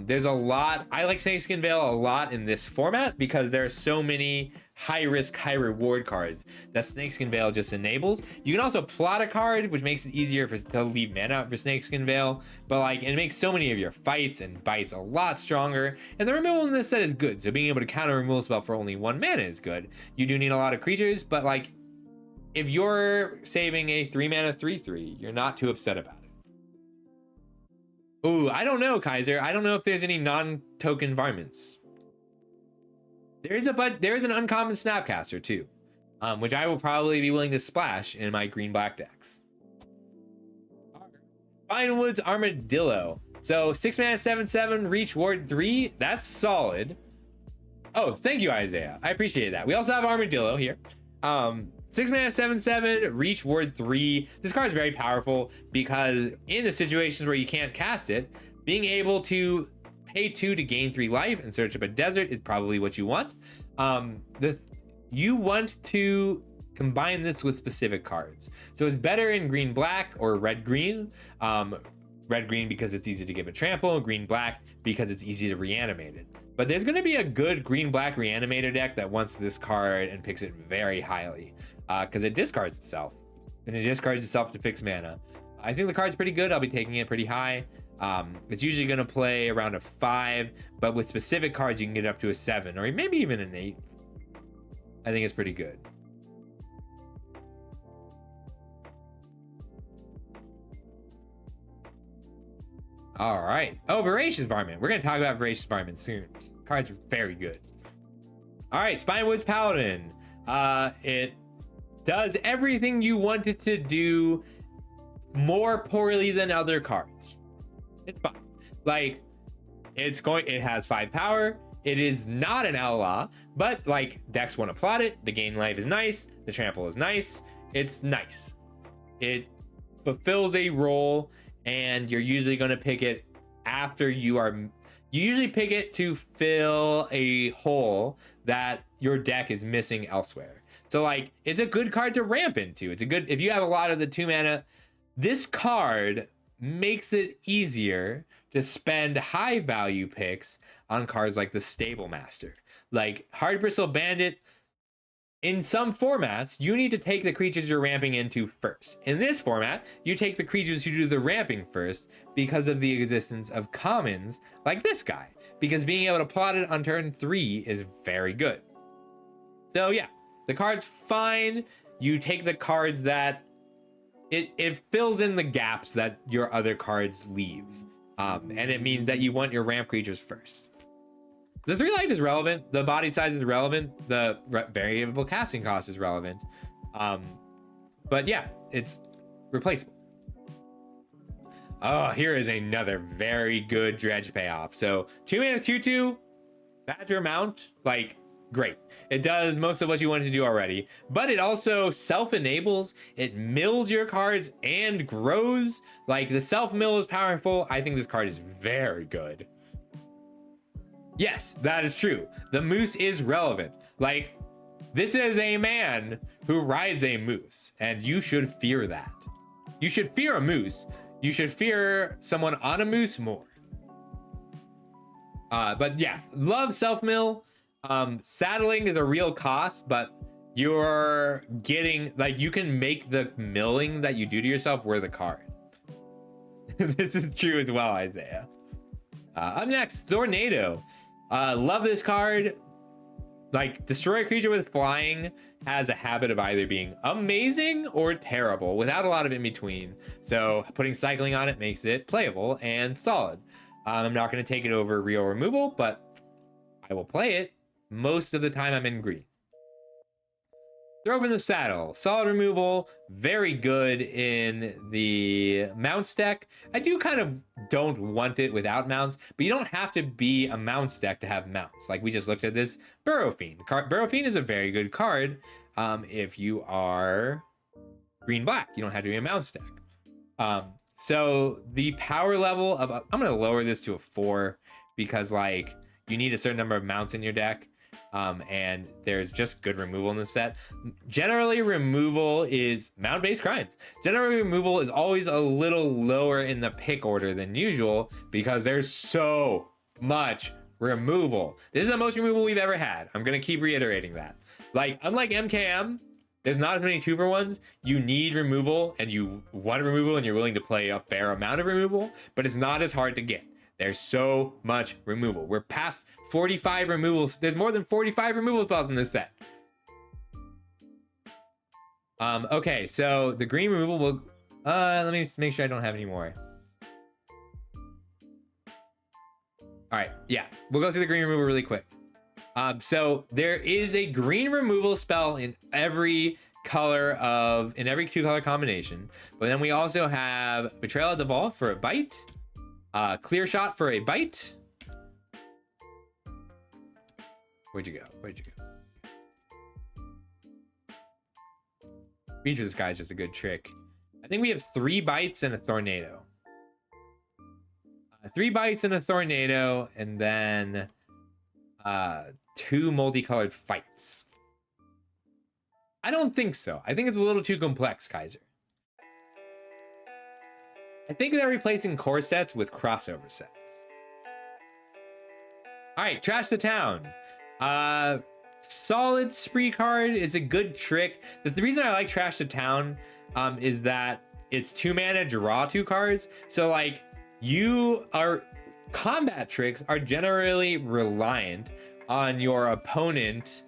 There's a lot. I like Snakeskin Veil a lot in this format because there are so many high risk, high reward cards that Snakeskin Veil just enables. You can also plot a card, which makes it easier to leave mana out for Snakeskin Veil, but like it makes so many of your fights and bites a lot stronger. And the removal in this set is good, so being able to counter a removal spell for only 1 mana is good. You do need a lot of creatures, but like if you're saving a 3 mana 3/3, you're not too upset about it. Ooh, I don't know, Kaiser. I don't know if there's any non-token varmints. There is an uncommon Snapcaster too, which I will probably be willing to splash in my green-black decks. Spinewood's Armadillo. So 6 mana 7/7, reach ward 3. That's solid. Oh, thank you, Isaiah. I appreciate that. We also have Armadillo here. 6 mana 7/7, reach ward 3. This card is very powerful because in the situations where you can't cast it, being able to pay 2 to gain 3 life and search up a desert is probably what you want. You want to combine this with specific cards. So it's better in green black or red green. Red green because it's easy to give a trample, green black because it's easy to reanimate it. But there's going to be a good green black reanimator deck that wants this card and picks it very highly because it discards itself, and it discards itself to fix mana. I think the card's pretty good. I'll be taking it pretty high. It's usually going to play around a 5, but with specific cards you can get up to a 7 or maybe even an 8. I think it's pretty good. All right. Oh, Voracious Varmint. We're going to talk about Voracious Varmint soon. Cards are very good. All right, Spinewood's Paladin. It does everything you want it to do more poorly than other cards. It's fine. Like, it has 5 power. It is not an outlaw, but like decks want to plot it. The gain life is nice. The trample is nice. It's nice. It fulfills a role, and you're usually going to pick it after you usually pick it to fill a hole that your deck is missing elsewhere. So like, it's a good card to ramp into. It's a good, if you have a lot of the 2 mana, this card makes it easier to spend high value picks on cards like the Stable Master. Like Hard Bristle Bandit, in some formats, you need to take the creatures you're ramping into first. In this format, you take the creatures who do the ramping first because of the existence of commons like this guy. Because being able to plot it on turn 3 is very good. So yeah, the card's fine. You take the cards that it fills in the gaps that your other cards leave. And it means that you want your ramp creatures first. The 3 life is relevant. The body size is relevant. The variable casting cost is relevant. But yeah, it's replaceable. Oh, here is another very good dredge payoff. So 2 mana 2/2, Badger Mount, like great. It does most of what you wanted to do already, but it also self-enables. It mills your cards and grows. Like the self-mill is powerful. I think this card is very good. Yes, that is true. The moose is relevant. Like, this is a man who rides a moose, and you should fear that. You should fear a moose. You should fear someone on a moose more. But yeah, love self-mill. Saddling is a real cost, but you're getting, like, you can make the milling that you do to yourself worth a card. This is true as well, Isaiah. Up next, Tornado. Love this card. Like, destroy a creature with flying has a habit of either being amazing or terrible without a lot of in between. So putting cycling on it makes it playable and solid. I'm not going to take it over real removal, but I will play it most of the time I'm in green. Throw in the Saddle. Solid removal. Very good in the mounts deck. I do kind of don't want it without mounts, but you don't have to be a mounts deck to have mounts. Like we just looked at this Burrow Fiend. Burrow Fiend is a very good card if you are green-black. You don't have to be a mounts deck. So the power level of... I'm going to lower this to a 4 because like you need a certain number of mounts in your deck. And there's just good removal in the set. Generally, removal is mound-based crimes. Generally, removal is always a little lower in the pick order than usual because there's so much removal. This is the most removal we've ever had. I'm gonna keep reiterating that. Like, unlike MKM, there's not as many 2-for-1s. You need removal and you want removal and you're willing to play a fair amount of removal, but it's not as hard to get. There's so much removal. We're past 45 removals. There's more than 45 removal spells in this set. Okay, so the green removal will... let me just make sure I don't have any more. All right, yeah, we'll go through the green removal really quick. So there is a green removal spell in every color in every 2-color combination, but then we also have Betrayal at the Vault for a bite, Clear Shot for a bite. Where'd you go? Reach for this guy is just a good trick. I think we have 3 bites and a Tornado. 3 bites and a Tornado, and then 2 multicolored fights. I don't think so. I think it's a little too complex, Kaiser. I think they're replacing core sets with crossover sets. All right, Trash the Town. Solid spree card is a good trick. The reason I like Trash the Town is that it's 2 mana, draw 2 cards. So like combat tricks are generally reliant on your opponent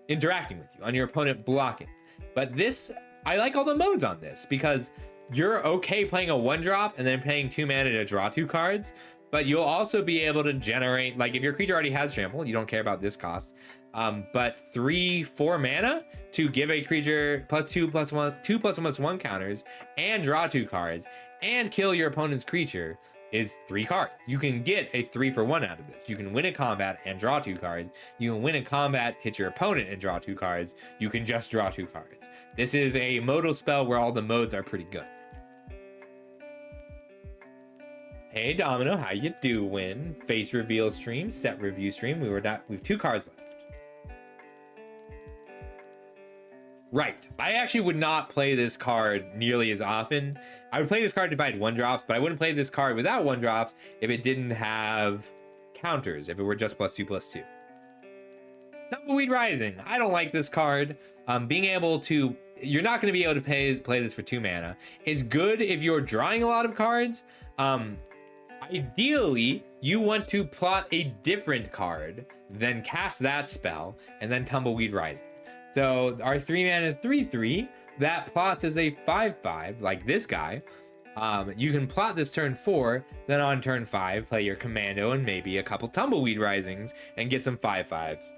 interacting with you, on your opponent blocking. But this, I like all the modes on this because you're okay playing a 1-drop and then paying 2 mana to draw 2 cards, but you'll also be able to generate, like if your creature already has trample, you don't care about this cost, but 3-4 mana to give a creature +2/+1 counters and draw 2 cards and kill your opponent's creature is 3 cards. You can get a 3-for-1 out of this. You can win a combat and draw 2 cards. You can win a combat, hit your opponent and draw 2 cards. You can just draw 2 cards. This is a modal spell where all the modes are pretty good. Hey Domino, how you doing? Face reveal stream, set review stream. We have 2 cards left. Right, I actually would not play this card nearly as often. I would play this card if I had 1-drops, but I wouldn't play this card without 1-drops if it didn't have counters, if it were just +2/+2. Tumbleweed Rising, I don't like this card. Being able to, you're not going to be able to play this for 2 mana. It's good if you're drawing a lot of cards. Ideally, you want to plot a different card, then cast that spell, and then Tumbleweed Rising. So our 3 mana 3/3 that plots as a 5/5, like this guy. You can plot this turn 4, then on turn 5 play your commando and maybe a couple Tumbleweed Risings and get some 5/5s.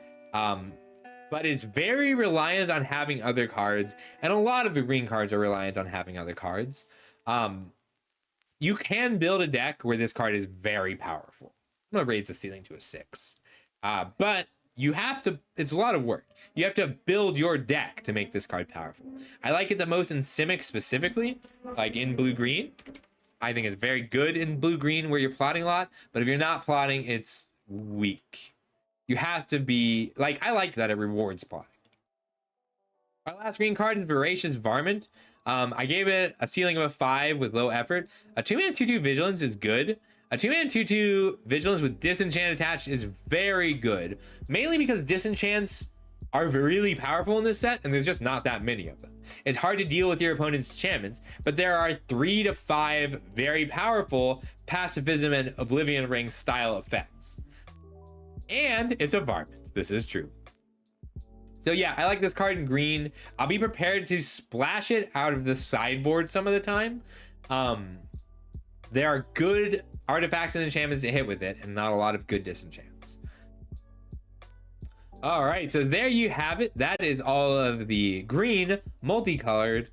But it's very reliant on having other cards, and a lot of the green cards are reliant on having other cards. You can build a deck where this card is very powerful. I'm gonna raise the ceiling to a 6, but you have to, it's a lot of work. You have to build your deck to make this card powerful. I like it the most in Simic specifically, like in blue-green. I think it's very good in blue-green where you're plotting a lot, but if you're not plotting, it's weak. You have to be, like, I like that it rewards plotting. Our last green card is Voracious Varmint. I gave it a ceiling of a 5 with low effort. A 2-mana 2/2 Vigilance is good. A 2-mana 2/2 Vigilance with Disenchant attached is very good, mainly because Disenchants are really powerful in this set, and there's just not that many of them. It's hard to deal with your opponent's enchantments, but there are 3 to 5 very powerful Pacifism and Oblivion Ring style effects. And it's a Varmint. This is true. So yeah, I like this card in green. I'll be prepared to splash it out of the sideboard some of the time. There are good artifacts and enchantments to hit with it, and not a lot of good disenchants. All right, so there you have it. That is all of the green multicolored